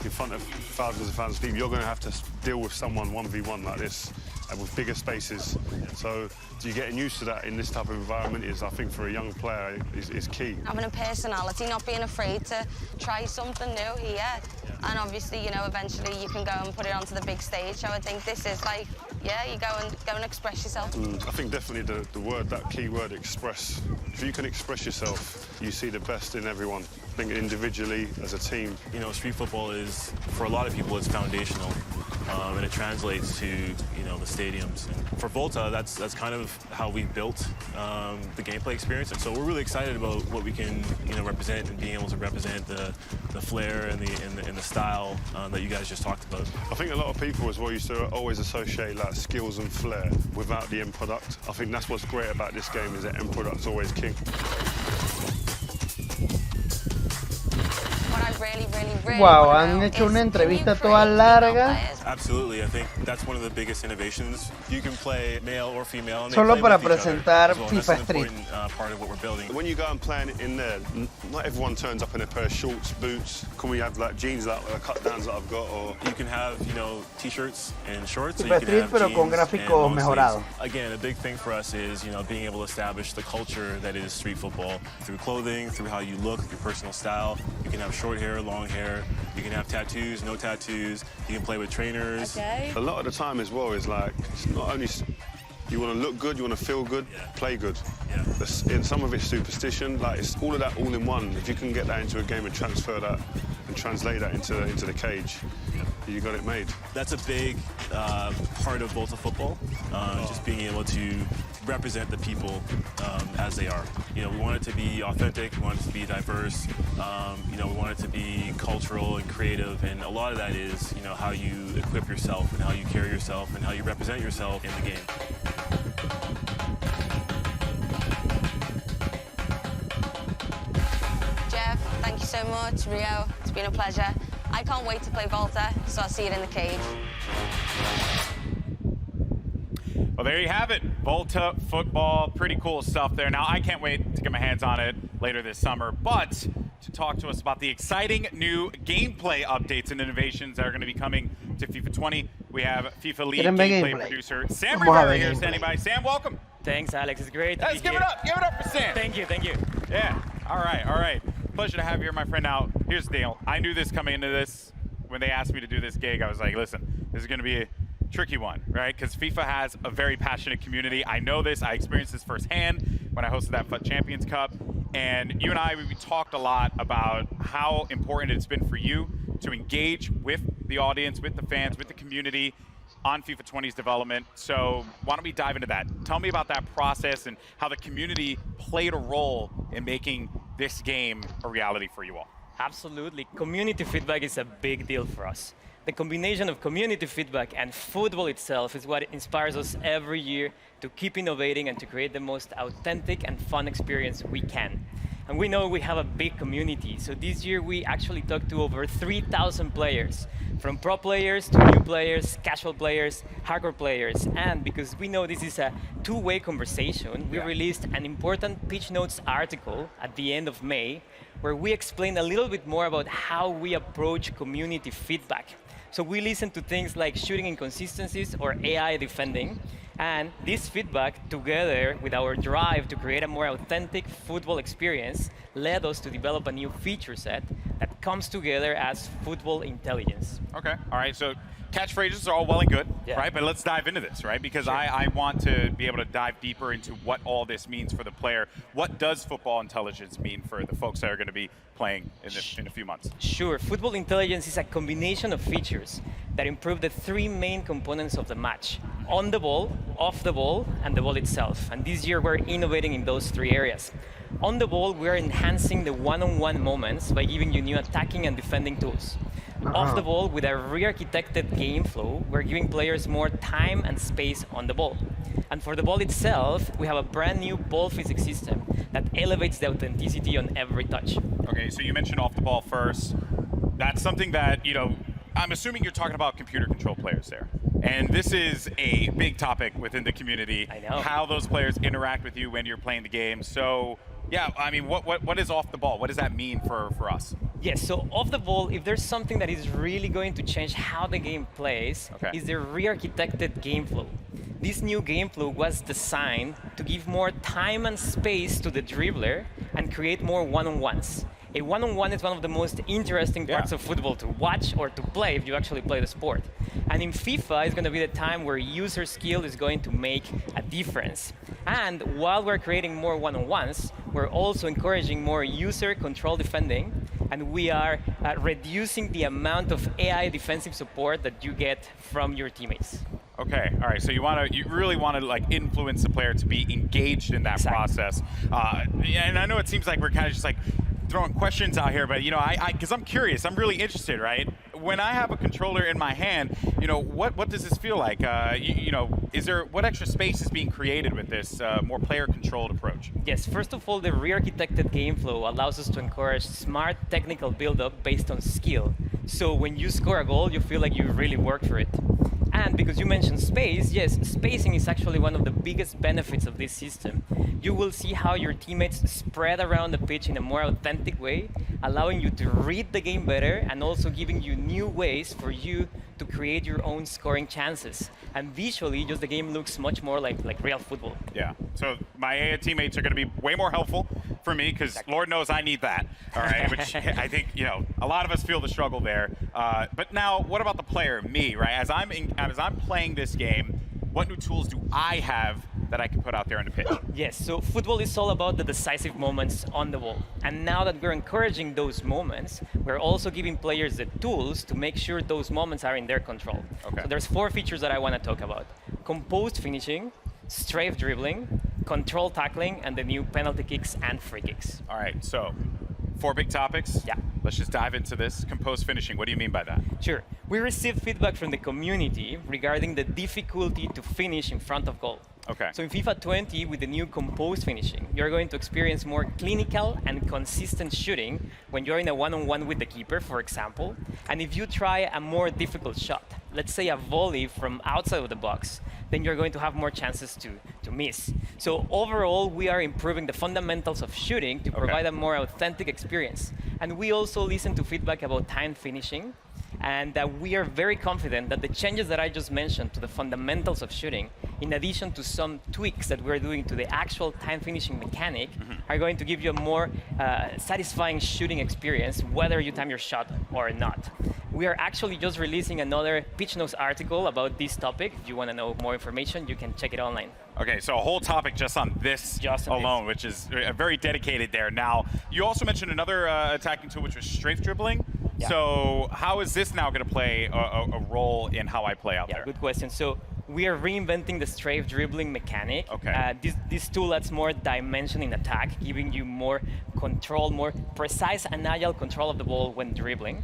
in front of thousands and thousands of people, you're going to have to deal with someone 1v1 like this, and with bigger spaces. So you getting used to that in this type of environment is, I think, for a young player, is key. Having a personality, not being afraid to try something new here. And obviously, you know, eventually you can go and put it onto the big stage. So I think this is like, yeah, you go and express yourself. I think definitely the word, that key word, express. If you can express yourself, you see the best in everyone. I think individually, as a team. You know, street football is, for a lot of people, it's foundational. And it translates to, you know, the stadiums. And for Volta, that's kind of how we built the gameplay experience. And so we're really excited about what we can, you know, represent, and being able to represent the flair and the style that you guys just talked about. I think a lot of people as well used to always associate like skills and flair without the end product. I think that's what's great about this game, is that end product's always king. Wow, han hecho una entrevista toda larga. Absolutely, I think that's one of the biggest innovations. You can play male or female. And Solo para presentar FIFA Street. Part of what we're building. When you go and play in there, not everyone turns up in a pair of shorts, boots. Can we have like jeans, like cut downs that I've got, or you can have, you know, t-shirts and shorts. FIFA Street, pero con gráficos mejorados. Again, a big thing for us is, you know, being able to establish the culture that is street football through clothing, through how you look, your personal style. You can have short hair, long hair. You can have tattoos, no tattoos. You can play with trainers. Okay. A lot of the time as well is like, it's not only you want to look good, you want to feel good, play good. And some of it's superstition, like it's all of that all in one. If you can get that into a game and transfer that and translate that into the cage, you got it made. That's a big part of Volta football, just being able to represent the people as they are. You know, we want it to be authentic, we want it to be diverse, you know, we want it to be cultural and creative, and a lot of that is, you know, how you equip yourself and how you carry yourself and how you represent yourself in the game. Jeff, thank you so much. Rio, it's been a pleasure. I can't wait to play Volta, so I'll see you in the cage. Well, there you have it. Volta football, pretty cool stuff there. Now, I can't wait to get my hands on it later this summer, but to talk to us about the exciting new gameplay updates and innovations that are going to be coming to FIFA 20. We have FIFA lead gameplay producer Sam Rivera here standing by. Sam, welcome. Thanks, Alex. It's great to be give here. it up. Give it up for Sam. Thank you. Yeah. All right. Pleasure to have you here, my friend. Now, here's the deal. I knew this coming into this. When they asked me to do this gig, I was like, listen, this is going to be a tricky one, right? Because FIFA has a very passionate community. I know this. I experienced this firsthand when I hosted that FUT Champions Cup. And you and I, we talked a lot about how important it's been for you to engage with the audience, with the fans, with the community on FIFA 20's development. So why don't we dive into that? Tell me about that process and how the community played a role in making this game a reality for you all. Absolutely. Community feedback is a big deal for us. The combination of community feedback and football itself is what inspires us every year to keep innovating and to create the most authentic and fun experience we can. And we know we have a big community, so this year we actually talked to over 3,000 players, from pro players to new players, casual players, hardcore players. And because we know this is a two-way conversation, we released an important pitch notes article at the end of May, where we explain a little bit more about how we approach community feedback. So we listen to things like shooting inconsistencies or AI defending, and this feedback, together with our drive to create a more authentic football experience, led us to develop a new feature set that comes together as football intelligence. Okay, all right, so catchphrases are all well and good, right? But let's dive into this, right? Because I want to be able to dive deeper into what all this means for the player. What does football intelligence mean for the folks that are going to be playing in a few months? Sure. Football intelligence is a combination of features that improve the three main components of the match: on the ball, off the ball, and the ball itself. And this year we're innovating in those three areas. On the ball, we're enhancing the one-on-one moments by giving you new attacking and defending tools. Off the ball, with a re-architected game flow, we're giving players more time and space on the ball. And for the ball itself, we have a brand new ball physics system that elevates the authenticity on every touch. Okay, so you mentioned off the ball first. That's something that, you know, I'm assuming you're talking about computer control players there. And this is a big topic within the community. I know. How those players interact with you when you're playing the game. So, yeah, I mean, what is off the ball? What does that mean for us? Yes, so off the ball, if there's something that is really going to change how the game plays, is the re-architected game flow. This new game flow was designed to give more time and space to the dribbler and create more one-on-ones. A one-on-one is one of the most interesting parts of football to watch or to play if you actually play the sport. And in FIFA, it's going to be the time where user skill is going to make a difference. And while we're creating more one-on-ones, we're also encouraging more user control defending, and we are reducing the amount of AI defensive support that you get from your teammates. Okay, all right. So you really want to like influence the player to be engaged in that process. And I know it seems like we're kind of just like throwing questions out here, but you know, because I'm curious, I'm really interested, right? When I have a controller in my hand, you know, what does this feel like? You know, what extra space is being created with this more player-controlled approach? Yes, first of all, the re-architected game flow allows us to encourage smart technical build-up based on skill. So when you score a goal, you feel like you really worked for it. And because you mentioned space, yes, spacing is actually one of the biggest benefits of this system. You will see how your teammates spread around the pitch in a more authentic way, allowing you to read the game better and also giving you new ways for you to create your own scoring chances. And visually, just the game looks much more like real football. Yeah, so my teammates are going to be way more helpful for me because Lord knows I need that, all right? Which I think, you know, a lot of us feel the struggle there. But now, what about the player, me, right? As I'm playing this game, what new tools do I have that I can put out there on the pitch? Yes, so football is all about the decisive moments on the ball. And now that we're encouraging those moments, we're also giving players the tools to make sure those moments are in their control. Okay. So there's 4 features that I want to talk about: composed finishing, strafe dribbling, control tackling, and the new penalty kicks and free kicks. All right, so 4 big topics. Yeah. Let's just dive into this. Composed finishing, what do you mean by that? Sure. We received feedback from the community regarding the difficulty to finish in front of goal. Okay. So in FIFA 20, with the new composed finishing, you're going to experience more clinical and consistent shooting when you're in a one-on-one with the keeper, for example. And if you try a more difficult shot, let's say a volley from outside of the box, then you're going to have more chances to miss. So overall, we are improving the fundamentals of shooting to provide a more authentic experience. And we also listen to feedback about time finishing. And we are very confident that the changes that I just mentioned to the fundamentals of shooting, in addition to some tweaks that we're doing to the actual time finishing mechanic, are going to give you a more satisfying shooting experience, whether you time your shot or not. We are actually just releasing another Pitch Notes article about this topic. If you want to know more information, you can check it online. Okay, so a whole topic just on this alone, which is very dedicated there. Now, you also mentioned another attacking tool, which was strafe dribbling. Yeah. So how is this now going to play a role in how I play out there? Good question. So we are reinventing the strafe dribbling mechanic. Okay. This tool adds more dimension in attack, giving you more control, more precise and agile control of the ball when dribbling.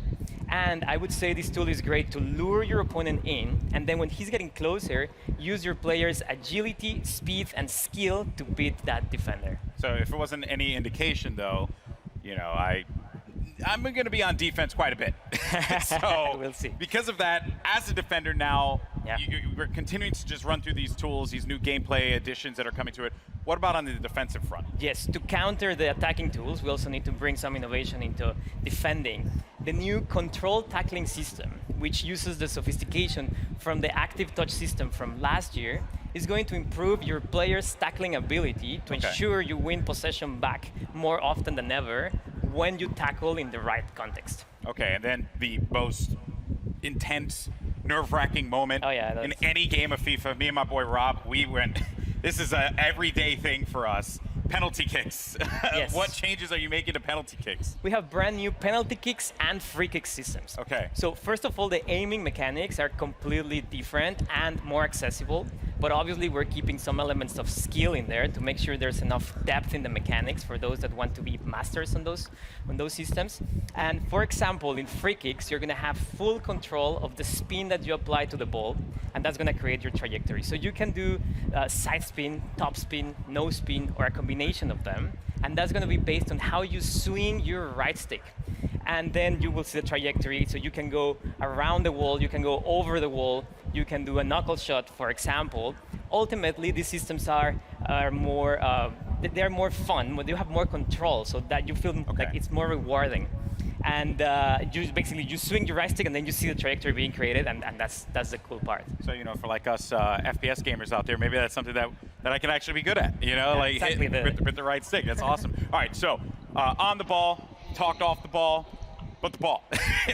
And I would say this tool is great to lure your opponent in, and then when he's getting closer, use your player's agility, speed, and skill to beat that defender. So if it wasn't any indication, though, you know, I'm going to be on defense quite a bit. So we'll see. Because of that, as a defender now, we're continuing to just run through these tools, these new gameplay additions that are coming to it. What about on the defensive front? Yes, to counter the attacking tools, we also need to bring some innovation into defending. The new control tackling system, which uses the sophistication from the active touch system from last year, is going to improve your player's tackling ability to ensure you win possession back more often than ever when you tackle in the right context. Okay, and then the most intense, nerve-wracking moment in any game of FIFA, me and my boy Rob, we went, this is an everyday thing for us. Penalty kicks. Yes. What changes are you making to penalty kicks? We have brand new penalty kicks and free kick systems. Okay. So first of all, the aiming mechanics are completely different and more accessible. But obviously, we're keeping some elements of skill in there to make sure there's enough depth in the mechanics for those that want to be masters on those systems. And for example, in free kicks, you're going to have full control of the spin that you apply to the ball, and that's going to create your trajectory. So you can do side spin, top spin, no spin, or a combination of them. And that's going to be based on how you swing your right stick. And then you will see the trajectory. So you can go around the wall, you can go over the wall, you can do a knuckle shot, for example. Ultimately, these systems are more they're more fun, but you have more control, so that you feel like it's more rewarding. And you swing your right stick, and then you see the trajectory being created, and that's the cool part. So, you know, for like us FPS gamers out there, maybe that's something that I can actually be good at, you know, like exactly with the right stick. That's awesome. All right, so on the ball, talked off the ball, but the ball.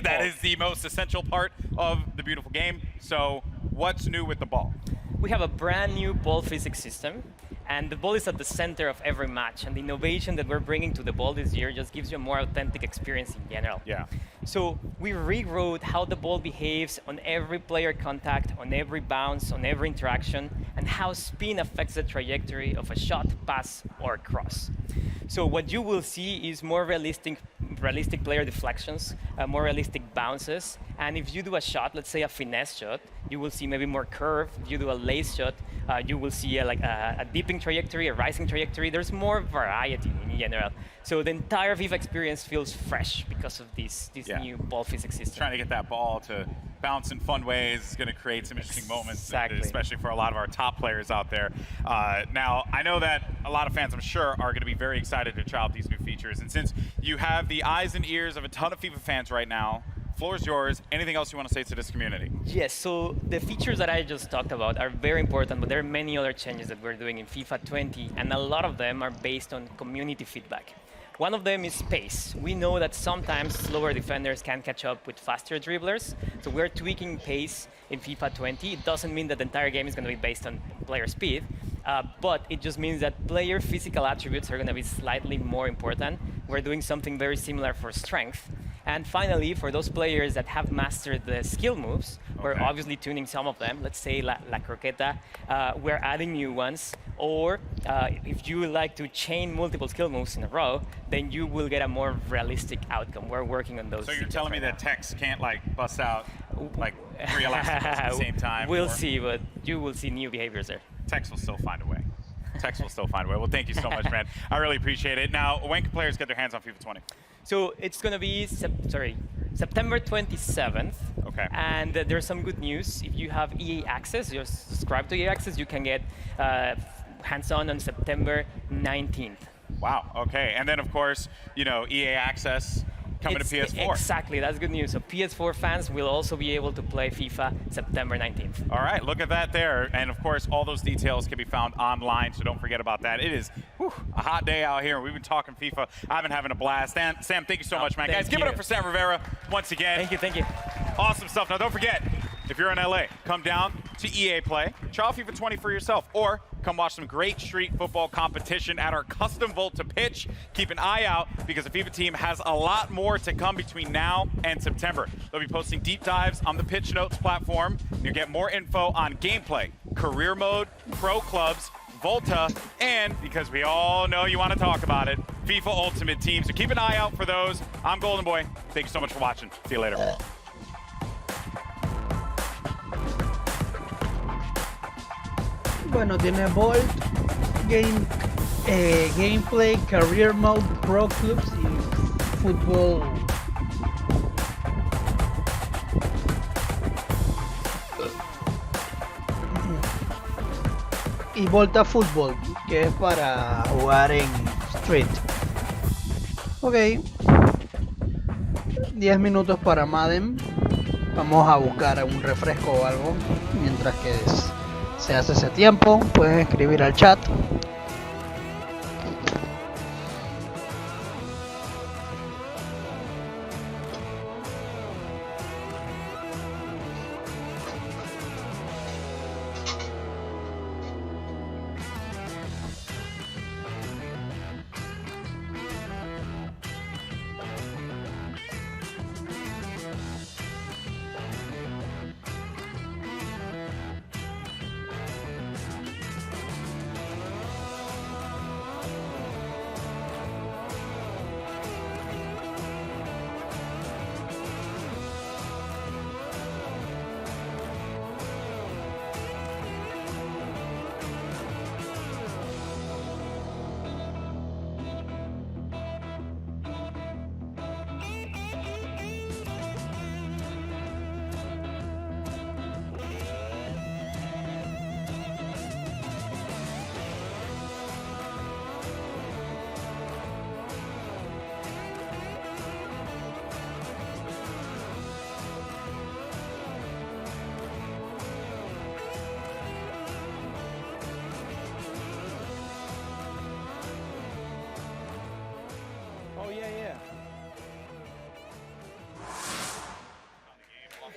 That is the most essential part of the beautiful game. So what's new with the ball? We have a brand new ball physics system, and the ball is at the center of every match. And the innovation that we're bringing to the ball this year just gives you a more authentic experience in general. Yeah. So we rewrote how the ball behaves on every player contact, on every bounce, on every interaction, and how spin affects the trajectory of a shot, pass, or cross. So what you will see is more realistic player deflections, more realistic bounces. And if you do a shot, let's say a finesse shot, you will see maybe more curve. If you do a lace shot, you will see a dipping trajectory, a rising trajectory. There's more variety in general. So the entire FIFA experience feels fresh because of this new ball physics system. Trying to get that ball to bounce in fun ways is going to create some interesting moments, especially for a lot of our top players out there. Now, I know that a lot of fans, I'm sure, are going to be very excited to try out these new features. And since you have the eyes and ears of a ton of FIFA fans right now, floor is yours. Anything else you want to say to this community? Yes, so the features that I just talked about are very important, but there are many other changes that we're doing in FIFA 20, and a lot of them are based on community feedback. One of them is pace. We know that sometimes slower defenders can catch up with faster dribblers, so we're tweaking pace in FIFA 20. It doesn't mean that the entire game is going to be based on player speed, but it just means that player physical attributes are going to be slightly more important. We're doing something very similar for strength. And finally, for those players that have mastered the skill moves, we're obviously tuning some of them. Let's say La Croqueta, we're adding new ones. Or if you like to chain multiple skill moves in a row, then you will get a more realistic outcome. We're working on those. So you're telling me that Tex can't bust out 3 elasticals at the same time? We'll see, but you will see new behaviors there. Text will still find a way. Text will still find a way. Well, thank you so much, man. I really appreciate it. Now, when can players get their hands on FIFA 20? So it's going to be September 27th. Okay. And there's some good news. If you have EA Access, you're subscribed to EA Access, you can get hands-on September 19th. Wow. Okay. And then, of course, EA Access coming to PS4. Exactly. That's good news. So PS4 fans will also be able to play FIFA September 19th. All right. Look at that there. And, of course, all those details can be found online, so don't forget about that. It is a hot day out here. We've been talking FIFA. I've been having a blast. And Sam, thank you so much, man. Guys, give it up for Sam Rivera once again. Thank you. Awesome stuff. Now, don't forget, if you're in LA, come down to EA Play, try FIFA 20 for yourself, or come watch some great street football competition at our custom Volta pitch. Keep an eye out because the FIFA team has a lot more to come between now and September. They'll be posting deep dives on the Pitch Notes platform. You'll get more info on gameplay, career mode, pro clubs, Volta, and because we all know you want to talk about it, FIFA Ultimate Team. So keep an eye out for those. I'm Golden Boy. Thank you so much for watching. See you later. Bueno, tiene Volt, Gameplay, Career Mode, Pro Clubs y Fútbol. Y Volta Fútbol, que es para jugar en Street. Ok. 10 minutos para Madden. Vamos a buscar un refresco o algo mientras que se hace ese tiempo. Pueden escribir al chat.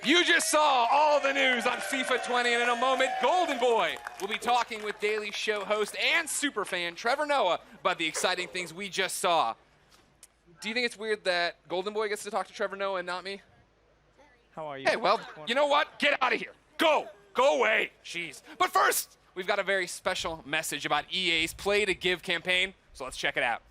You just saw all the news on FIFA 20, and in a moment, Golden Boy will be talking with Daily Show host and superfan Trevor Noah about the exciting things we just saw. Do you think it's weird that Golden Boy gets to talk to Trevor Noah and not me? How are you? Hey, well, you know what? Get out of here. Go away. Jeez. But first, we've got a very special message about EA's Play to Give campaign, so let's check it out.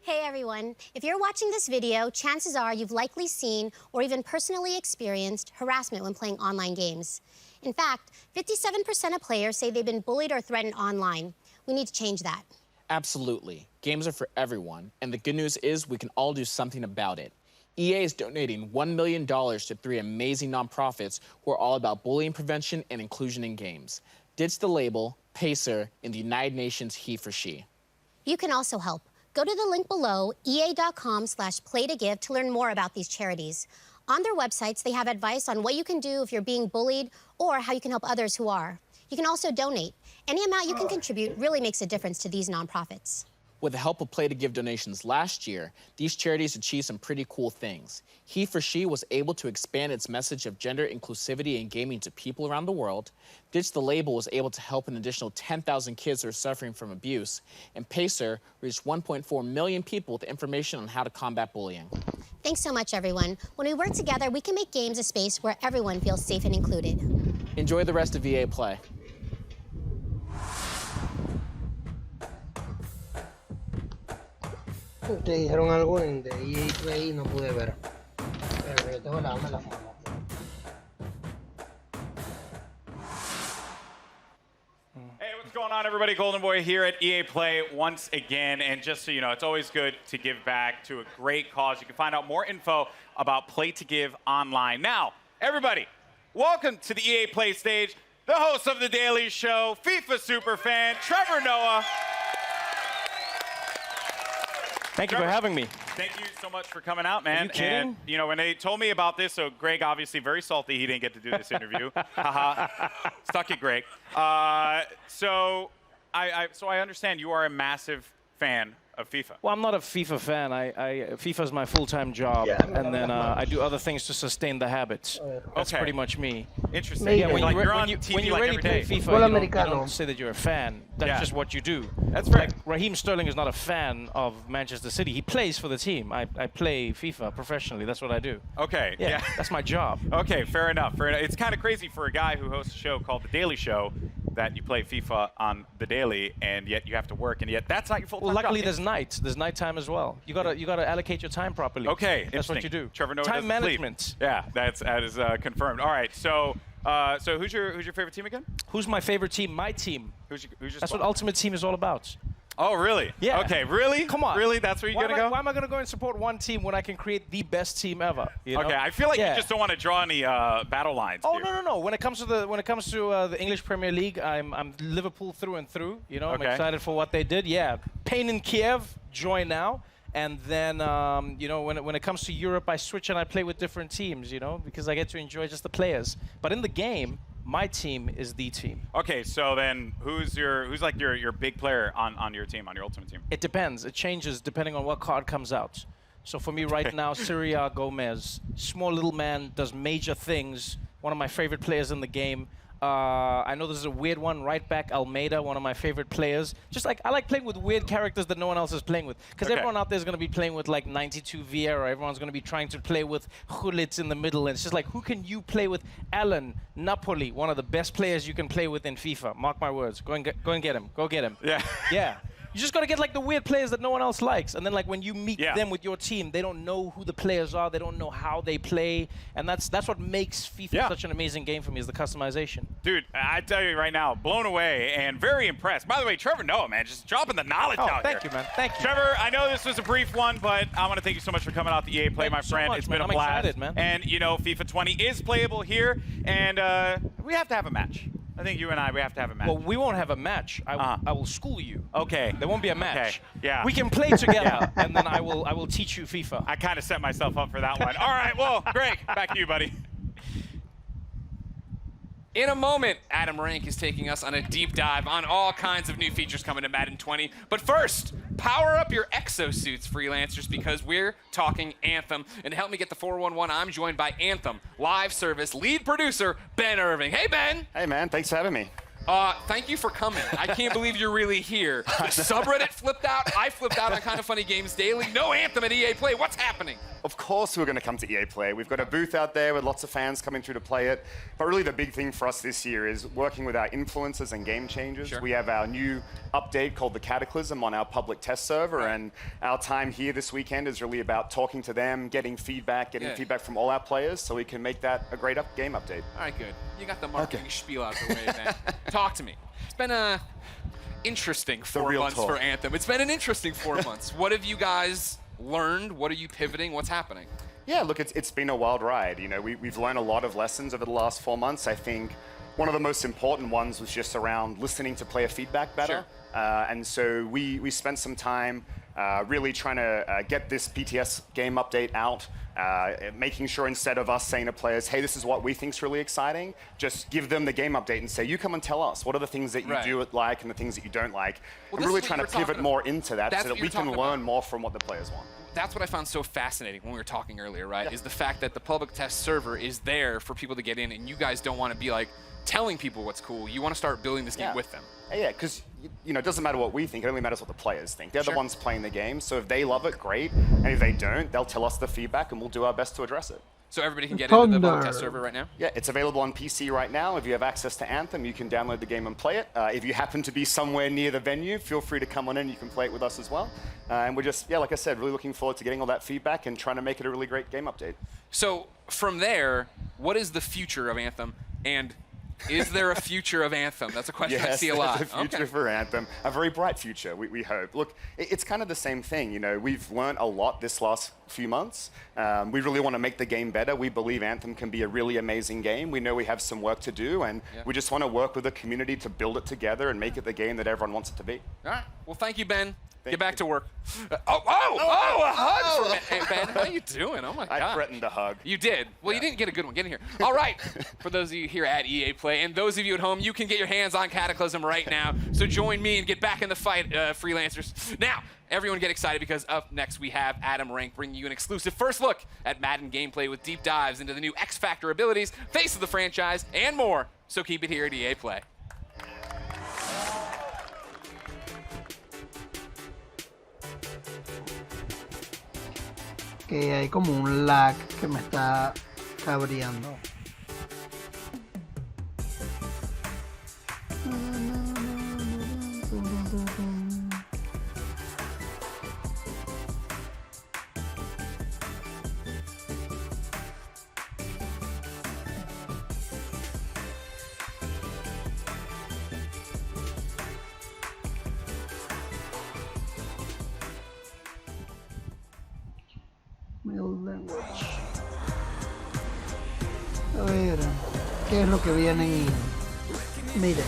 Hey everyone, if you're watching this video, chances are you've likely seen or even personally experienced harassment when playing online games. In fact, 57% of players say they've been bullied or threatened online. We need to change that. Absolutely. Games are for everyone, and the good news is we can all do something about it. EA is donating $1 million to 3 amazing nonprofits who are all about bullying prevention and inclusion in games. Ditch the Label, Pacer, and the United Nations He for She. You can also help. Go to the link below, ea.com/playtogive to learn more about these charities. On their websites, they have advice on what you can do if you're being bullied or how you can help others who are. You can also donate. Any amount you can contribute really makes a difference to these nonprofits. With the help of Play to Give donations last year, these charities achieved some pretty cool things. He for She was able to expand its message of gender inclusivity in gaming to people around the world. Ditch the Label was able to help an additional 10,000 kids who are suffering from abuse. And Pacer reached 1.4 million people with information on how to combat bullying. Thanks so much, everyone. When we work together, we can make games a space where everyone feels safe and included. Enjoy the rest of EA Play. Ustedes dijeron algo en de EA Play y no pude ver. Pero yo tengo la onda en la mano. on, everybody? Golden Boy here at EA Play once again. And just so you know, it's always good to give back to a great cause. You can find out more info about Play to Give online. Now, everybody, welcome to the EA Play stage, the host of The Daily Show, FIFA superfan, Trevor Noah. Thank you for having me. Thank you so much for coming out, man. Are you kidding? And, you know, when they told me about this, so Greg, obviously very salty he didn't get to do this interview. Haha. Stuck it, Greg. So I understand you are a massive fan of FIFA. Well, I'm not a FIFA fan. FIFA is my full-time job, and then I do other things to sustain the habits. That's pretty much me. Interesting. Yeah, when you're on you TV already every play day. FIFA, you don't say that you're a fan. That's just what you do. That's fair. Like, Raheem Sterling is not a fan of Manchester City. He plays for the team. I play FIFA professionally. That's what I do. Okay. Yeah, that's my job. Okay, fair enough. Fair enough. It's kind of crazy for a guy who hosts a show called The Daily Show that you play FIFA on the daily, and yet you have to work, and yet that's not your full-time Well, luckily job. there's nights. There's nighttime as well. You gotta allocate your time properly. Okay, that's what interesting. you do. Trevor Noah time doesn't management. sleep. Yeah, that is confirmed. All right, so who's your favorite team again? Who's my favorite team? My team. Who's your That's spot? what Ultimate Team is all about. Oh, really? Yeah. Okay, really? Come on. Really? That's where you're going to go? Why am I going to go and support one team when I can create the best team ever? You know? Okay, I feel like you just don't want to draw any battle lines. Oh, here. no. When it comes to the English Premier League, I'm Liverpool through and through. You know, I'm excited for what they did. Yeah, Pain in Kiev, join now. And then, you know, when it comes to Europe, I switch and I play with different teams, you know, because I get to enjoy just the players. But in the game, my team is the team. Okay, so then who's like your big player on your team, on your ultimate team? It depends. It changes depending on what card comes out. So for me right now, Syria Gomez, small little man, does major things. One of my favorite players in the game. I know this is a weird one. Right back Almeida, one of my favorite players. Just like I like playing with weird characters that no one else is playing with. Because everyone out there is going to be playing with like 92 Vieira. Everyone's going to be trying to play with Gullit in the middle. And it's just like, who can you play with? Alan, Napoli, one of the best players you can play with in FIFA. Mark my words. Go and get him. Go get him. Yeah. Yeah. You just got to get like the weird players that no one else likes. And then like when you meet them with your team, they don't know who the players are. They don't know how they play. And that's what makes FIFA such an amazing game for me, is the customization. Dude, I tell you right now, blown away and very impressed. By the way, Trevor Noah, man, just dropping the knowledge out thank you, man. Thank you. Trevor, I know this was a brief one, but I want to thank you so much for coming out to EA Play, my friend. It's been a blast. I'm excited, man. And, you know, FIFA 20 is playable here, and we have to have a match. I think you and we have to have a match. Well, we won't have a match. I will school you. Okay. There won't be a match. Okay. Yeah. We can play together, and then I will teach you FIFA. I kind of set myself up for that one. All right, well, Greg, back to you, buddy. In a moment, Adam Rank is taking us on a deep dive on all kinds of new features coming to Madden 20. But first, power up your exosuits, freelancers, because we're talking Anthem. And to help me get the 411, I'm joined by Anthem live service lead producer, Ben Irving. Hey, Ben. Hey, man. Thanks for having me. Thank you for coming. I can't believe you're really here. The subreddit flipped out. I flipped out on Kind of Funny Games Daily. No Anthem at EA Play. What's happening? Of course we're going to come to EA Play. We've got a booth out there with lots of fans coming through to play it. But really the big thing for us this year is working with our influencers and game changers. Sure. We have our new update called the Cataclysm on our public test server. Right. And our time here this weekend is really about talking to them, getting feedback from all our players so we can make that a great game update. All right, good. You got the marketing spiel out the way, man. Talk to me. It's been a interesting 4 months for Anthem. It's been an interesting 4 months. What have you guys learned? What are you pivoting? What's happening? Yeah, look, it's been a wild ride. You know, we've learned a lot of lessons over the last 4 months. I think one of the most important ones was just around listening to player feedback better. Sure. And so we spent some time really trying to get this PTS game update out, making sure instead of us saying to players, hey, this is what we think's really exciting, just give them the game update and say, you come and tell us, what are the things that you do like and the things that you don't like? Well, and really trying to pivot more into that so that we can learn more from what the players want. That's what I found so fascinating when we were talking earlier, right? Is the fact that the public test server is there for people to get in, and you guys don't want to be like telling people what's cool. You want to start building this game with them. Yeah, because you know, it doesn't matter what we think, it only matters what the players think. They're the ones playing the game, so if they love it, great. And if they don't, they'll tell us the feedback and we'll do our best to address it. So everybody can get into the public test server right now? Yeah, it's available on PC right now. If you have access to Anthem, you can download the game and play it. If you happen to be somewhere near the venue, feel free to come on in. You can play it with us as well. And we're just, like I said, really looking forward to getting all that feedback and trying to make it a really great game update. So from there, what is the future of Anthem? And Is there a future of Anthem? That's a question I see a lot. Yes, there's a future for Anthem. A very bright future, we hope. Look, it's kind of the same thing. You know, we've learned a lot this last few months. We really want to make the game better. We believe Anthem can be a really amazing game. We know we have some work to do, and we just want to work with the community to build it together and make it the game that everyone wants it to be. All right. Well, thank you, Ben. Get back to work. A hug from Ben. How you doing? Oh, my God. I threatened a hug. You did. Well, you didn't get a good one. Get in here. All right. For those of you here at EA Play and those of you at home, you can get your hands on Cataclysm right now. So join me and get back in the fight, freelancers. Now, everyone get excited because up next we have Adam Rank bringing you an exclusive first look at Madden gameplay with deep dives into the new X Factor abilities, face of the franchise, and more. So keep it here at EA Play. Que hay como un lag que me está cabreando. A ver, ¿qué es lo que vienen? Miren.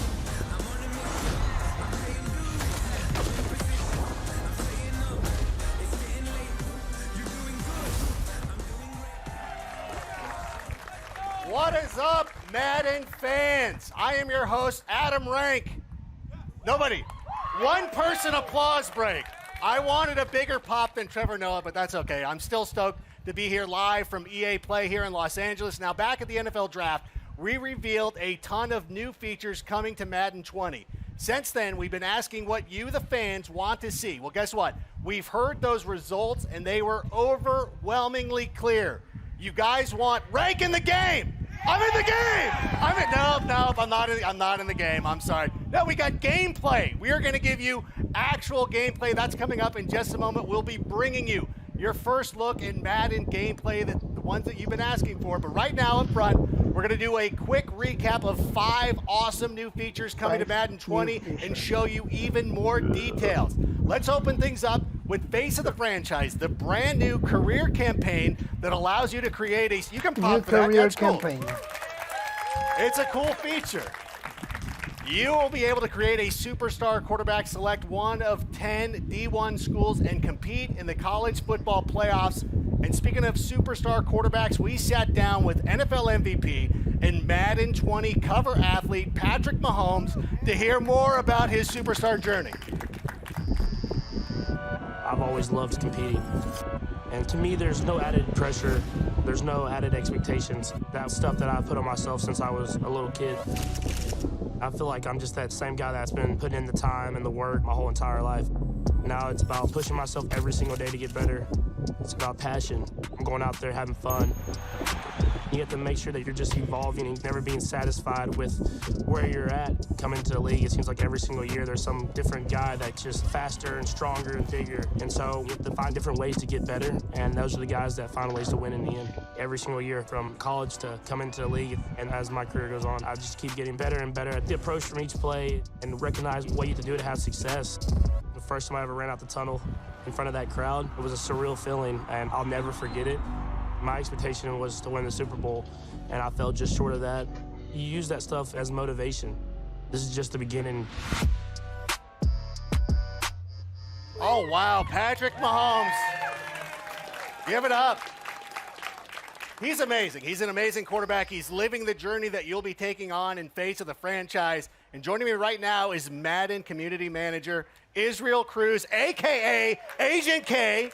What is up, Madden fans? I am your host, Adam Rank. Nobody. One person applause break. I wanted a bigger pop than Trevor Noah, but that's okay. I'm still stoked to be here live from EA Play here in Los Angeles. Now, back at the NFL Draft, we revealed a ton of new features coming to Madden 20. Since then, we've been asking what you, the fans, want to see. Well, guess what? We've heard those results, and they were overwhelmingly clear. You guys want rank in the game. I'm in the game. I'm not in the game. I'm sorry. No, we got gameplay. We are going to give you actual gameplay. That's coming up in just a moment. We'll be bringing you your first look in Madden gameplay, the ones that you've been asking for. But right now up front, we're going to do a quick recap of 5 awesome new features coming to Madden 20 and show you even more details. Let's open things up with Face of the Franchise, the brand new career campaign that allows you to create a... You can pop for that. That's cool. It's a cool feature. You will be able to create a superstar quarterback, select one of 10 D1 schools, and compete in the college football playoffs. And speaking of superstar quarterbacks, we sat down with NFL MVP and Madden 20 cover athlete Patrick Mahomes to hear more about his superstar journey. I've always loved competing. And to me, there's no added pressure. There's no added expectations. That's stuff that I've put on myself since I was a little kid. I feel like I'm just that same guy that's been putting in the time and the work my whole entire life. Now it's about pushing myself every single day to get better. It's about passion. I'm going out there having fun. You have to make sure that you're just evolving and never being satisfied with where you're at. Coming into the league, it seems like every single year there's some different guy that's just faster and stronger and bigger. And so you have to find different ways to get better, and those are the guys that find ways to win in the end. Every single year from college to coming into the league, and as my career goes on, I just keep getting better and better at the approach from each play and recognize what you have to do to have success. The first time I ever ran out the tunnel in front of that crowd, it was a surreal feeling, and I'll never forget it. My expectation was to win the Super Bowl, and I fell just short of that. You use that stuff as motivation. This is just the beginning. Oh, wow, Patrick Mahomes. Give it up. He's amazing. He's an amazing quarterback. He's living the journey that you'll be taking on in Face of the Franchise. And joining me right now is Madden Community Manager Israel Cruz, a.k.a. Agent K,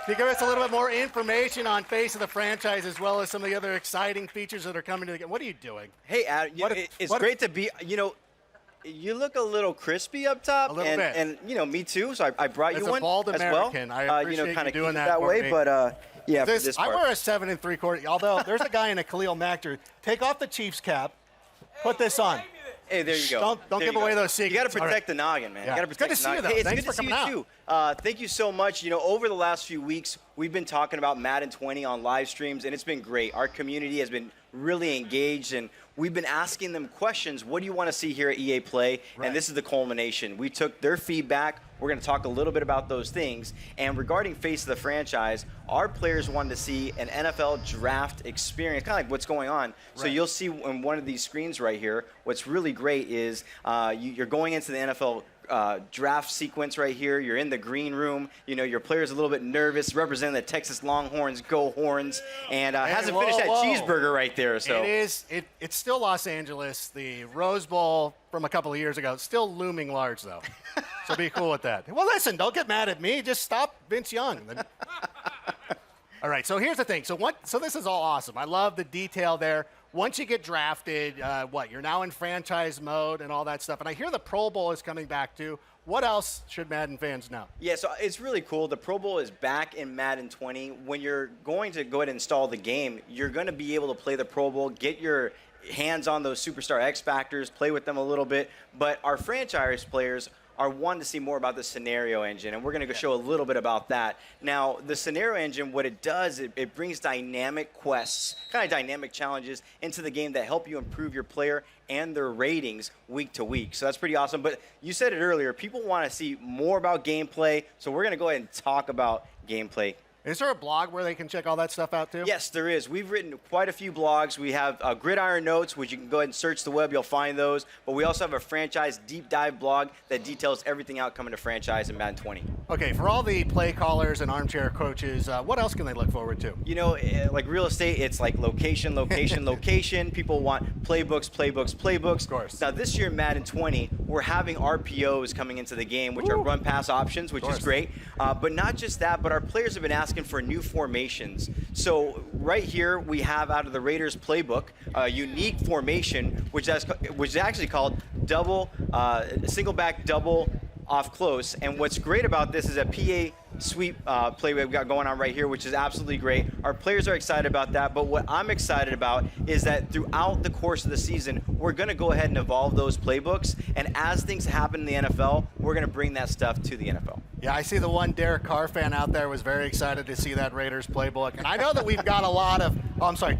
to give us a little bit more information on Face of the Franchise as well as some of the other exciting features that are coming to the game. What are you doing? Hey, Adam, it's great to be, you look a little crispy up top. A little bit. And, me too, so I brought you one as well. As a bald American, I appreciate kind you of doing that way, but... yeah, for this part. I wear a 7 3/4. Although there's a guy in a Khalil Mack jersey. Take off the Chiefs cap, put this on. Hey, there you go. Don't give away those secrets. You got to protect the noggin, man. Yeah. You got to protect the noggin. Hey, it's Thanks good to for see coming you too. Thank you so much. Over the last few weeks, we've been talking about Madden 20 on live streams, and it's been great. Our community has been really engaged, and we've been asking them questions. What do you want to see here at EA Play? Right. And this is the culmination. We took their feedback. We're going to talk a little bit about those things. And regarding Face of the Franchise, our players wanted to see an NFL draft experience, kind of like what's going on. Right. So you'll see in one of these screens right here, what's really great is you're going into the NFL draft sequence right here. You're in the green room. You know, your player's a little bit nervous, representing the Texas Longhorns, go Horns, and hasn't finished that cheeseburger right there. So it's still Los Angeles. The Rose Bowl from a couple of years ago, it's still looming large, though. So be cool with that. Well, listen, don't get mad at me. Just stop Vince Young. All right, so here's the thing. So this is all awesome. I love the detail there. Once you get drafted, you're now in franchise mode and all that stuff. And I hear the Pro Bowl is coming back too. What else should Madden fans know? Yeah, so it's really cool. The Pro Bowl is back in Madden 20. When you're going to go ahead and install the game, you're going to be able to play the Pro Bowl, get your hands on those Superstar X Factors, play with them a little bit. But our franchise players are wanting to see more about the scenario engine, and we're going to show a little bit about that. Now, the scenario engine, what it does, it brings dynamic quests, kind of dynamic challenges into the game that help you improve your player and their ratings week to week. So that's pretty awesome. But you said it earlier, people want to see more about gameplay, so we're going to go ahead and talk about gameplay. Is there a blog where they can check all that stuff out too? Yes, there is. We've written quite a few blogs. We have Gridiron Notes, which you can go ahead and search the web. You'll find those. But we also have a franchise deep dive blog that details everything out coming to franchise in Madden 20. Okay, for all the play callers and armchair coaches, what else can they look forward to? You know, like real estate, it's like location, location, location. People want playbooks, playbooks, playbooks. Of course. Now, this year in Madden 20, we're having RPOs coming into the game, which are run-pass options, which is great. But not just that, but our players have been asking for new formations. So right here, we have out of the Raiders playbook, a unique formation, which is actually called single back double off close. And what's great about this is a PA sweep play we've got going on right here, which is absolutely great. Our players are excited about that, but what I'm excited about is that throughout the course of the season, we're going to go ahead and evolve those playbooks, and as things happen in the NFL, we're going to bring that stuff to the NFL. Yeah, I see the one Derek Carr fan out there was very excited to see that Raiders playbook, and I know that we've got a lot of,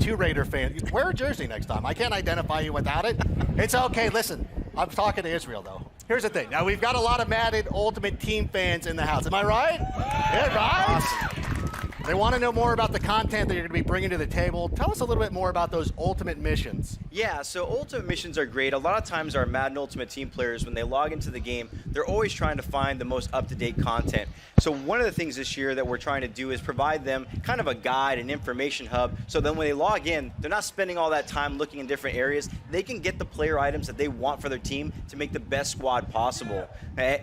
two Raider fans. Wear a jersey next time. I can't identify you without it. It's okay. Listen, I'm talking to Israel, though. Here's the thing. Now, we've got a lot of Madden Ultimate Team fans in the house. Am I right? Yeah, right? Awesome. They want to know more about the content that you're going to be bringing to the table. Tell us a little bit more about those Ultimate missions. Yeah, so Ultimate missions are great. A lot of times our Madden Ultimate Team players, when they log into the game, they're always trying to find the most up-to-date content. So one of the things this year that we're trying to do is provide them kind of a guide, an information hub, so then when they log in, they're not spending all that time looking in different areas. They can get the player items that they want for their team to make the best squad possible. Hey,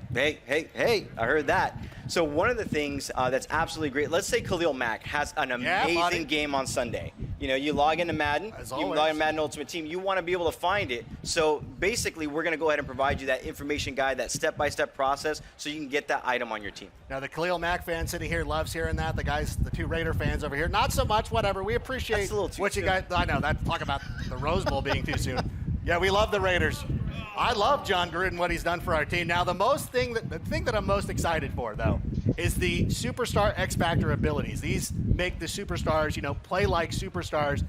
I heard that. So one of the things that's absolutely great, let's say Khalil Mack has an amazing game on Sunday. You know, you log into Madden, you log into Madden Ultimate Team, you want to be able to find it. So basically, we're going to go ahead and provide you that information guide, that step-by-step process, so you can get that item on your team. Now, the Khalil Mack fan sitting here loves hearing that. The two Raider fans over here, not so much, whatever. We appreciate what you guys, I know, talk about the Rose Bowl being too soon. Yeah, we love the Raiders. I love John Gruden, what he's done for our team. Now, the thing that I'm most excited for, though, is the Superstar X Factor abilities. These make the superstars, play like superstars.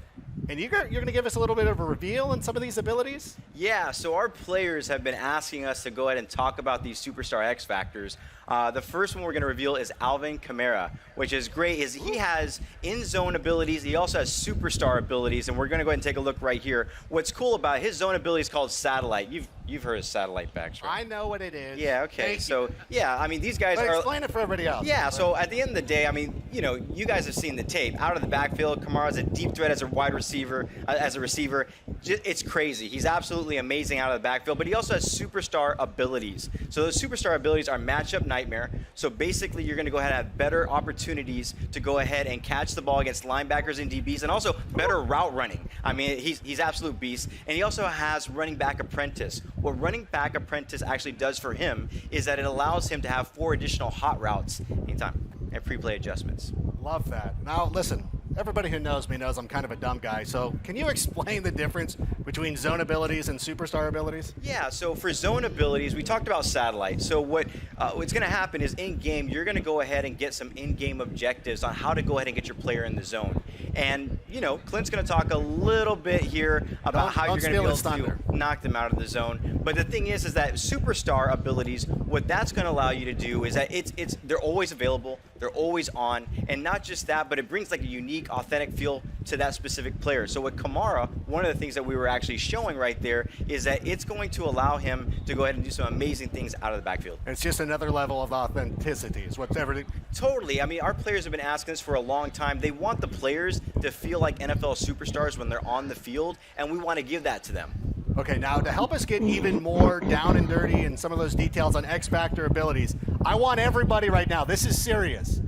And you're going to give us a little bit of a reveal on some of these abilities? Yeah, so our players have been asking us to go ahead and talk about these Superstar X Factors. The first one we're going to reveal is Alvin Kamara, which is great. He has in-zone abilities. He also has superstar abilities, and we're going to go ahead and take a look right here. What's cool about his zone ability is called Satellite. You've heard of Satellite backs, right? I know what it is. Yeah, okay. These guys but are... explain it for everybody else. Yeah, so at the end of the day, you guys have seen the tape. Out of the backfield, Kamara's a deep threat as a wide receiver, as a receiver. It's crazy. He's absolutely amazing out of the backfield, but he also has superstar abilities. So those superstar abilities are matchup nightmare. So basically, you're going to go ahead and have better opportunities to go ahead and catch the ball against linebackers and DBs, and also better route running. He's absolute beast. And he also has running back apprentice. What running back apprentice actually does for him is that it allows him to have 4 additional hot routes anytime and pre-play adjustments. Love that. Now, listen, everybody who knows me knows I'm kind of a dumb guy. So can you explain the difference between zone abilities and superstar abilities? Yeah, so for zone abilities, we talked about satellite. So what's going to happen is in-game, you're going to go ahead and get some in-game objectives on how to go ahead and get your player in the zone. And, you know, Clint's going to talk a little bit here about how you're going to be able to knock them out of the zone. But the thing is that superstar abilities, what that's going to allow you to do is that they're always available, they're always on, and not just that, but it brings like a unique, authentic feel to that specific player. So with Kamara, one of the things that we were actually showing right there is that it's going to allow him to go ahead and do some amazing things out of the backfield. It's just another level of authenticity is what's everything. Totally. I mean, our players have been asking this for a long time. They want the players to feel like NFL superstars when they're on the field, and we want to give that to them. Okay, now to help us get even more down and dirty and some of those details on X Factor abilities, I want everybody right now, this is serious,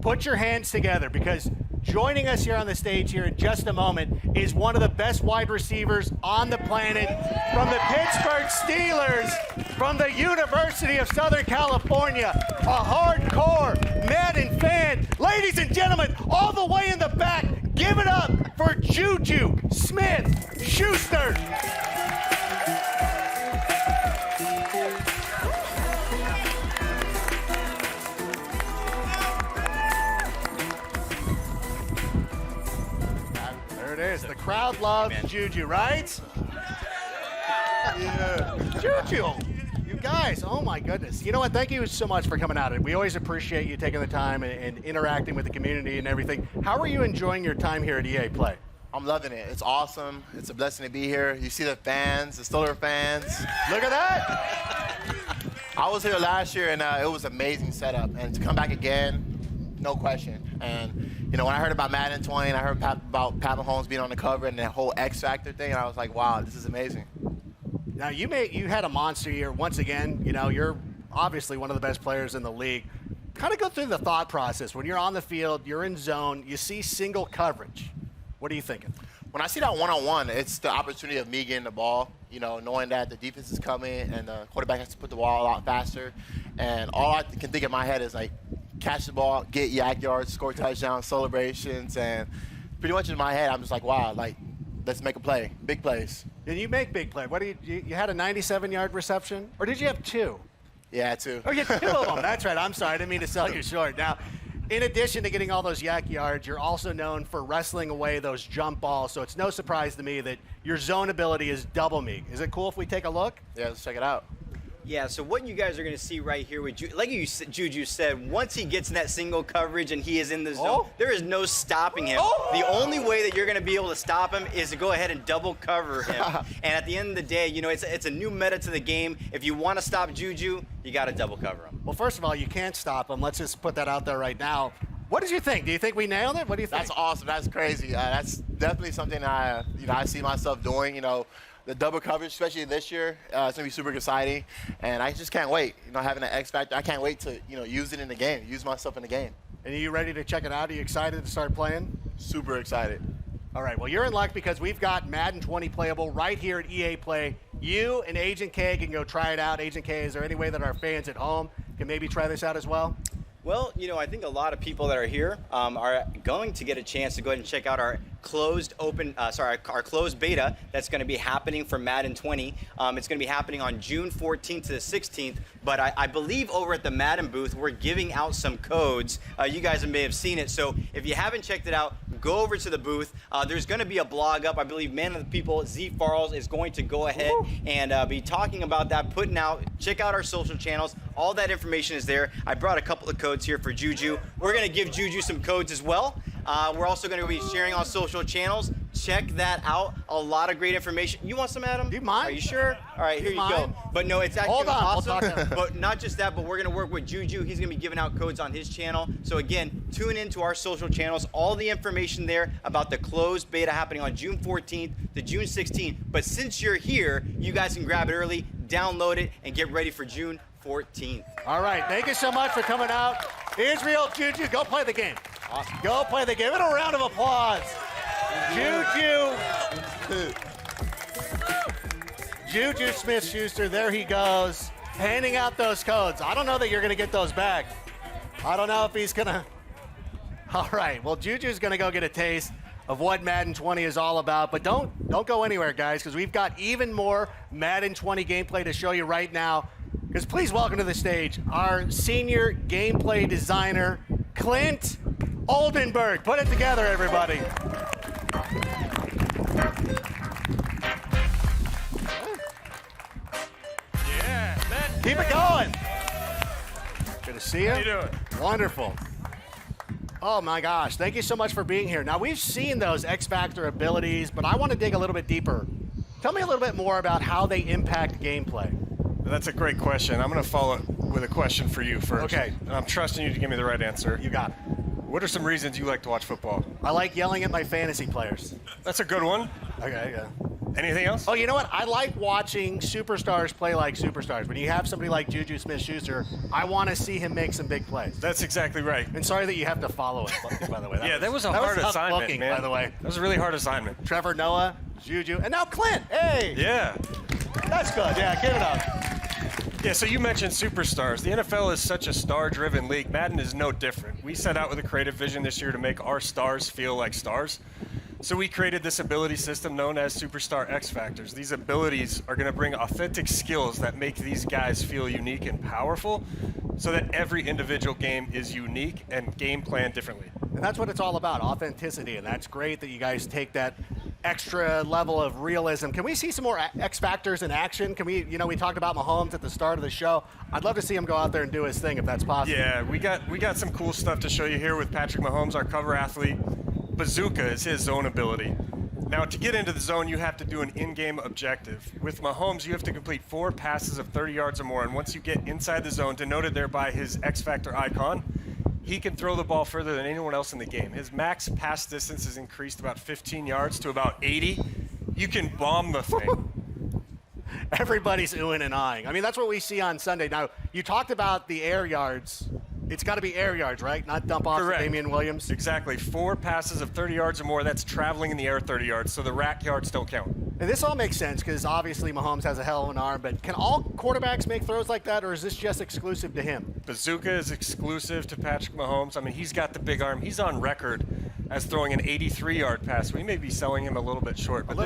put your hands together, because joining us here on the stage here in just a moment is one of the best wide receivers on the planet, from the Pittsburgh Steelers, from the University of Southern California, a hardcore Madden fan. Ladies and gentlemen, all the way in the back, give it up for Juju Smith-Schuster. There it is. The crowd loves Juju, right? Yeah. Juju, you guys, oh my goodness. You know what? Thank you so much for coming out. We always appreciate you taking the time and interacting with the community and everything. How are you enjoying your time here at EA Play? I'm loving it. It's awesome. It's a blessing to be here. You see the fans, the Steelers fans. Look at that. I was here last year, and it was an amazing setup. And to come back again, no question. And, you know, when I heard about Madden 20, and I heard about Pat Mahomes being on the cover and that whole X Factor thing, and I was like, wow, this is amazing. Now, you had a monster year. Once again, you know, you're obviously one of the best players in the league. Kind of go through the thought process. When you're on the field, you're in zone, you see single coverage. What are you thinking? When I see that one-on-one, it's the opportunity of me getting the ball, you know, knowing that the defense is coming and the quarterback has to put the ball a lot faster. And all I can think in my head is, like, catch the ball, get yak yards, score touchdowns, celebrations. And pretty much in my head, I'm just like, wow, like, let's make a play, big plays. And you make big play. What you had a 97-yard reception? Or did you have two? Yeah, two. Oh, you had two of them. That's right. I'm sorry. I didn't mean to sell you short. Now, in addition to getting all those yak yards, you're also known for wrestling away those jump balls. So it's no surprise to me that your zone ability is double me. Is it cool if we take a look? Yeah, let's check it out. Yeah, so what you guys are going to see right here with like Juju said, once he gets in that single coverage and he is in the zone, there is no stopping him. The only way that you're going to be able to stop him is to go ahead and double cover him. And at the end of the day, you know, it's a new meta to the game. If you want to stop Juju, you got to double cover him. Well, first of all, you can't stop him. Let's just put that out there right now. What did you think? Do you think we nailed it? What do you think? That's awesome. That's crazy. That's definitely something I see myself doing. You know, the double coverage, especially this year, it's gonna be super exciting, and I just can't wait. You know, having an X Factor, I can't wait to use it in the game, use myself in the game. And are you ready to check it out? Are you excited to start playing? Super excited. All right. Well, you're in luck because we've got Madden 20 playable right here at EA Play. You and Agent K can go try it out. Agent K, is there any way that our fans at home can maybe try this out as well? Well, you know, I think a lot of people that are here are going to get a chance to go ahead and check out our closed beta that's going to be happening for Madden 20. It's going to be happening on June 14th to the 16th. But I believe over at the Madden booth, we're giving out some codes. You guys may have seen it. So if you haven't checked it out, go over to the booth. There's going to be a blog up. I believe Man of the People, Z Farles, is going to go ahead and be talking about that, putting out. Check out our social channels. All that information is there. I brought a couple of codes here for Juju. We're going to give Juju some codes as well. We're also going to be sharing on social channels. Check that out. A lot of great information. You want some, Adam? Do you mind? Are you sure? All right, here you go. But no, it's actually awesome. But not just that, but we're going to work with Juju. He's going to be giving out codes on his channel. So again, tune into our social channels. All the information there about the closed beta happening on June 14th to June 16th. But since you're here, you guys can grab it early, download it, and get ready for June 14th. All right, thank you so much for coming out. Israel, Juju, go play the game. Awesome. Go play the game. Give it a round of applause. Juju Smith-Schuster, there he goes, handing out those codes. I don't know that you're going to get those back. I don't know if he's going to. All right, well, Juju's going to go get a taste of what Madden 20 is all about, but don't go anywhere, guys, because we've got even more Madden 20 gameplay to show you right now. Because please welcome to the stage our senior gameplay designer, Clint Oldenburg. Put it together, everybody. Yeah, man. Keep it going. Good to see you. How you doing? Wonderful. Oh my gosh, thank you so much for being here. Now, we've seen those X Factor abilities, but I want to dig a little bit deeper. Tell me a little bit more about how they impact gameplay. That's a great question. I'm going to follow it with a question for you first. Okay. And I'm trusting you to give me the right answer. You got it. What are some reasons you like to watch football? I like yelling at my fantasy players. That's a good one. Okay, yeah. Anything else? Oh, you know what? I like watching superstars play like superstars. When you have somebody like Juju Smith-Schuster, I want to see him make some big plays. That's exactly right. And sorry that you have to follow it, by the way. That was a hard assignment, looking, man. by the way. That was a really hard assignment. Trevor Noah, Juju, and now Clint. Hey! Yeah. That's good. Yeah, give it up. Yeah, so you mentioned superstars. The NFL is such a star-driven league. Madden is no different. We set out with a creative vision this year to make our stars feel like stars. So we created this ability system known as Superstar X Factors. These abilities are going to bring authentic skills that make these guys feel unique and powerful so that every individual game is unique and game planned differently. And that's what it's all about, authenticity. And that's great that you guys take that extra level of realism. Can we see some more X Factors in action? Can we, we talked about Mahomes at the start of the show. I'd love to see him go out there and do his thing if that's possible. Yeah, we got some cool stuff to show you here with Patrick Mahomes, our cover athlete. Bazooka is his zone ability. Now, to get into the zone, you have to do an in-game objective. With Mahomes, you have to complete 4 passes of 30 yards or more, and once you get inside the zone, denoted there by his X Factor icon, he can throw the ball further than anyone else in the game. His max pass distance is increased about 15 yards to about 80. You can bomb the thing. Everybody's oohing and eyeing. I mean, that's what we see on Sunday. Now, you talked about the air yards. It's got to be air yards, right? Not dump off to Damian Williams? Exactly. 4 passes of 30 yards or more, that's traveling in the air 30 yards, so the rack yards don't count. And this all makes sense because obviously Mahomes has a hell of an arm, but can all quarterbacks make throws like that, or is this just exclusive to him? Bazooka is exclusive to Patrick Mahomes. I mean, he's got the big arm. He's on record as throwing an 83-yard pass. We may be selling him a little bit short. But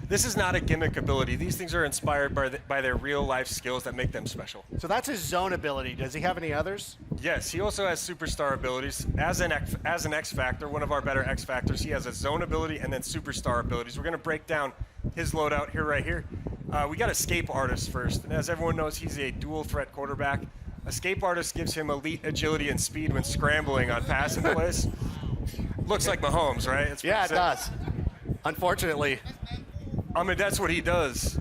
this is not a gimmick ability. These things are inspired by their real-life skills that make them special. So that's his zone ability. Does he have any others? Yes, he also has superstar abilities. As an X Factor, one of our better X Factors, he has a zone ability and then superstar abilities. We're going to break down his loadout here, right here. We got Escape Artist first. And as everyone knows, he's a dual-threat quarterback. Escape Artist gives him elite agility and speed when scrambling on passing plays. Looks like Mahomes, right? Yeah, it does. Unfortunately. I mean, that's what he does.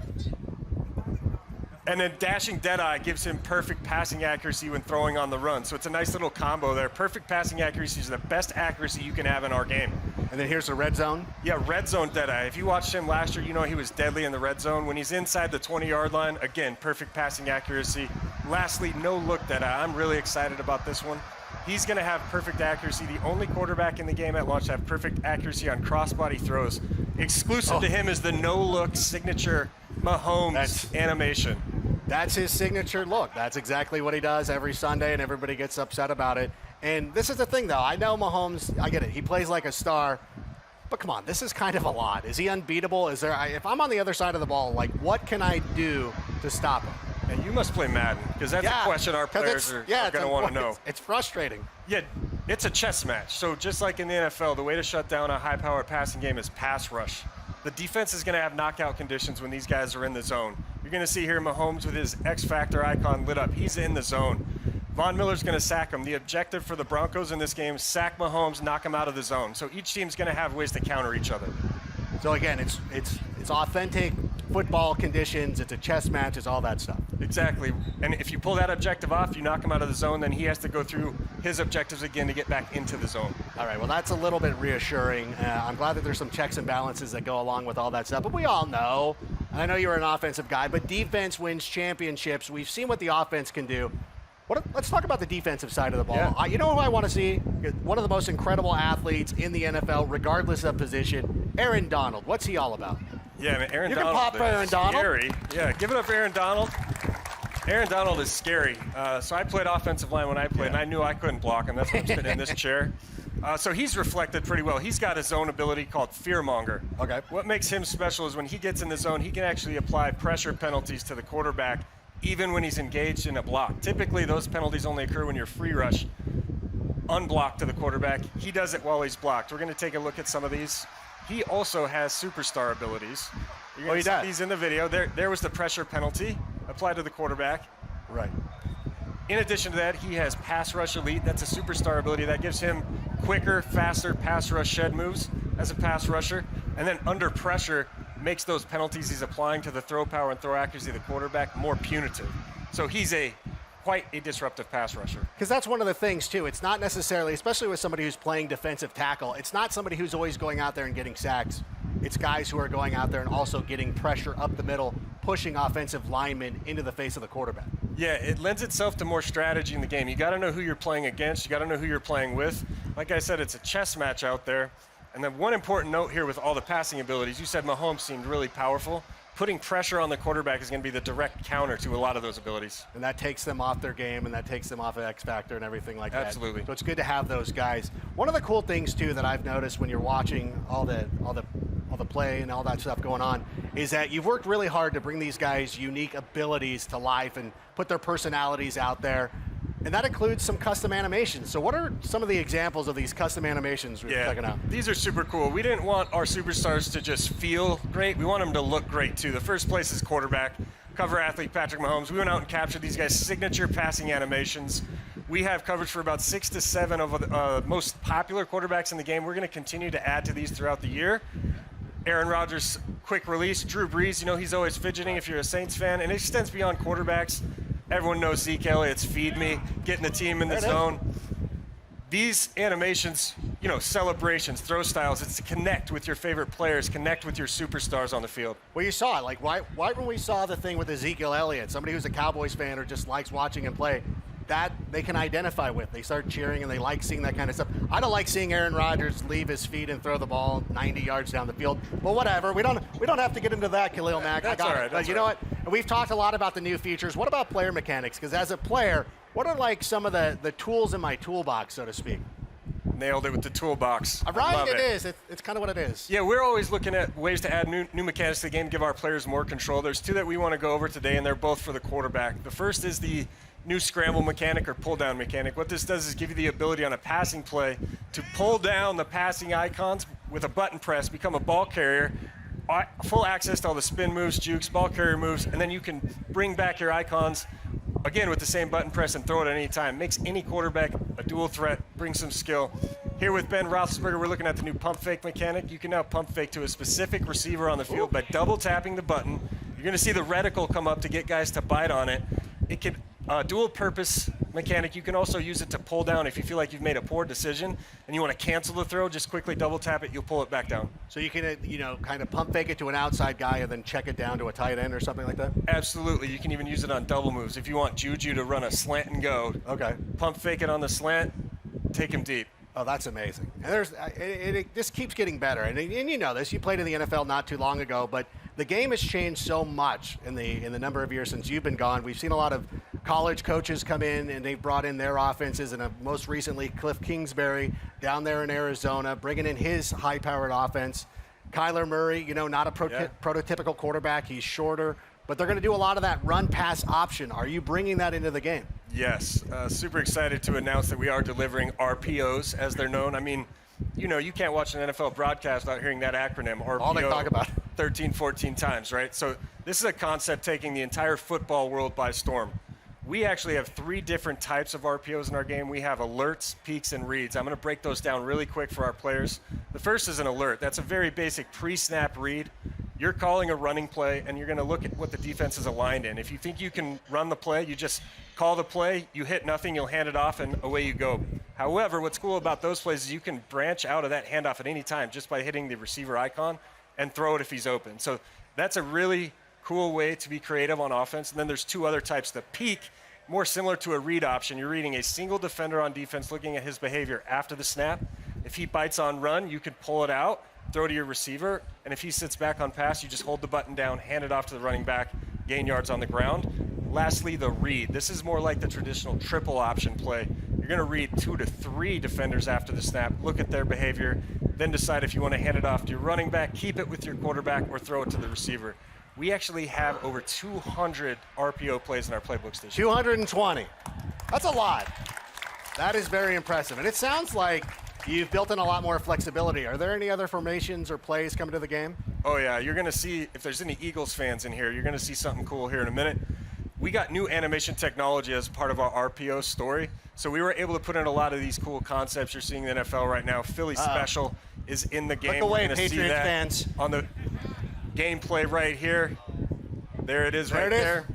And then Dashing Deadeye gives him perfect passing accuracy when throwing on the run. So it's a nice little combo there. Perfect passing accuracy is the best accuracy you can have in our game. And then here's the red zone? Yeah, red zone Deadeye. If you watched him last year, you know he was deadly in the red zone. When he's inside the 20-yard line, again, perfect passing accuracy. Lastly, no look Deadeye. I'm really excited about this one. He's going to have perfect accuracy. The only quarterback in the game at launch to have perfect accuracy on crossbody throws. Exclusive to him is the no-look signature Mahomes animation. That's his signature look. That's exactly what he does every Sunday, and everybody gets upset about it. And this is the thing, though. I know Mahomes, I get it. He plays like a star. But come on, this is kind of a lot. Is he unbeatable? Is there? If I'm on the other side of the ball, like, what can I do to stop him? And you must play Madden, because that's a question our players are going to want to know. It's frustrating. Yeah, it's a chess match. So just like in the NFL, the way to shut down a high-powered passing game is pass rush. The defense is going to have knockout conditions when these guys are in the zone. You're going to see here Mahomes with his X Factor icon lit up. He's in the zone. Von Miller's going to sack him. The objective for the Broncos in this game is sack Mahomes, knock him out of the zone. So each team's going to have ways to counter each other. So again, it's authentic football conditions. It's a chess match. It's all that stuff. Exactly. And if you pull that objective off, you knock him out of the zone, then he has to go through his objectives again to get back into the zone. All right, well, that's a little bit reassuring. I'm glad that there's some checks and balances that go along with all that stuff. But we all know, and I know you're an offensive guy, but defense wins championships. We've seen what the offense can do. Let's talk about the defensive side of the ball. Yeah. You know who I want to see? One of the most incredible athletes in the NFL, regardless of position, Aaron Donald. What's he all about? Yeah, man, Aaron you Donald. You can pop Aaron Donald. Scary. Yeah, give it up for Aaron Donald. Aaron Donald is scary. So I played offensive line when I played, and I knew I couldn't block him. That's why I'm sitting in this chair. So he's reflected pretty well. He's got a zone ability called Fearmonger. Okay. What makes him special is when he gets in the zone, he can actually apply pressure penalties to the quarterback even when he's engaged in a block. Typically, those penalties only occur when you're free rush, unblocked to the quarterback. He does it while he's blocked. We're going to take a look at some of these. He also has superstar abilities. You're going to see these in the video. There was the pressure penalty applied to the quarterback. Right. In addition to that, he has pass rush elite. That's a superstar ability that gives him quicker, faster pass rush shed moves as a pass rusher. And then under pressure, makes those penalties he's applying to the throw power and throw accuracy of the quarterback more punitive. So he's quite a disruptive pass rusher. Because that's one of the things, too. It's not necessarily, especially with somebody who's playing defensive tackle, it's not somebody who's always going out there and getting sacks. It's guys who are going out there and also getting pressure up the middle, pushing offensive linemen into the face of the quarterback. Yeah, it lends itself to more strategy in the game. You got to know who you're playing against. You got to know who you're playing with. Like I said, it's a chess match out there. And then one important note here with all the passing abilities, you said Mahomes seemed really powerful. Putting pressure on the quarterback is going to be the direct counter to a lot of those abilities. And that takes them off their game, and that takes them off of X Factor and everything like that. Absolutely. So it's good to have those guys. One of the cool things, too, that I've noticed when you're watching all the play and all that stuff going on is that you've worked really hard to bring these guys' unique abilities to life and put their personalities out there. And that includes some custom animations. So what are some of the examples of these custom animations we're checking out? These are super cool. We didn't want our superstars to just feel great. We want them to look great, too. The first place is quarterback, cover athlete Patrick Mahomes. We went out and captured these guys' signature passing animations. We have coverage for about 6 to 7 of the most popular quarterbacks in the game. We're going to continue to add to these throughout the year. Aaron Rodgers, quick release. Drew Brees, he's always fidgeting if you're a Saints fan. And it extends beyond quarterbacks. Everyone knows Zeke Elliott's feed me, getting the team in the zone. These animations, celebrations, throw styles, it's to connect with your favorite players, connect with your superstars on the field. Well, you saw it. Like, why when we saw the thing with Ezekiel Elliott, somebody who's a Cowboys fan or just likes watching him play, that they can identify with. They start cheering and they like seeing that kind of stuff. I don't like seeing Aaron Rodgers leave his feet and throw the ball 90 yards down the field. But whatever. We don't have to get into that, Khalil Mack. That's all right. But you know what? We've talked a lot about the new features. What about player mechanics? Because as a player, what are like some of the tools in my toolbox, so to speak? Nailed it with the toolbox. Right, it is. It's kind of what it is. Yeah, we're always looking at ways to add new mechanics to the game, give our players more control. There's 2 that we want to go over today, and they're both for the quarterback. The first is the new scramble mechanic or pull down mechanic. What this does is give you the ability on a passing play to pull down the passing icons with a button press, become a ball carrier, full access to all the spin moves, jukes, ball carrier moves, and then you can bring back your icons again with the same button press and throw it at any time. Makes any quarterback a dual threat, brings some skill. Here with Ben Roethlisberger, we're looking at the new pump fake mechanic. You can now pump fake to a specific receiver on the field by double tapping the button. You're going to see the reticle come up to get guys to bite on it. It can dual purpose mechanic. You can also use it to pull down if you feel like you've made a poor decision and you want to cancel the throw. Just quickly double tap it. You'll pull it back down. So you can, kind of pump fake it to an outside guy and then check it down to a tight end or something like that? Absolutely. You can even use it on double moves. If you want Juju to run a slant and go, okay, pump fake it on the slant, take him deep. Oh, that's amazing. And it just keeps getting better. And you know this. You played in the NFL not too long ago, but the game has changed so much in the number of years since you've been gone. We've seen a lot of college coaches come in, and they've brought in their offenses. And most recently, Cliff Kingsbury down there in Arizona, bringing in his high-powered offense. Kyler Murray, not a prototypical quarterback. He's shorter. But they're going to do a lot of that run-pass option. Are you bringing that into the game? Yes. Super excited to announce that we are delivering RPOs, as they're known. I mean, you can't watch an NFL broadcast without hearing that acronym, RPO. All they talk about. 13, 14 times, right? So this is a concept taking the entire football world by storm. We actually have 3 different types of RPOs in our game. We have alerts, peaks, and reads. I'm going to break those down really quick for our players. The first is an alert. That's a very basic pre-snap read. You're calling a running play, and you're going to look at what the defense is aligned in. If you think you can run the play, you just call the play, you hit nothing, you'll hand it off, and away you go. However, what's cool about those plays is you can branch out of that handoff at any time just by hitting the receiver icon and throw it if he's open. So that's a really cool way to be creative on offense. And then there's 2 other types. The peak, more similar to a read option. You're reading a single defender on defense, looking at his behavior after the snap. If he bites on run, you can pull it out, throw to your receiver, and if he sits back on pass, you just hold the button down, hand it off to the running back, gain yards on the ground. Lastly, the read. This is more like the traditional triple option play. You're You're going to read 2 to 3 defenders after the snap, look at their behavior, then decide if you want to hand it off to your running back, keep it with your quarterback, or throw it to the receiver. We actually have over 200 RPO plays in our playbooks this year. 220. That's a lot. That is very impressive. And it sounds like you've built in a lot more flexibility. Are there any other formations or plays coming to the game? Oh, yeah. You're going to see, if there's any Eagles fans in here, you're going to see something cool here in a minute. We got new animation technology as part of our RPO story. So we were able to put in a lot of these cool concepts you're seeing in the NFL right now. Philly Special is in the game. Look away, We're gonna see Patriots that fans. on the gameplay right here. There it is right there.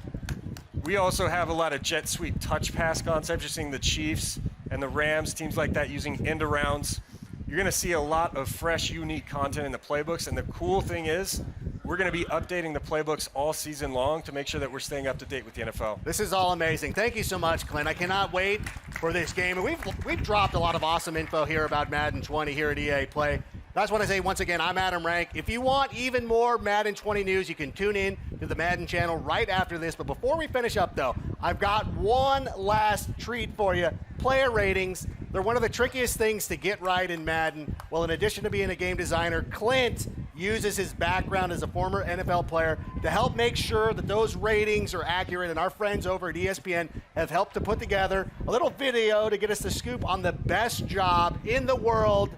We also have a lot of jet sweep touch pass concepts. You're seeing the Chiefs and the Rams, teams like that using end arounds. You're going to see a lot of fresh, unique content in the playbooks. And the cool thing is, we're going to be updating the playbooks all season long to make sure that we're staying up to date with the NFL. This is all amazing. Thank you so much, Clint. I cannot wait for this game. And we've dropped a lot of awesome info here about Madden 20 here at EA Play. I just want to say once again, I'm Adam Rank. If you want even more Madden 20 news, you can tune in to the Madden channel right after this. But before we finish up, though, I've got one last treat for you. Player ratings. They're one of the trickiest things to get right in Madden. Well, in addition to being a game designer, Clint uses his background as a former NFL player to help make sure that those ratings are accurate. And our friends over at ESPN have helped to put together a little video to get us the scoop on the best job in the world,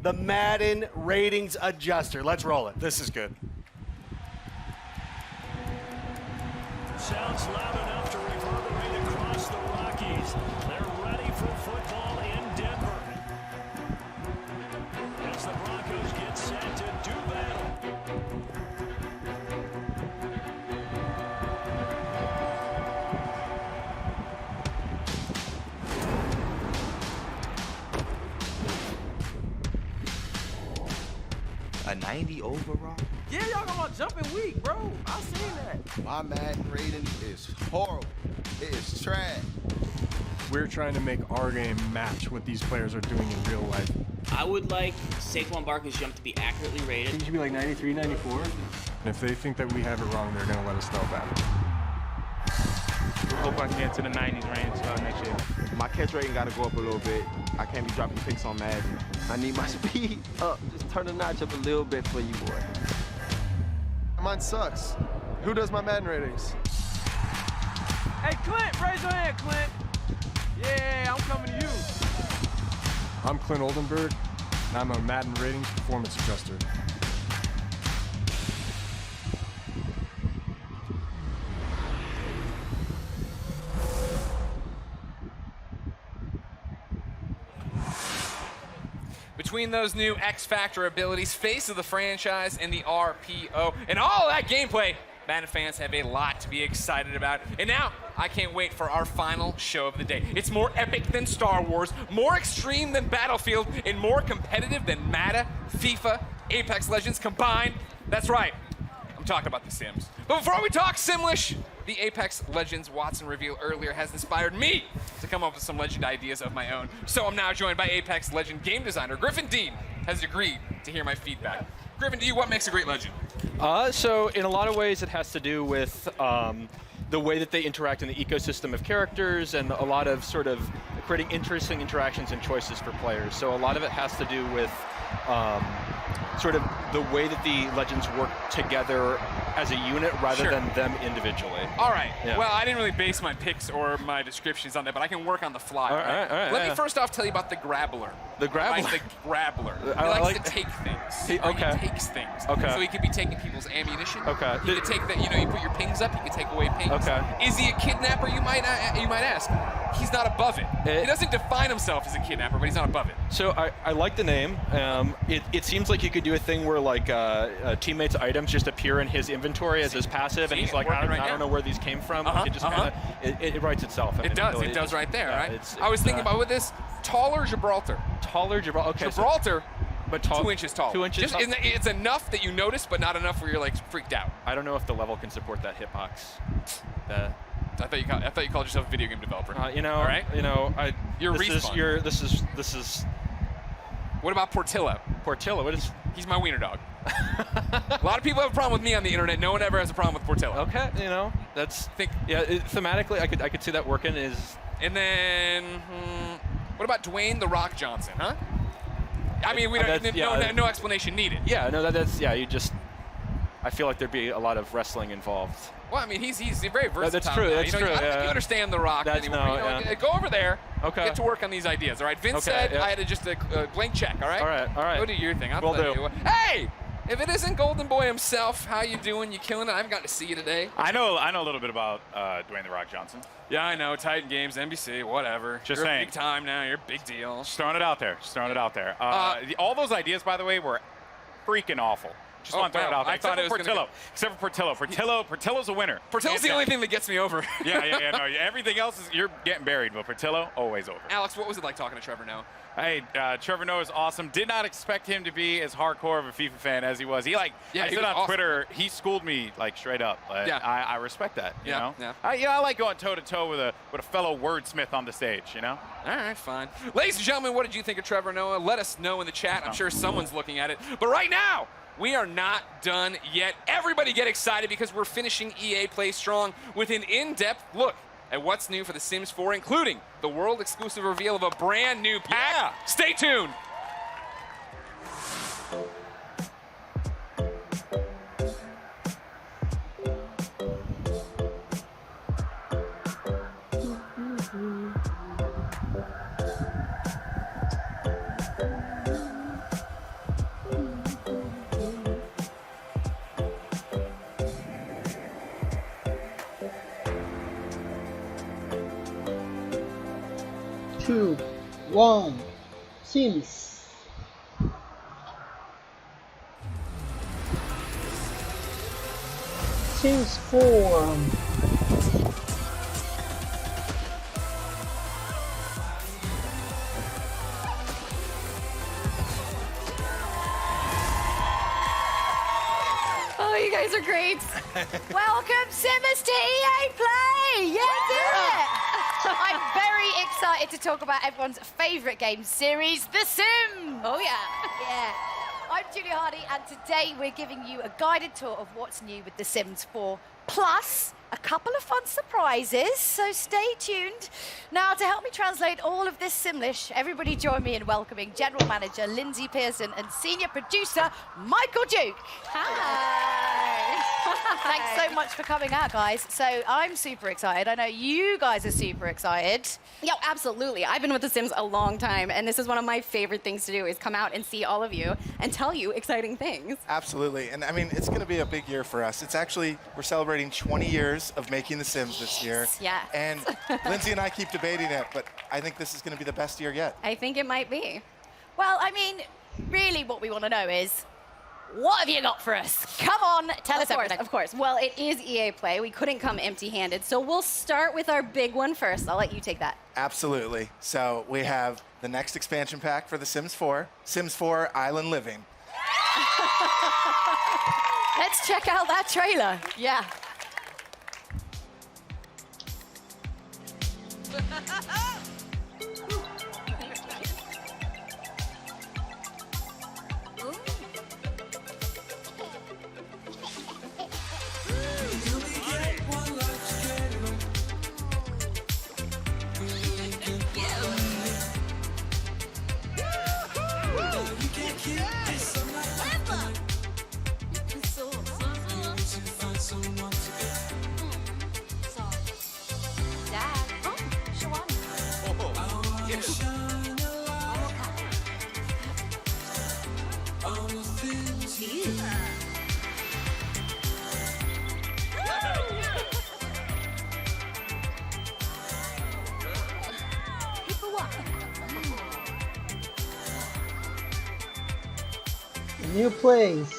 the Madden Ratings Adjuster. Let's roll it. This is good. Sounds loud enough to reverberate across the Rockies. They're ready for football in Denver. As the Broncos get set to do battle. A 90 overall? Yeah, y'all got my jumping weak, bro. I seen that. My Madden rating is horrible. It is trash. We're trying to make our game match what these players are doing in real life. I would like Saquon Barkley's jump to be accurately rated. It should be like 93, 94. And if they think that we have it wrong, they're gonna let us know about it. I hope I can get to the 90s range next year. My catch rating got to go up a little bit. I can't be dropping picks on Madden. I need my speed up. Just turn the notch up a little bit for you, boy. Mine sucks. Who does my Madden ratings? Hey, Clint, raise your hand, Clint. Yeah, I'm coming to you. I'm Clint Oldenburg, and I'm a Madden Ratings Performance Adjuster. Between those new X Factor abilities, face of the franchise, and the RPO, and all that gameplay, Madden fans have a lot to be excited about. And now, I can't wait for our final show of the day. It's more epic than Star Wars, more extreme than Battlefield, and more competitive than Madden, FIFA, Apex Legends combined. That's right, I'm talking about The Sims. But before we talk Simlish, the Apex Legends Watson reveal earlier has inspired me to come up with some legend ideas of my own. So I'm now joined by Apex Legend game designer Griffin Dean has agreed to hear my feedback. Griffin, to you, what makes a great legend? So in a lot of ways, it has to do with the way that they interact in the ecosystem of characters and a lot of sort of creating interesting interactions and choices for players. So a lot of it has to do with sort of the way that the legends work together as a unit rather than them individually. All right. Yeah. Well, I didn't really base my picks or my descriptions on that, but I can work on the fly. All right. Let me first off tell you about the Grabbler. The Grabbler? Like the Grabbler. He likes to take things. He takes things. Okay. So he could be taking people's ammunition. Okay. He could take that. You put your pings up. He could take away pings. Okay. Is he a kidnapper? You might ask. He's not above it. He doesn't define himself as a kidnapper, but he's not above it. So I like the name. It seems like you could do a thing where like teammates' items just appear in his inventory as his passive, and he's like, I don't know where these came from. It just it writes itself. It does right there, right? I was thinking about with this, taller Gibraltar. Taller Gibraltar. Okay. Gibraltar, but 2 inches tall. 2 inches. It's enough that you notice, but not enough where you're like freaked out. I don't know if the level can support that hitbox. I thought you called yourself a video game developer. All right. You're Respawn. This is. What about Portillo? Portillo, what is? He's my wiener dog. A lot of people have a problem with me on the internet. No one ever has a problem with Portillo. Okay, thematically, I could see that working. And then What about Dwayne The Rock Johnson, huh? I mean, we don't, no explanation needed. Yeah, no, you just, I feel like there'd be a lot of wrestling involved. Well, I mean, he's very versatile. That's true. Now. That's true. I don't think you understand The Rock anymore. Go over there. Okay. Get to work on these ideas. All right. Vince said I had just a blank check. All right. All right. Go do your thing. I'll Will tell do. you what. Hey, if it isn't Golden Boy himself, how you doing? You killing it? I haven't gotten to see you today. I know a little bit about Dwayne The Rock Johnson. Yeah, I know. Titan Games, NBC, whatever. Just You're saying. Big time now. You're a big deal. Just throwing it out there. All those ideas, by the way, were freaking awful. Just want to throw it out there. I thought it was Except for Portillo. Portillo's a winner. Portillo's the only thing that gets me over. Yeah. No, everything else is you're getting buried, but Portillo always over. Alex, what was it like talking to Trevor Noah? Hey, Trevor Noah is awesome. Did not expect him to be as hardcore of a FIFA fan as he was. I said on awesome. Twitter, he schooled me like straight up. I respect that. You know. Yeah. I like going toe to toe with a fellow wordsmith on the stage. You know. All right, fine. Ladies and gentlemen, what did you think of Trevor Noah? Let us know in the chat. I'm sure someone's looking at it. But right now, we are not done yet. Everybody get excited because we're finishing EA Play Strong with an in-depth look at what's new for The Sims 4, including the world-exclusive reveal of a brand new pack. Yeah. Stay tuned. Two, one, Sims. Sims 4. Oh, you guys are great. Welcome, Simmers, to EA Play. Yeah. I'm very excited to talk about everyone's favorite game series, The Sims. Oh, yeah. Yeah. I'm Julia Hardy, and today we're giving you a guided tour of what's new with The Sims 4, plus a couple of fun surprises, so stay tuned. Now, to help me translate all of this Simlish, everybody join me in welcoming General Manager Lindsay Pearson and Senior Producer Michael Duke. Hi. Thanks so much for coming out, guys. So I'm super excited. I know you guys are super excited. Yeah, absolutely. I've been with The Sims a long time, and this is one of my favorite things to do, is come out and see all of you and tell you exciting things. Absolutely. And I mean, it's going to be a big year for us. It's actually, we're celebrating 20 years of making The Sims this year. Yeah. And Lindsay and I keep debating it, but I think this is going to be the best year yet. I think it might be. Well, I mean, really what we want to know is, what have you got for us? Come on, tell us everything. Of course. Well, it is EA Play. We couldn't come empty-handed, so we'll start with our big one first. I'll let you take that. Absolutely. So we have the next expansion pack for The Sims 4, Sims 4 Island Living. Let's check out that trailer. Yeah. New place.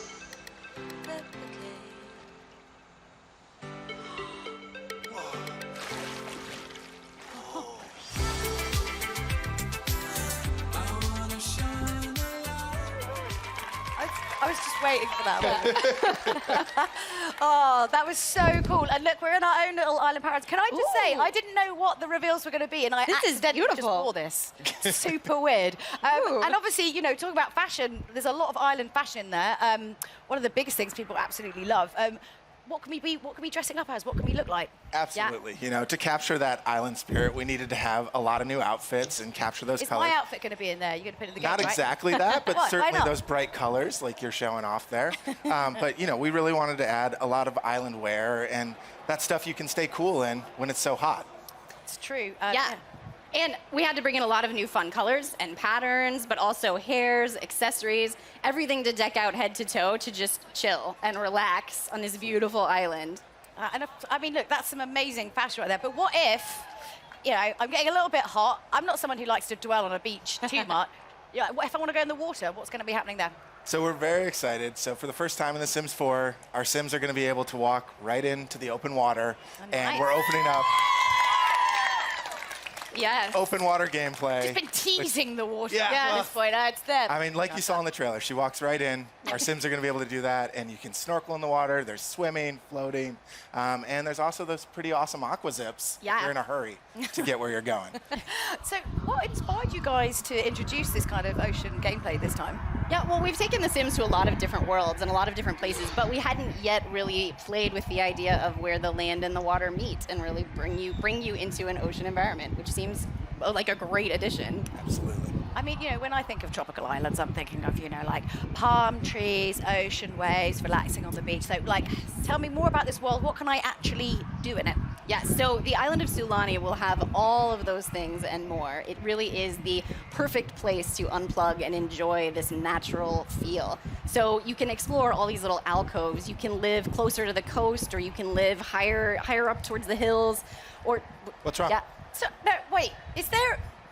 I was just waiting for that one. Oh, that was so cool. And look, we're in our own little island paradise. Can I just say, I didn't know what the reveals were going to be, and I accidentally just wore this. Super weird. And obviously, you know, talking about fashion, there's a lot of island fashion there. One of the biggest things people absolutely love. what can we be dressing up as? What can we look like? Absolutely. You know, to capture that island spirit, we needed to have a lot of new outfits and capture those Is colors. my outfit going to be in there? You're going to put it in the game, Not right? exactly that, but What? Why certainly not? those bright colors like you're showing off there. But, you know, we really wanted to add a lot of island wear, and that stuff you can stay cool in when it's so hot. It's true. Yeah. And we had to bring in a lot of new fun colors and patterns, but also hairs, accessories, everything to deck out head to toe to just chill and relax on this beautiful island. I mean, look, that's some amazing fashion right there. But what if, you know, I'm getting a little bit hot. I'm not someone who likes to dwell on a beach too much. Yeah, what if I want to go in the water? What's going to be happening then? So we're very excited. So for the first time in The Sims 4, our Sims are going to be able to walk right into the open water, and we're opening up Yes. open water gameplay. Just been teasing the water. Yeah, At well, this point. It's there. I mean, like you saw in the trailer, she walks right in. Our Sims are going to be able to do that, and you can snorkel in the water. There's swimming, floating, and there's also those pretty awesome aqua zips if you're in a hurry to get where you're going. So what inspired you guys to introduce this kind of ocean gameplay this time? Yeah, well, we've taken The Sims to a lot of different worlds and a lot of different places, but we hadn't yet really played with the idea of where the land and the water meet and really bring you into an ocean environment, which seems like a great addition. Absolutely. I mean, you know, when I think of tropical islands, I'm thinking of, you know, like palm trees, ocean waves, relaxing on the beach. So, like, tell me more about this world. What can I actually do in it? Yeah, so the island of Sulani will have all of those things and more. It really is the perfect place to unplug and enjoy this natural feel. So you can explore all these little alcoves. You can live closer to the coast, or you can live higher up towards the hills. Or what's wrong? Yeah. So, no, wait,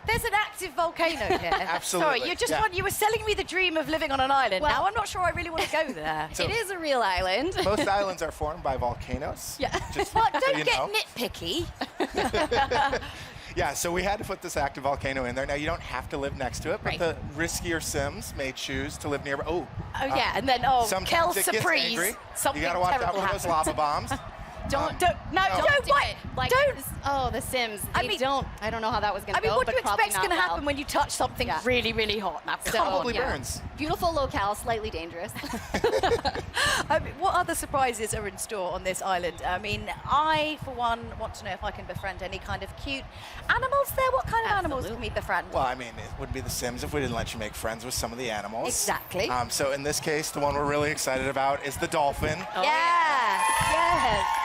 there's an active volcano here. Absolutely. Sorry, you were selling me the dream of living on an island. Well, now I'm not sure I really want to go there. So it is a real island. Most islands are formed by volcanoes. Yeah. Just Well, so don't you get know. nitpicky. Yeah, so we had to put this active volcano in there. Now, you don't have to live next to it, but the riskier Sims may choose to live nearby. Yeah, and then, sometimes Kel it gets surprise. angry. Something You got to watch out terrible for those happens. lava bombs. Don't do wait. it. Like, Don't. The Sims. I don't know how that was going I to mean, go, what do but you probably expect's not going to well. happen when you touch something really, really hot? Probably burns. Beautiful locale, slightly dangerous. I mean, what other surprises are in store on this island? I mean, I, for one, want to know if I can befriend any kind of cute animals there. What kind of animals can we befriend? Well, I mean, it wouldn't be The Sims if we didn't let you make friends with some of the animals. Exactly. So in this case, the one we're really excited about is the dolphin. Yes.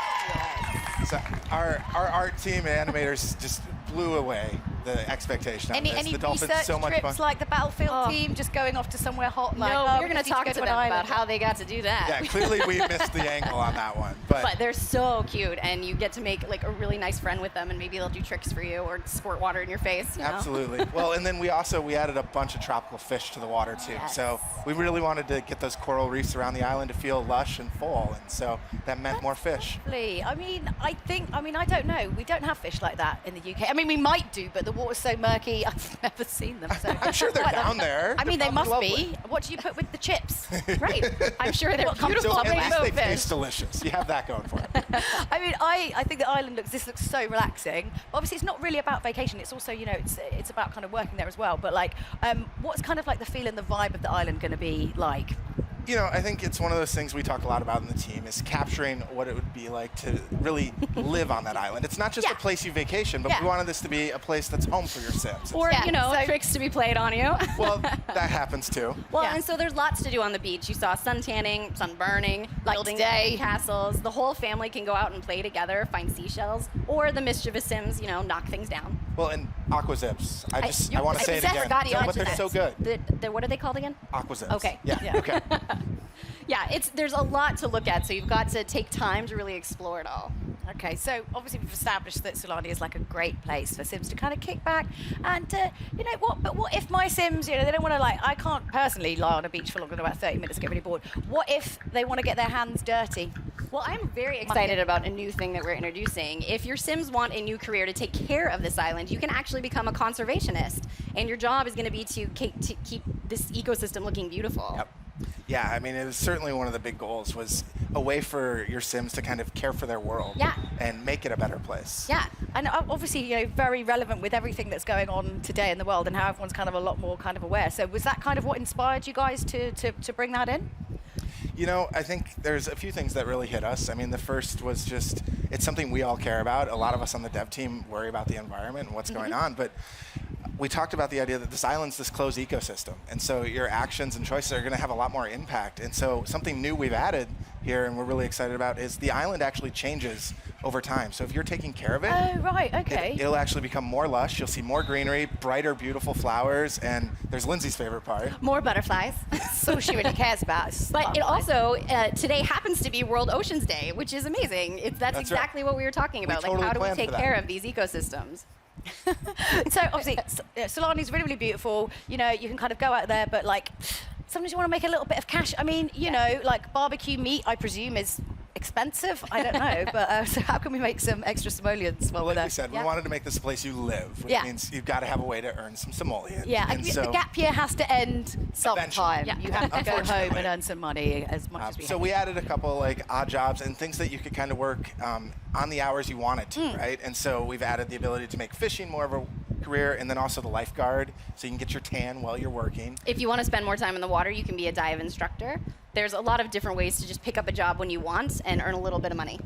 So our art team and animators just blew away the expectation on this. Any The dolphin's research so much trips fun. like the Battlefield team, just going off to somewhere hot? Like, No, oh, we're going to just need talk go to an them island. about how they got to do that. Yeah, clearly we missed the angle on that one. But they're so cute, and you get to make like a really nice friend with them, and maybe they'll do tricks for you or squirt water in your face. You know? Absolutely. Well, and then we added a bunch of tropical fish to the water too. Yes. So we really wanted to get those coral reefs around the island to feel lush and full, and so that meant more fish. I mean, I don't know. We don't have fish like that in the UK. I mean, we might do, but the water's so murky, I've never seen them. So I'm sure they're down there. I mean, they They're must probably be. What do you put with the chips? Right. I'm sure they're beautiful. So at least rainbow they fish. taste delicious. You have that going for it. I mean, I think the island looks so relaxing. Obviously, it's not really about vacation. It's also, you know, it's about kind of working there as well. But like, what's kind of like the feel and the vibe of the island going to be like? You know, I think it's one of those things we talk a lot about in the team is capturing what it would be like to really live on that island. It's not just a place you vacation, but we wanted this to be a place that's home for your Sims. Or, tricks to be played on you. Well, that happens too. Well, and so there's lots to do on the beach. You saw sun tanning, sun burning, building castles. The whole family can go out and play together, find seashells, or the mischievous Sims, knock things down. Well, and aqua zips. I want to say it again. But they're so good. What are they called again? Aqua zips. Okay. Yeah. Okay. Yeah, there's a lot to look at, so you've got to take time to really explore it all. Okay, so obviously we've established that Sulani is like a great place for Sims to kind of kick back and, what if my Sims, they don't want to I can't personally lie on a beach for longer than about 30 minutes, get really bored. What if they want to get their hands dirty? Well, I'm very excited about a new thing that we're introducing. If your Sims want a new career to take care of this island, you can actually become a conservationist, and your job is going to be to keep this ecosystem looking beautiful. Yep. Yeah, I mean, it was certainly one of the big goals was a way for your Sims to kind of care for their world and make it a better place. Yeah, and obviously, very relevant with everything that's going on today in the world and how everyone's kind of a lot more kind of aware. So was that kind of what inspired you guys to bring that in? You know, I think there's a few things that really hit us. I mean, the first was just, it's something we all care about. A lot of us on the dev team worry about the environment and what's going on, but we talked about the idea that this island's this closed ecosystem, and so your actions and choices are going to have a lot more impact. And so something new we've added here and we're really excited about is the island actually changes over time. So if you're taking care of it, oh, right, okay. It'll actually become more lush. You'll see more greenery, brighter, beautiful flowers, and there's Lindsay's favorite part. More butterflies. That's all she really cares about. But it also, today happens to be World Oceans Day, which is amazing. That's exactly right. what we were talking about. We totally how do we planned take for that. care of these ecosystems? So obviously, Solani's really, really beautiful. You know, you can kind of go out there, but like, sometimes you want to make a little bit of cash. I mean, you know, like barbecue meat, I presume, is expensive. I don't know, but so how can we make some extra simoleons while we're there? Like we said, we wanted to make this a place you live, which means you've got to have a way to earn some simoleons. Yeah, and so the gap year has to end sometime. Yeah. You have to go home and earn some money as much as we So we added a couple like odd jobs and things that you could kind of work on the hours you wanted to, right? And so we've added the ability to make fishing more of a career, and then also the lifeguard, so you can get your tan while you're working. If you want to spend more time in the water, you can be a dive instructor. There's a lot of different ways to just pick up a job when you want and earn a little bit of money.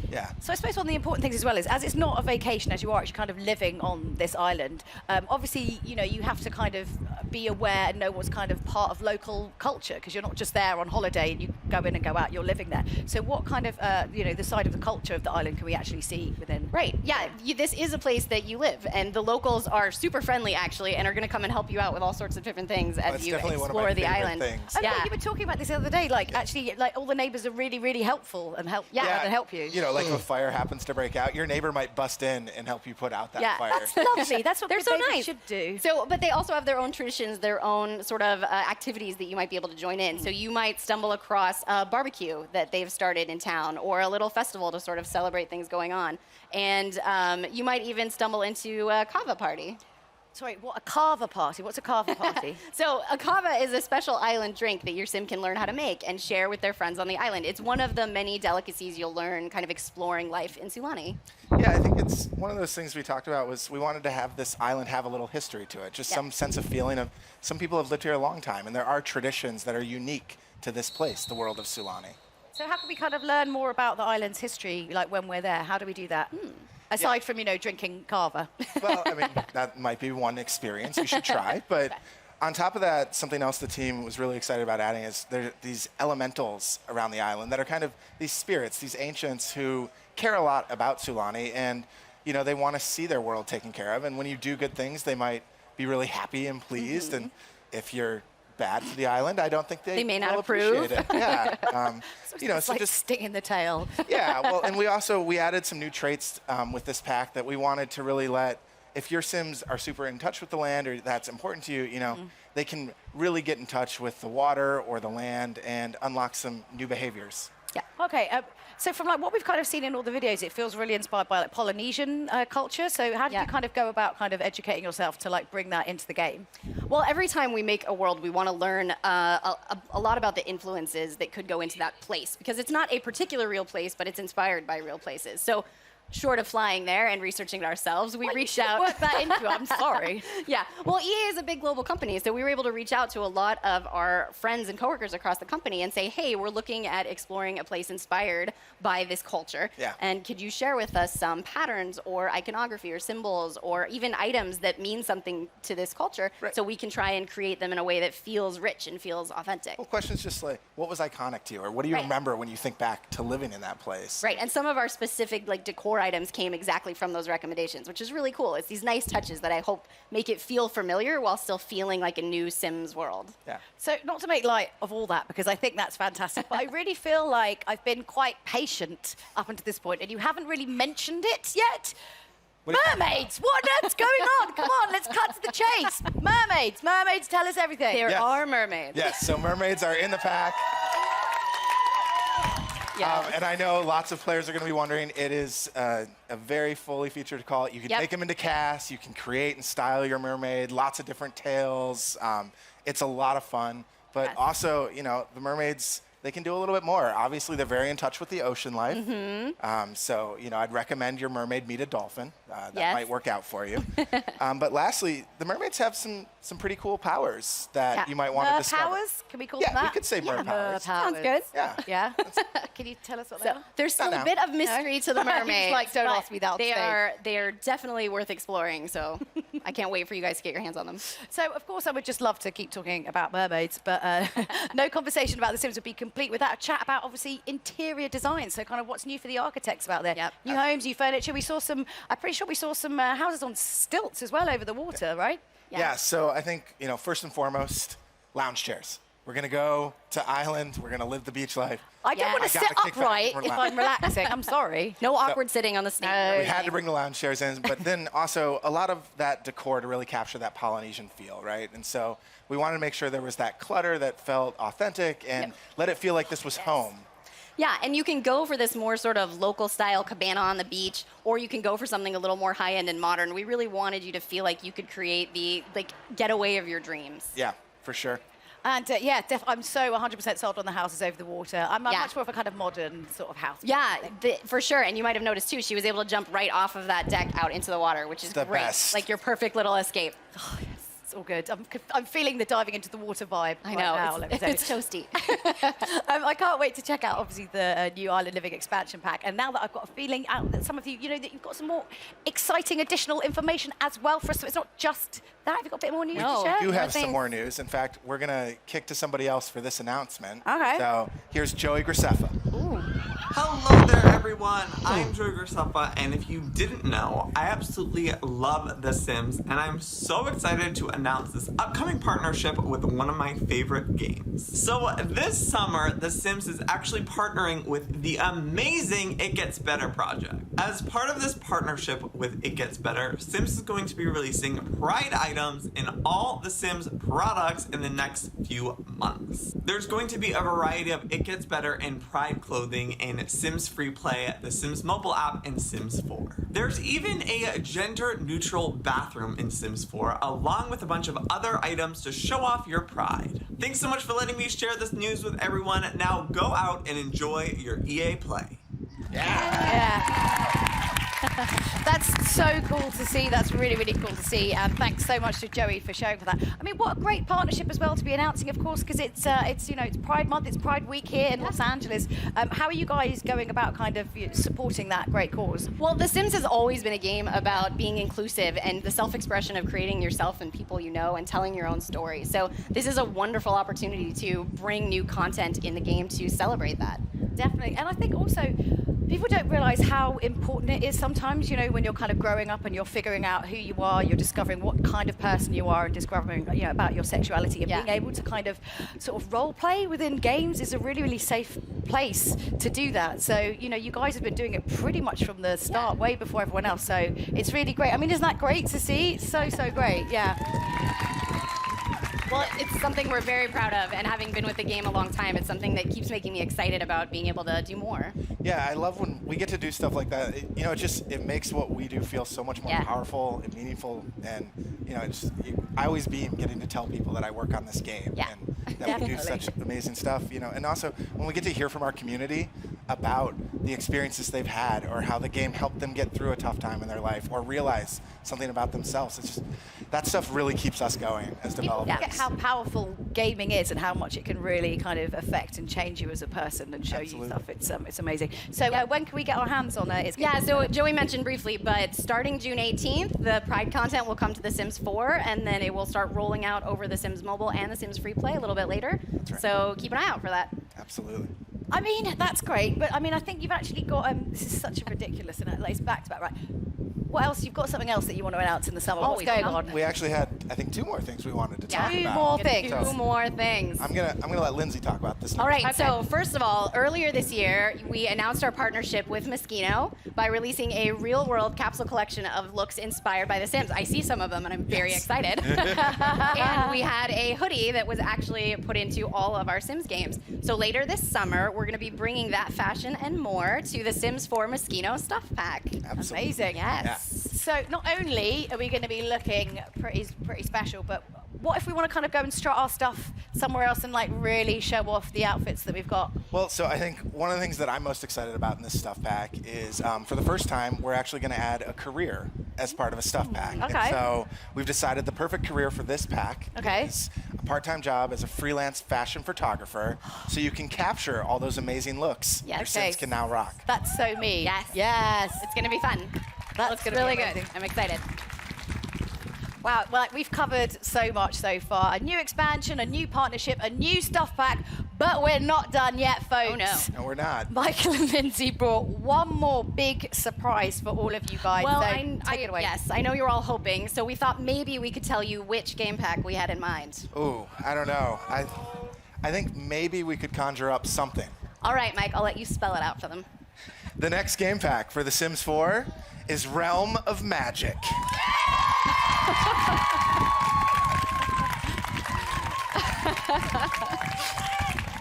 Yeah. So I suppose one of the important things as well is, as it's not a vacation, as you are actually kind of living on this island, obviously, you know, you have to kind of be aware and know what's kind of part of local culture, because you're not just there on holiday and you go in and go out, you're living there. So what kind of, you know, the side of the culture of the island can we actually see within? Right, yeah, this is a place that you live, and the locals are super friendly, actually, and are going to come and help you out with all sorts of different things as you explore the island. Oh, yeah, you were talking about this the other day, like, actually, like, all the neighbors are really, really helpful and help you. You know, like if a fire happens to break out, your neighbor might bust in and help you put out that fire. That's lovely. That's what they're so neighbors nice. should do. So, but they also have their own traditions, their own sort of activities that you might be able to join in. So you might stumble across a barbecue that they've started in town, or a little festival to sort of celebrate things going on. And you might even stumble into a kava party. Sorry, what, a kava party? What's a kava party? So a kava is a special island drink that your sim can learn how to make and share with their friends on the island. It's one of the many delicacies you'll learn kind of exploring life in Sulani. Yeah, I think it's one of those things we talked about was we wanted to have this island have a little history to it, just some sense of feeling of some people have lived here a long time, and there are traditions that are unique to this place, the world of Sulani. So how can we kind of learn more about the island's history, like when we're there? How do we do that? Aside from, you know, drinking kava. Well, I mean, that might be one experience you should try. But on top of that, something else the team was really excited about adding is there are these elementals around the island that are kind of these spirits, these ancients who care a lot about Sulani, and, you know, they want to see their world taken care of. And when you do good things, they might be really happy and pleased. And if you're bad for the island, I don't think they may not will approve. appreciate it. Yeah. You know, it's so like just stinging the tail. Yeah, well, and we added some new traits with this pack that we wanted to really let, if your Sims are super in touch with the land or that's important to you, you know, they can really get in touch with the water or the land and unlock some new behaviors. Yeah. Okay. So from like what we've kind of seen in all the videos, it feels really inspired by like Polynesian culture. So how did you kind of go about kind of educating yourself to like bring that into the game? Well, every time we make a world, we want to learn a lot about the influences that could go into that place, because it's not a particular real place, but it's inspired by real places. So short of flying there and researching it ourselves, we reached out. Work that into it. I'm sorry. Yeah. Well, EA is a big global company, so we were able to reach out to a lot of our friends and coworkers across the company and say, hey, we're looking at exploring a place inspired by this culture. Yeah. And could you share with us some patterns or iconography or symbols or even items that mean something to this culture, so we can try and create them in a way that feels rich and feels authentic? Well, questions just like, what was iconic to you? Or what do you remember when you think back to living in that place? Right, and some of our specific like decor items came exactly from those recommendations, which is really cool. It's these nice touches that I hope make it feel familiar while still feeling like a new Sims world. Yeah. So not to make light of all that, because I think that's fantastic, but I really feel like I've been quite patient up until this point, and you haven't really mentioned it yet. Mermaids! What on earth's going on? Come on, let's cut to the chase. Mermaids! Mermaids, tell us everything. There are mermaids. Yes, so mermaids are in the pack. And I know lots of players are going to be wondering, it is a very fully featured call. You can take them into cast, you can create and style your mermaid, lots of different tails. It's a lot of fun. But also, you know, the mermaids, they can do a little bit more. Obviously, they're very in touch with the ocean life. So, I'd recommend your mermaid meet a dolphin. That might work out for you. But lastly, the mermaids have some pretty cool powers that you might want to discover. Powers? Can we call them that? Yeah, we could say mer powers. Sounds good. Yeah. Can you tell us what they are? There's still a bit of mystery to the mermaids. Like, don't ask me that. They are definitely worth exploring. So I can't wait for you guys to get your hands on them. So, of course, I would just love to keep talking about mermaids, but no conversation about The Sims would be complete without a chat about, obviously, interior design. So kind of what's new for the architects out there. New homes, new furniture. We saw some, I'm pretty sure we saw some houses on stilts as well over the water, right? Yeah, so I think, first and foremost, lounge chairs. We're going to go to island. We're going to live the beach life. I don't want to sit upright if I'm relaxing. I'm sorry. No awkward sitting on the snake. We had to bring the lounge chairs in, but then also a lot of that decor to really capture that Polynesian feel, right? And so we wanted to make sure there was that clutter that felt authentic and let it feel like this was home. Yeah, and you can go for this more sort of local style cabana on the beach, or you can go for something a little more high end and modern. We really wanted you to feel like you could create the getaway of your dreams. Yeah, for sure. And I'm so 100% sold on the houses over the water. I'm much more of a kind of modern sort of house. Yeah, for sure. And you might have noticed too, she was able to jump right off of that deck out into the water, which is the great. Best. Like your perfect little escape. Oh, yes. It's all good. I'm feeling the diving into the water vibe. I know. Right now, let me tell you. It's toasty. I can't wait to check out, obviously, the new Island Living expansion pack. And now that I've got a feeling out that some of you, that you've got some more exciting additional information as well for us. So it's not just that. Have you got a bit more news to share? We do have some more news. In fact, we're going to kick to somebody else for this announcement. Okay. So here's Joey Graceffa. Hello there, everyone. I'm Joey Graceffa, and if you didn't know, I absolutely love The Sims, and I'm so excited to announce this upcoming partnership with one of my favorite games. So this summer, The Sims is actually partnering with the amazing It Gets Better project. As part of this partnership with It Gets Better, Sims is going to be releasing Pride items in all The Sims products in the next few months. There's going to be a variety of It Gets Better and Pride clothing in Sims Free Play, the Sims mobile app, and Sims 4. There's even a gender-neutral bathroom in Sims 4, along with a bunch of other items to show off your pride. Thanks so much for letting me share this news with everyone. Now go out and enjoy your EA Play. That's so cool to see. That's really, really cool to see. And thanks so much to Joey for showing for that. I mean, what a great partnership as well to be announcing, of course, because it's Pride Month, it's Pride Week here in Los Angeles. How are you guys going about kind of supporting that great cause? Well, The Sims has always been a game about being inclusive and the self-expression of creating yourself and people you know and telling your own story. So this is a wonderful opportunity to bring new content in the game to celebrate that. Definitely. And I think also people don't realize how important it is sometimes, when you're kind of growing up and you're figuring out who you are, you're discovering what kind of person you are and discovering, about your sexuality, and being able to kind of sort of role play within games is a really, really safe place to do that. So, you guys have been doing it pretty much from the start, way before everyone else. So it's really great. I mean, isn't that great to see? So, so great. Yeah. Well, it's something we're very proud of, and having been with the game a long time, it's something that keeps making me excited about being able to do more. Yeah, I love when we get to do stuff like that. It makes what we do feel so much more powerful and meaningful. And I always beam getting to tell people that I work on this game and that we do such amazing stuff. And also when we get to hear from our community about the experiences they've had or how the game helped them get through a tough time in their life or realize something about themselves. It's just that stuff really keeps us going as developers. Look at how powerful gaming is and how much it can really kind of affect and change you as a person and show you stuff. It's amazing. So when can we get our hands on it? So Joey mentioned briefly, but starting June 18th, the Pride content will come to The Sims 4, and then it will start rolling out over The Sims Mobile and The Sims Free Play a little bit later. That's right. So keep an eye out for that. Absolutely. I mean, that's great, but I mean, I think you've actually got, this is such a ridiculous, and it lays back to back, right? What else? You've got something else that you want to announce in the summer. What's going on? We actually had, I think, 2 more things we wanted to talk about. 2 more things. 2 more things. I'm gonna let Lindsay talk about this. All right, so first of all, earlier this year, we announced our partnership with Moschino by releasing a real-world capsule collection of looks inspired by The Sims. I see some of them, and I'm very excited. And we had a hoodie that was actually put into all of our Sims games. So later this summer, we're going to be bringing that fashion and more to The Sims 4 Moschino Stuff Pack. Absolutely. Amazing. Yes. So not only are we going to be looking pretty special, but what if we want to kind of go and strut our stuff somewhere else and like really show off the outfits that we've got? Well, so I think one of the things that I'm most excited about in this stuff pack is for the first time, we're actually going to add a career as part of a stuff pack. Okay. And so we've decided the perfect career for this pack is a part-time job as a freelance fashion photographer, so you can capture all those amazing looks your Sims can now rock. That's so me. Yes. Yes. It's going to be fun. That's really be good. I'm excited. Wow, well, we've covered so much so far. A new expansion, a new partnership, a new stuff pack, but we're not done yet, folks. Oh, no. No, we're not. Michael and Lindsay brought one more big surprise for all of you guys. Well, so take it away. Yes, I know you're all hoping, so we thought maybe we could tell you which game pack we had in mind. Ooh, I don't know. I think maybe we could conjure up something. All right, Mike, I'll let you spell it out for them. The next game pack for The Sims 4 is Realm of Magic.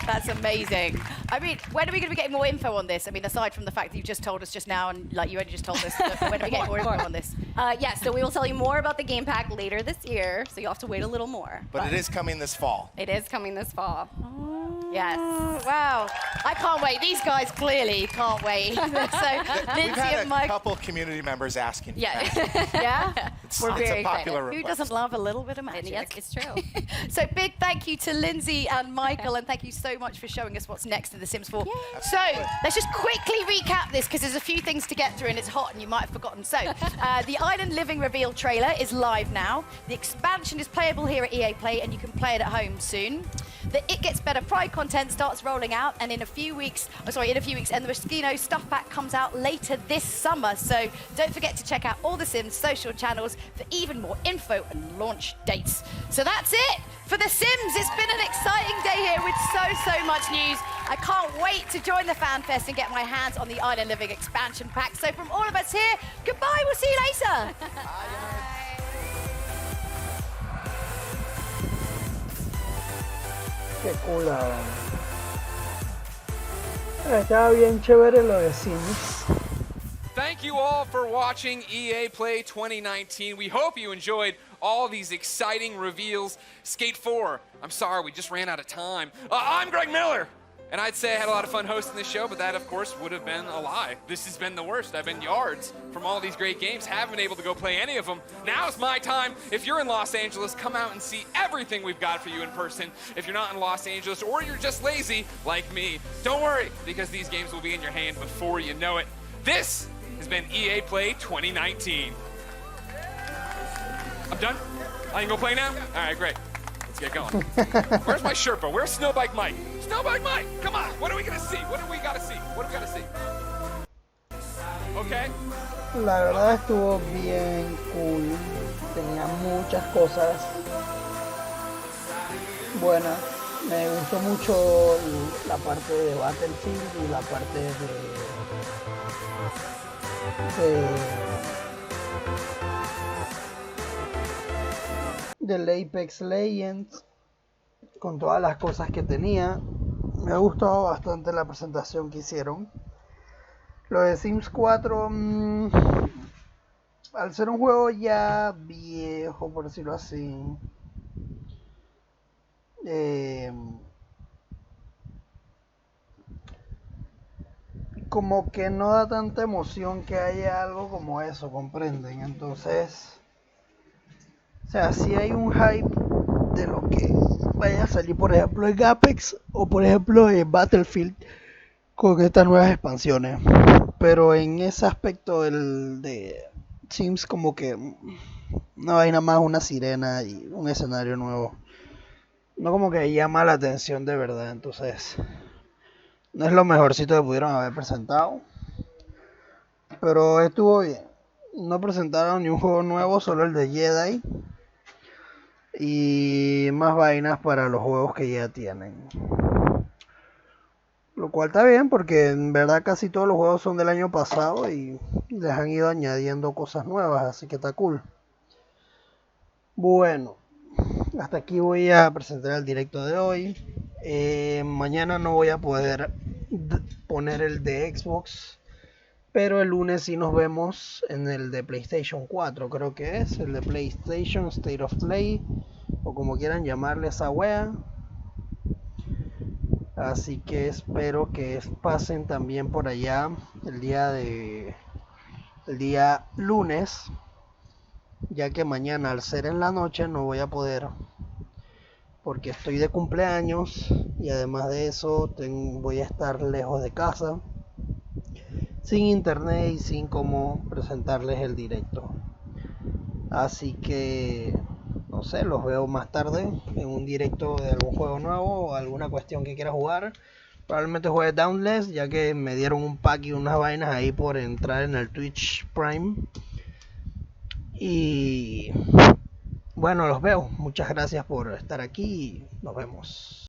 That's amazing. I mean, when are we going to be getting more info on this? I mean, aside from the fact that you just told us just now, and like you only just told us, when are we getting more info on this? Yes, so we will tell you more about the game pack later this year, so you'll have to wait a little more. But it is coming this fall. It is coming this fall. Yes. Wow. I can't wait. These guys clearly can't wait. So, We've Lindsay had and a Mike. couple community members asking. Yeah. Yeah? It's We're a very popular excited. Who request. doesn't love a little bit of magic? Yes, it's true. So big thank you to Lindsay and Michael, and thank you so much for showing us what's next in The Sims 4. So let's just quickly recap this, because there's a few things to get through and it's hot and you might have forgotten. So the Island Living reveal trailer is live now. The expansion is playable here at EA Play, and you can play it at home soon. The It Gets Better Pride content starts rolling out, and in a few weeks, and the Moschino stuff pack comes out later this summer. So don't forget to check out all The Sims social channels for even more info and launch dates. So that's it for The Sims. It's been an exciting day here with so much news. I can't wait to join the Fan Fest and get my hands on the Island Living expansion pack. So from all of us here, goodbye. We'll see you later. Qué cool. Estaba bien chévere lo de Sims. Thank you all for watching EA Play 2019. We hope you enjoyed all these exciting reveals. Skate 4, I'm sorry, we just ran out of time. I'm Greg Miller, and I'd say I had a lot of fun hosting this show, but that, of course, would have been a lie. This has been the worst. I've been yards from all these great games, haven't been able to go play any of them. Now's my time. If you're in Los Angeles, come out and see everything we've got for you in person. If you're not in Los Angeles, or you're just lazy, like me, don't worry, because these games will be in your hand before you know it. This has been EA Play 2019. I'm done? I can go play now? All right, great. Let's get going. Where's my Sherpa? Where's Snowbike Mike? Snowbike Mike, come on. What are we going to see? What do we got to see? What do we got to see? Okay. La verdad estuvo bien cool. Tenía muchas cosas buenas. Me gustó mucho la parte de Battlefield y la parte del Apex Legends, con todas las cosas que tenía. Me ha gustado bastante la presentación que hicieron. Lo de Sims 4, al ser un juego ya viejo, por decirlo así, como que no da tanta emoción que haya algo como eso, ¿comprenden? Entonces, o sea, si hay un hype de lo que vaya a salir, por ejemplo, en Apex o por ejemplo en Battlefield con estas nuevas expansiones, pero en ese aspecto de Sims, como que no hay nada más una sirena y un escenario nuevo, no como que llama la atención de verdad. Entonces no es lo mejorcito que pudieron haber presentado, pero estuvo bien. No presentaron ni un juego nuevo, solo el de Jedi y más vainas para los juegos que ya tienen, lo cual está bien porque en verdad casi todos los juegos son del año pasado y les han ido añadiendo cosas nuevas, así que está cool. Bueno, hasta aquí voy a presentar el directo de hoy. Mañana no voy a poder poner el de Xbox Pero el lunes sí nos vemos en el de PlayStation 4, creo que es, el de PlayStation State of Play, o como quieran llamarle esa wea. Así que espero que pasen también por allá el día lunes, ya que mañana al ser en la noche no voy a poder, porque estoy de cumpleaños y además de eso voy a estar lejos de casa, sin internet y sin cómo presentarles el directo. Así que no sé, los veo más tarde en un directo de algún juego nuevo o alguna cuestión que quiera jugar. Probablemente juegue Dauntless, ya que me dieron un pack y unas vainas ahí por entrar en el Twitch Prime. Y bueno, los veo. Muchas gracias por estar aquí y nos vemos.